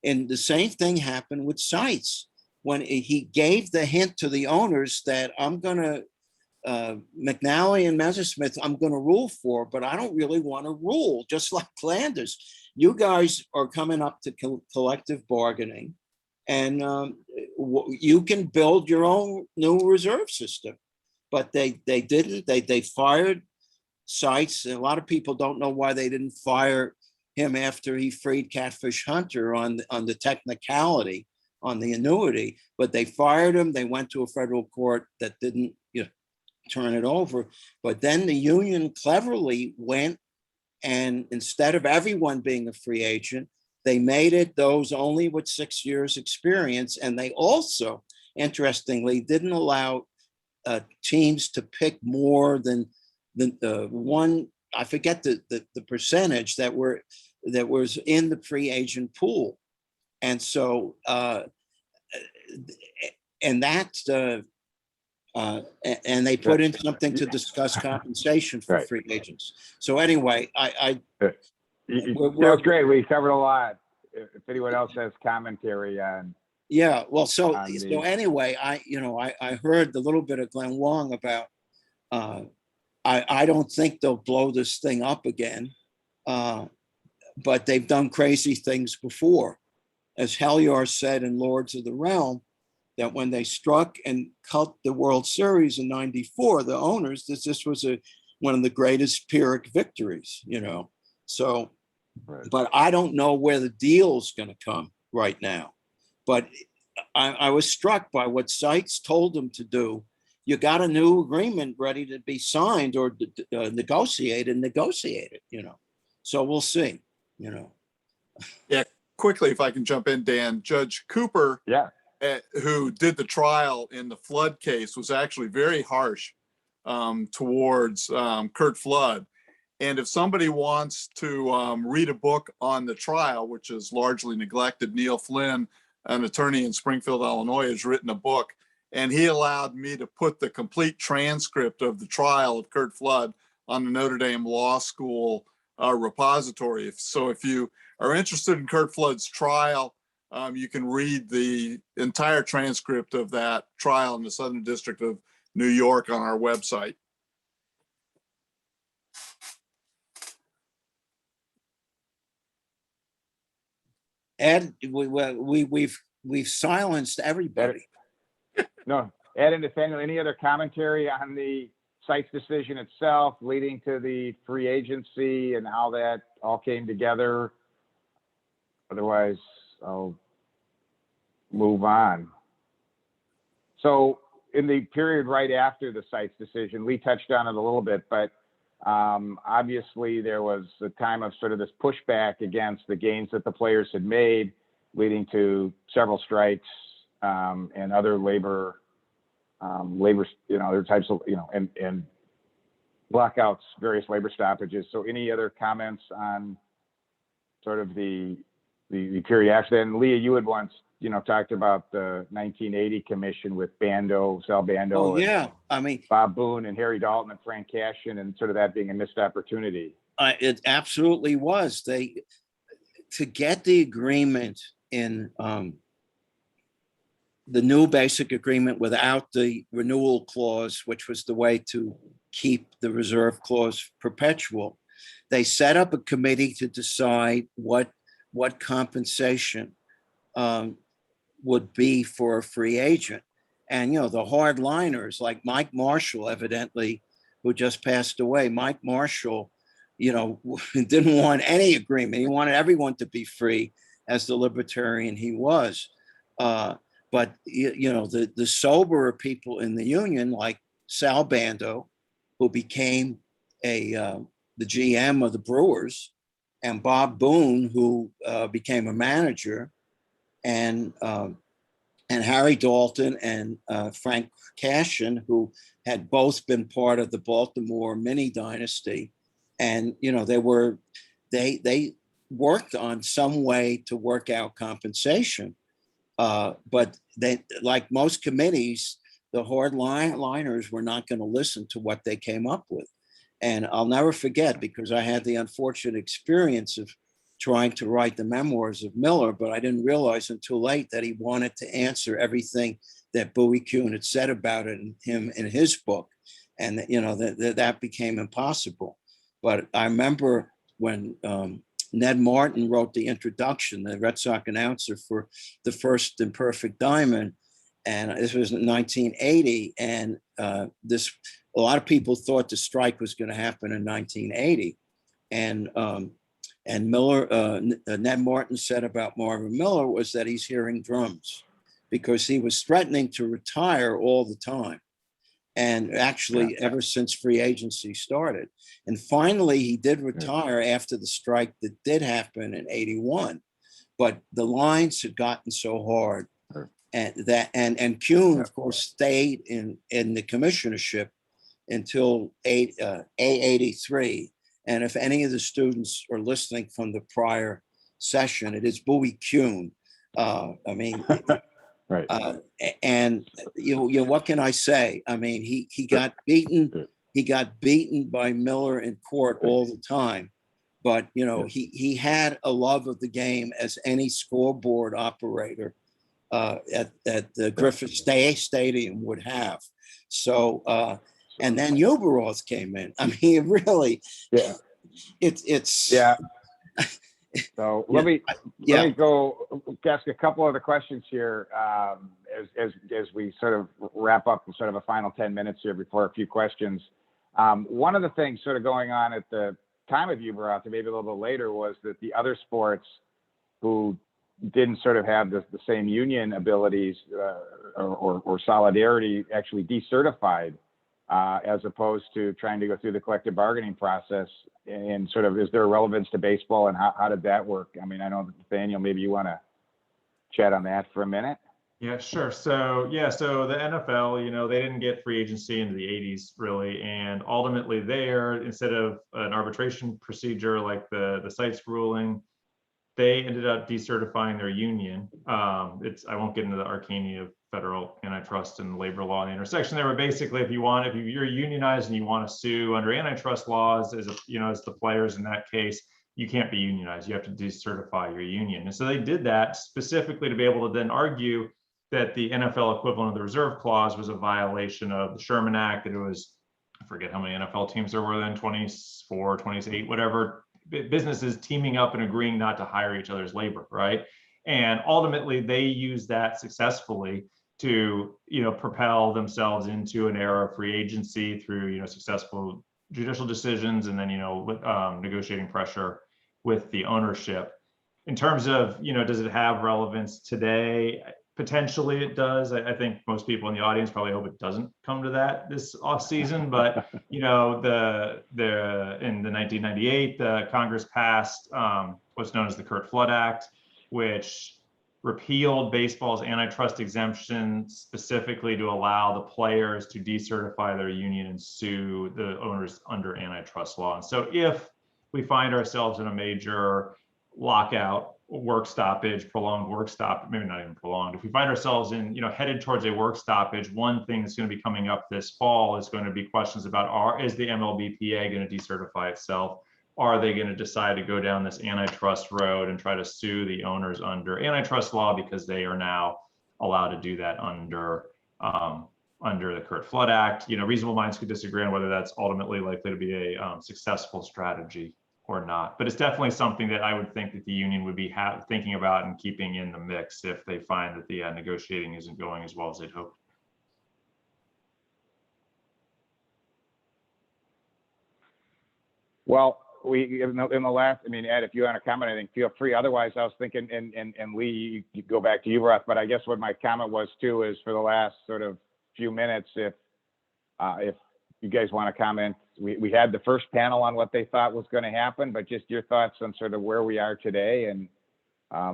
And the same thing happened with Seitz when he gave the hint to the owners that I'm going to, McNally and Messersmith, I'm going to rule for, but I don't really want to rule, just like Flanders. You guys are coming up to collective bargaining, and you can build your own new reserve system. But they didn't. They fired Seitz. A lot of people don't know why they didn't fire him after he freed Catfish Hunter on the technicality, on the annuity. But they fired him. They went to a federal court that didn't turn it over. But then the union cleverly went, and instead of everyone being a free agent, they made it those only with 6 years experience. And they also, interestingly, didn't allow teams to pick more than one, I forget the percentage that was in the free agent pool. And so, and they put in something to discuss compensation for free agents. So anyway, that was great. We covered a lot. If anyone else has commentary on. Yeah, well, so anyway, I heard a little bit of Glenn Wong about, I don't think they'll blow this thing up again, but they've done crazy things before. As Helyar said in Lords of the Realm, that when they struck and cut the World Series in '94, the owners, this was one of the greatest Pyrrhic victories, So, right. But I don't know where the deal's going to come right now. But I was struck by what Seitz told them to do. You got a new agreement ready to be signed or negotiated, So we'll see, Yeah, quickly, if I can jump in, Dan, Judge Cooper, who did the trial in the Flood case, was actually very harsh towards Curt Flood. And if somebody wants to read a book on the trial, which is largely neglected, Neil Flynn, an attorney in Springfield, Illinois, has written a book, and he allowed me to put the complete transcript of the trial of Curt Flood on the Notre Dame Law School repository. So if you are interested in Curt Flood's trial, you can read the entire transcript of that trial in the Southern District of New York on our website. Ed, we've silenced everybody. No, Ed and Nathaniel, any other commentary on the Seitz decision itself, leading to the free agency and how that all came together? Otherwise, I'll move on. So in the period right after the Seitz decision, we touched on it a little bit, but obviously there was a time of sort of this pushback against the gains that the players had made, leading to several strikes and other labor, other types of, and blackouts, various labor stoppages. So any other comments on sort of the period after that? And Leah, you had once, talked about the 1980 commission with Sal Bando. Oh, yeah. I mean, Bob Boone and Harry Dalton and Frank Cashin, and sort of that being a missed opportunity. It absolutely was. To get the agreement in the new basic agreement without the renewal clause, which was the way to keep the reserve clause perpetual. They set up a committee to decide what compensation would be for a free agent. And, the hardliners like Mike Marshall, evidently, who just passed away, Mike Marshall, didn't want any agreement. He wanted everyone to be free, as the libertarian he was. But, the soberer people in the union, like Sal Bando, who became the GM of the Brewers, and Bob Boone, who became a manager, and Harry Dalton and Frank Cashin, who had both been part of the Baltimore mini dynasty. And, they worked on some way to work out compensation. But they, like most committees, the hardliners were not going to listen to what they came up with. And I'll never forget, because I had the unfortunate experience of trying to write the memoirs of Miller, but I didn't realize until late that he wanted to answer everything that Bowie Kuhn had said about him in his book. And, that became impossible. But I remember when Ned Martin wrote the introduction, the Red Sox announcer for the first Imperfect Diamond, and this was in 1980. And a lot of people thought the strike was going to happen in 1980. And Miller, Ned Martin said about Marvin Miller was that he's hearing drums, because he was threatening to retire all the time. And actually, ever since free agency started. And finally, he did retire after the strike that did happen in 81. But the lines had gotten so hard. And Kuhn, of course, stayed in the commissionership until A83. And if any of the students are listening from the prior session, it is Bowie Kuhn. Right. And what can I say? I mean, he got beaten. He got beaten by Miller in court all the time. But he had a love of the game, as any scoreboard operator at the Griffith Stadium would have. So and then Uberoth came in. I mean, really, it's yeah. So let me go ask a couple other questions here as we sort of wrap up sort of a final 10 minutes here before a few questions. One of the things sort of going on at the time of Uberoth, and maybe a little bit later, was that the other sports who didn't sort of have the same union abilities or solidarity actually decertified, as opposed to trying to go through the collective bargaining process. And sort of, is there a relevance to baseball, and how did that work? I mean, I know, Nathaniel, maybe you want to chat on that for a minute. Yeah, sure. So the NFL, they didn't get free agency into the 80s really. And ultimately there, instead of an arbitration procedure like the Sykes ruling, they ended up decertifying their union. I won't get into the arcane of federal antitrust and labor law and the intersection there, but basically, if you're unionized and you want to sue under antitrust laws as the players in that case, you can't be unionized. You have to decertify your union. And so they did that specifically to be able to then argue that the NFL equivalent of the reserve clause was a violation of the Sherman Act, that it was, I forget how many NFL teams there were then, 24, 28, whatever, businesses teaming up and agreeing not to hire each other's labor, right? And ultimately, they used that successfully to, propel themselves into an era of free agency through, successful judicial decisions and then, negotiating pressure with the ownership. In terms of, does it have relevance today? Potentially it does. I think most people in the audience probably hope it doesn't come to that this off season, but in the 1998, the Congress passed what's known as the Curt Flood Act, which repealed baseball's antitrust exemption specifically to allow the players to decertify their union and sue the owners under antitrust law. And so if we find ourselves in a major lockout, work stoppage, prolonged work stop, maybe not even prolonged. If we find ourselves in, headed towards a work stoppage, one thing that's going to be coming up this fall is going to be questions about is the MLBPA going to decertify itself? Are they going to decide to go down this antitrust road and try to sue the owners under antitrust law because they are now allowed to do that under under the Curt Flood Act. Reasonable minds could disagree on whether that's ultimately likely to be a successful strategy or not. But it's definitely something that I would think that the union would be thinking about and keeping in the mix if they find that the negotiating isn't going as well as they'd hoped. Well, we in the last, Ed, if you want to comment, I think feel free. Otherwise, I was thinking, and Lee, you go back to you, Russ. But I guess what my comment was too is for the last sort of few minutes, if you guys want to comment, we had the first panel on what they thought was going to happen, but just your thoughts on sort of where we are today and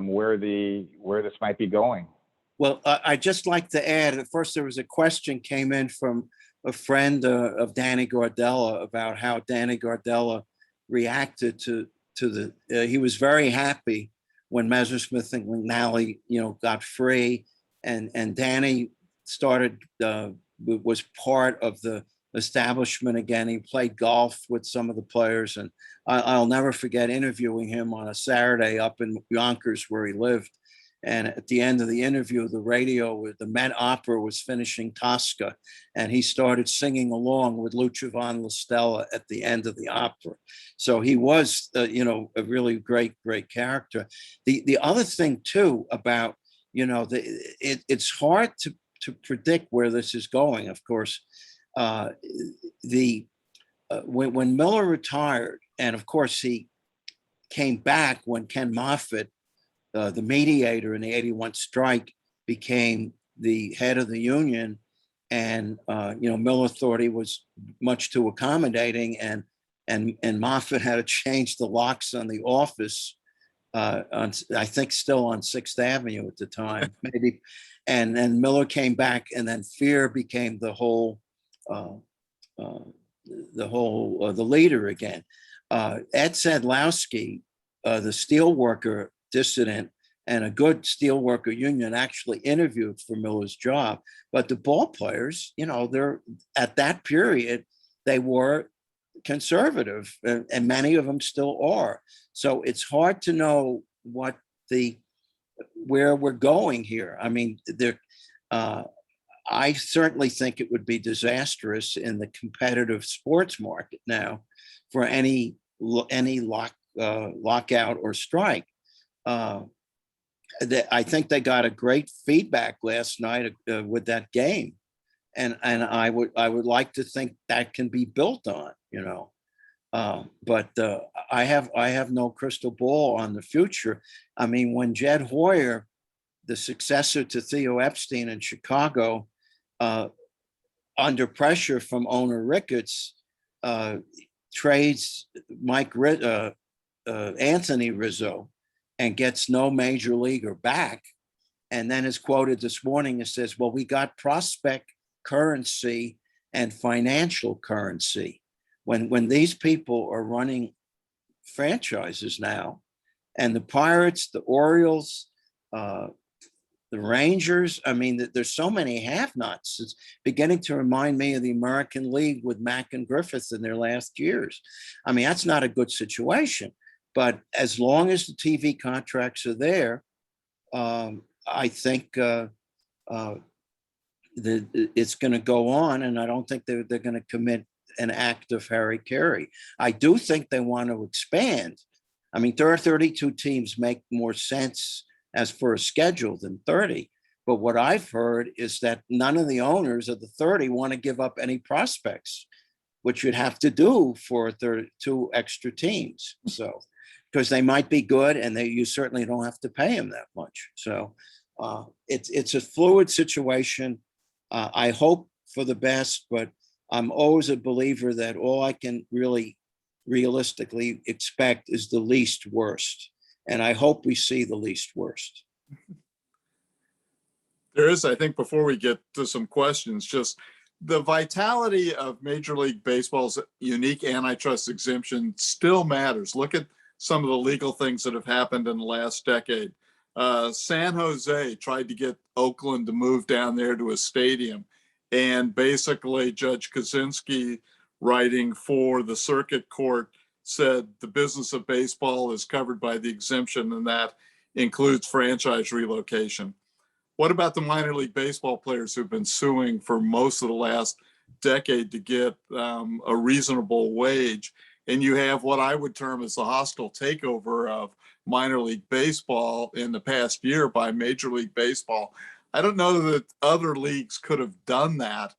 where this might be going. Well, I'd just like to add, at first there was a question came in from a friend of Danny Gardella about how Danny Gardella reacted to the, he was very happy when Messersmith and McNally, got free, and Danny was part of the establishment again. He played golf with some of the players, and I'll never forget interviewing him on a Saturday up in Yonkers where he lived. And at the end of the interview, the Met Opera was finishing Tosca, and he started singing along with Lucia von La Stella at the end of the opera. So he was, a really great character. The other thing too about, it's hard to predict where this is going. Of course, when Miller retired, and of course he came back when Ken Moffitt, the mediator in the '81 strike, became the head of the union, and Miller thought he was much too accommodating, and Moffitt had to change the locks on the office, I think still on 6th Avenue at the time, maybe, and then Miller came back, and then Fear became the leader again. Ed Sadlowski, the steelworker dissident and a good steelworker union, actually interviewed for Miller's job. But the ball players, they're at that period, they were conservative, and many of them still are. So it's hard to know where we're going here. I certainly think it would be disastrous in the competitive sports market now for any lockout or strike. I think they got a great feedback last night with that game, and I would like to think that can be built on, but I have no crystal ball on the future. When Jed Hoyer, the successor to Theo Epstein in Chicago, under pressure from owner Ricketts, trades Anthony Rizzo and gets no major leaguer back, and then is quoted this morning and says, well, we got prospect currency and financial currency. When these people are running franchises now, and the Pirates, the Orioles, the Rangers, there's so many have-nots. It's beginning to remind me of the American League with Mack and Griffith in their last years. That's not a good situation. But as long as the TV contracts are there, I think it's going to go on, and I don't think they're going to commit an act of hara-kiri. I do think they want to expand. There are 32 teams make more sense as for a schedule than 30. But what I've heard is that none of the owners of the 30 want to give up any prospects, which you'd have to do for 32 extra teams. So, because they might be good, and you certainly don't have to pay them that much. So it's a fluid situation. I hope for the best, but I'm always a believer that all I can really realistically expect is the least worst. And I hope we see the least worst. There is, I think, before we get to some questions, just the vitality of Major League Baseball's unique antitrust exemption still matters. Look at some of the legal things that have happened in the last decade. San Jose tried to get Oakland to move down there to a stadium, and basically Judge Kaczynski, writing for the circuit court, said the business of baseball is covered by the exemption, and that includes franchise relocation. What about the minor league baseball players who've been suing for most of the last decade to get a reasonable wage? And you have what I would term as the hostile takeover of minor league baseball in the past year by Major League Baseball. I don't know that other leagues could have done that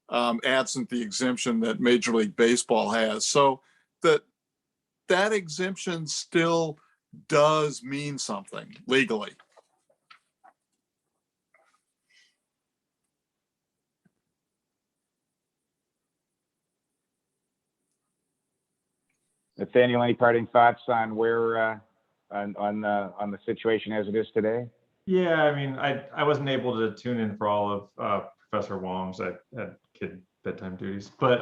absent the exemption that Major League Baseball has. So that exemption still does mean something legally. Nathaniel, any parting thoughts on where on the situation as it is today? Yeah, I mean, I wasn't able to tune in for all of Professor Wong's. I had kid bedtime duties, but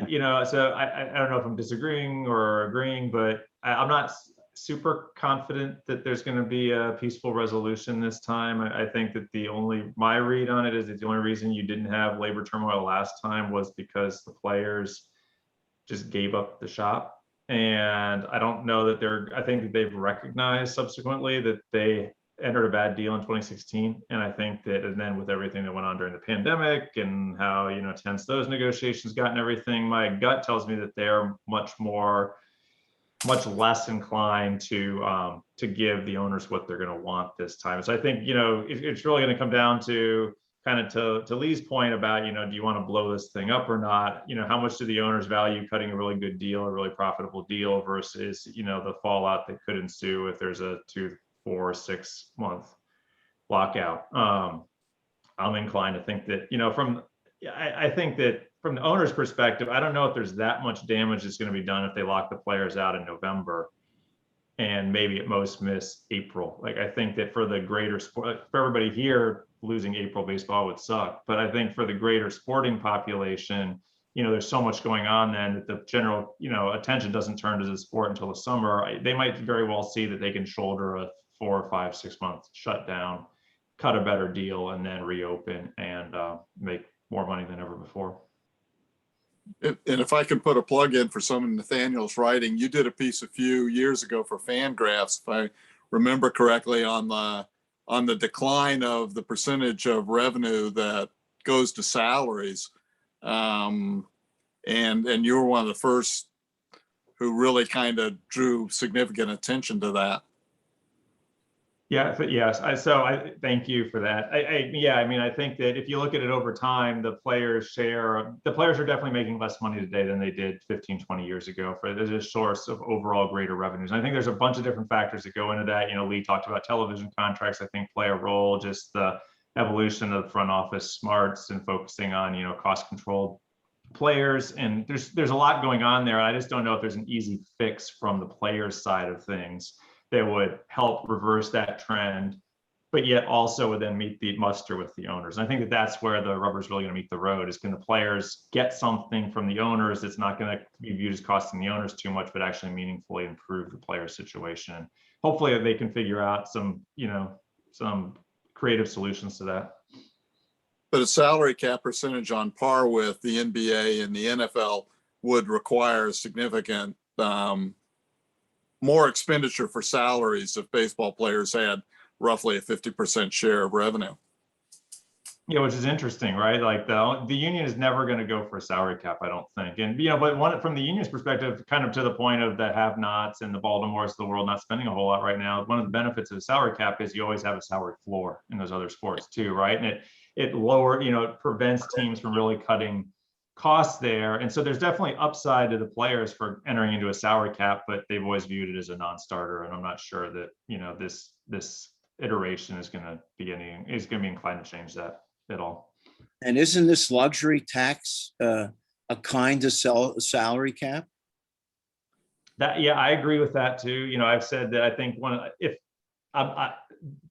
you know, so I don't know if I'm disagreeing or agreeing, but I'm not super confident that there's going to be a peaceful resolution this time. I think that my read on it is that the only reason you didn't have labor turmoil last time was because the players just gave up the shop. And I don't know that I think that they've recognized subsequently that they entered a bad deal in 2016. And I think that, and then with everything that went on during the pandemic and how, you know, tense those negotiations got and everything, my gut tells me that they're much less inclined to give the owners what they're going to want this time. So I think, you know, it's really going to come down to kind of to Lee's point about, you know, do you want to blow this thing up or not? You know, how much do the owners value cutting a really good deal, a really profitable deal versus, you know, the fallout that could ensue if there's a 2, 4, 6 month lockout. I'm inclined to think that, you know, I think that from the owner's perspective, I don't know if there's that much damage that's going to be done if they lock the players out in November and maybe at most miss April. Like, I think that for the greater sport, for everybody here, losing April baseball would suck. But I think for the greater sporting population, you know, there's so much going on then that the general, you know, attention doesn't turn to the sport until the summer. They might very well see that they can shoulder a 4, 5, 6 month shutdown, cut a better deal, and then reopen and make more money than ever before. And if I can put a plug in for some of Nathaniel's writing, you did a piece a few years ago for Fangraphs, if I remember correctly, on the decline of the percentage of revenue that goes to salaries. And you were one of the first who really kind of drew significant attention to that. Yeah, yes. I thank you for that. Yeah, I mean, I think that if you look at it over time, the players are definitely making less money today than they did 15, 20 years ago. There's a source of overall greater revenues. And I think there's a bunch of different factors that go into that. You know, Lee talked about television contracts, I think play a role, just the evolution of front office smarts and focusing on, you know, cost controlled players. And there's a lot going on there. I just don't know if there's an easy fix from the players' side of things that would help reverse that trend, but yet also would then meet the muster with the owners. And I think that that's where the rubber's really going to meet the road, is can the players get something from the owners that's not going to be viewed as costing the owners too much, but actually meaningfully improve the player situation. Hopefully they can figure out some creative solutions to that. But a salary cap percentage on par with the NBA and the NFL would require significant more expenditure for salaries if baseball players had roughly a 50% share of revenue. Yeah, which is interesting, right? Like the union is never going to go for a salary cap, I don't think. And, you know, but from the union's perspective, kind of to the point of the have-nots and the Baltimores of the world not spending a whole lot right now, one of the benefits of a salary cap is you always have a salary floor in those other sports too, right? And it it prevents teams from really cutting costs there. And so there's definitely upside to the players for entering into a salary cap, but they've always viewed it as a non-starter. And I'm not sure that, you know, this iteration is going to be inclined to change that at all. And isn't this luxury tax a kind of salary cap? Yeah, I agree with that too. You know, I've said that I think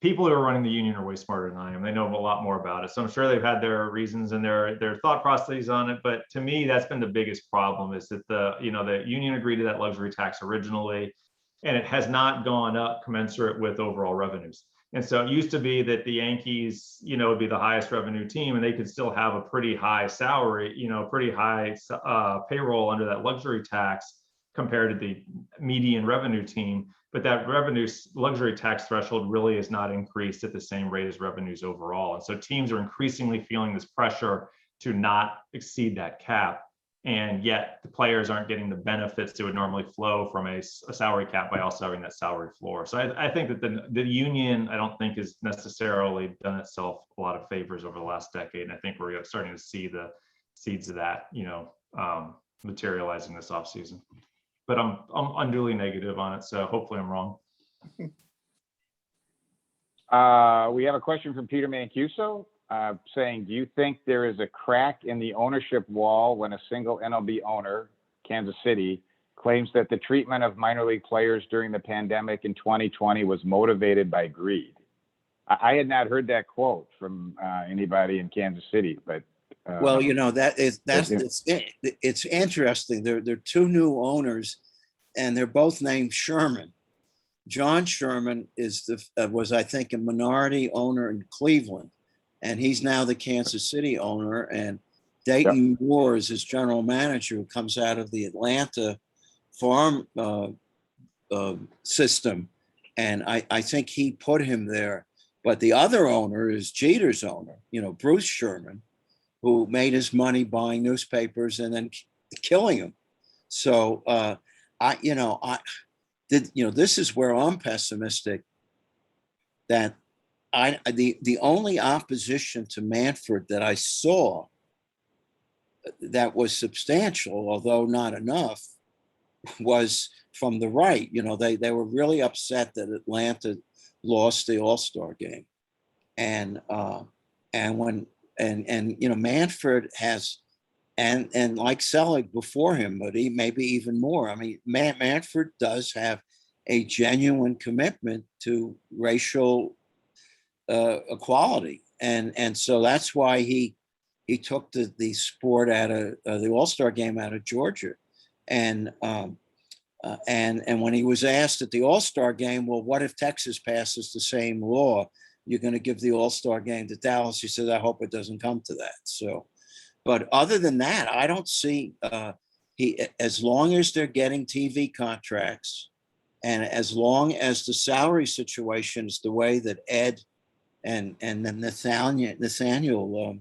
people who are running the union are way smarter than I am. They know a lot more about it. So I'm sure they've had their reasons and their thought processes on it. But to me, that's been the biggest problem, is that the union agreed to that luxury tax originally, and it has not gone up commensurate with overall revenues. And so it used to be that the Yankees, you know, would be the highest revenue team, and they could still have a pretty high salary, you know, pretty high payroll under that luxury tax. compared to the median revenue team, but that revenue luxury tax threshold really is not increased at the same rate as revenues overall. And so teams are increasingly feeling this pressure to not exceed that cap. And yet the players aren't getting the benefits that would normally flow from a salary cap by also having that salary floor. So I think that the union, I don't think has necessarily done itself a lot of favors over the last decade. And I think we're starting to see the seeds of that, materializing this offseason. But I'm unduly negative on it, so hopefully I'm wrong. We have a question from Peter Mancuso saying, do you think there is a crack in the ownership wall when a single MLB owner, Kansas City, claims that the treatment of minor league players during the pandemic in 2020 was motivated by greed? I had not heard that quote from anybody in Kansas City, but well, it's interesting. There are two new owners, and they're both named Sherman. John Sherman was I think a minority owner in Cleveland, and he's now the Kansas City owner. And Dayton Moore is his general manager, who comes out of the Atlanta farm system, and I think he put him there. But the other owner is Jeter's owner, Bruce Sherman, who made his money buying newspapers and then killing them. So this is where I'm pessimistic, that the only opposition to Manfred that I saw that was substantial, although not enough, was from the right. They were really upset that Atlanta lost the All-Star game, and Manfred has, and like Selig before him, but he maybe even more. I mean, Manfred does have a genuine commitment to racial equality, and so that's why he took the sport out of the All-Star game out of Georgia, and when he was asked at the All-Star game, well, what if Texas passes the same law? You're going to give the All-Star game to Dallas. He said, I hope it doesn't come to that. So, but other than that, I don't see as long as they're getting TV contracts, and as long as the salary situation is the way that Ed and then Nathaniel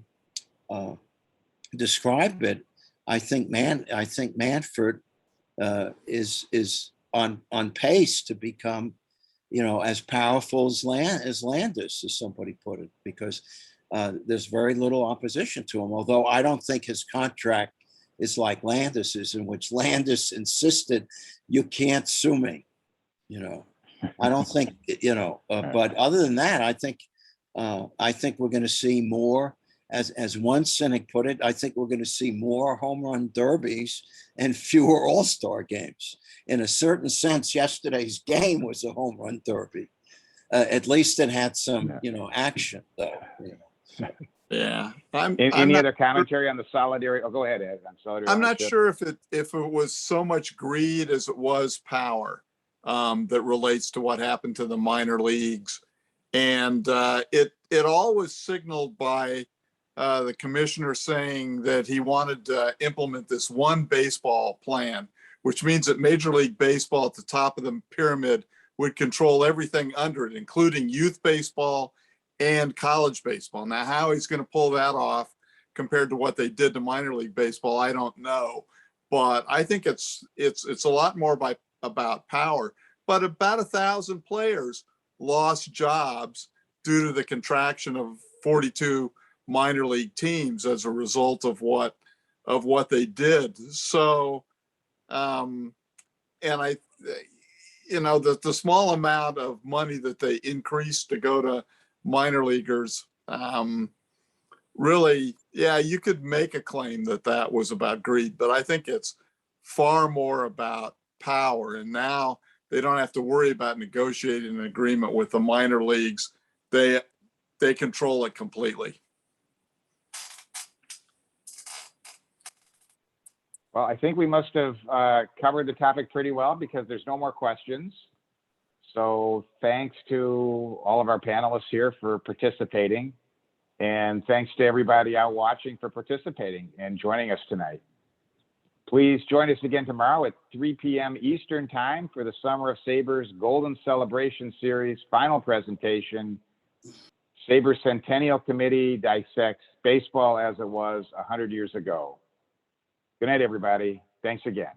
described it, I think Manfred is on pace to become, as powerful as Landis, as somebody put it, because there's very little opposition to him. Although I don't think his contract is like Landis's, in which Landis insisted, you can't sue me. I don't think, but other than that, I think we're going to see more. As one cynic put it, I think we're going to see more home run derbies and fewer All-Star games. In a certain sense, yesterday's game was a home run derby. At least it had some, action, though. Yeah. Any other commentary on the solidarity? Oh, go ahead, Ed. I'm not sure if it was so much greed as it was power that relates to what happened to the minor leagues, and it all was signaled by the commissioner saying that he wanted to implement this one baseball plan, which means that Major League Baseball at the top of the pyramid would control everything under it, including youth baseball and college baseball. Now, how he's going to pull that off compared to what they did to minor league baseball, I don't know. But I think it's a lot more about power. But about 1,000 players lost jobs due to the contraction of 42 minor league teams as a result of what they did. So, and the small amount of money that they increased to go to minor leaguers, really, yeah, you could make a claim that was about greed, but I think it's far more about power. And now they don't have to worry about negotiating an agreement with the minor leagues. They control it completely. Well, I think we must have covered the topic pretty well, because there's no more questions. So thanks to all of our panelists here for participating. And thanks to everybody out watching for participating and joining us tonight. Please join us again tomorrow at 3 p.m. Eastern Time for the Summer of SABR's Golden Celebration Series final presentation. SABR Centennial Committee dissects baseball as it was 100 years ago. Good night, everybody. Thanks again.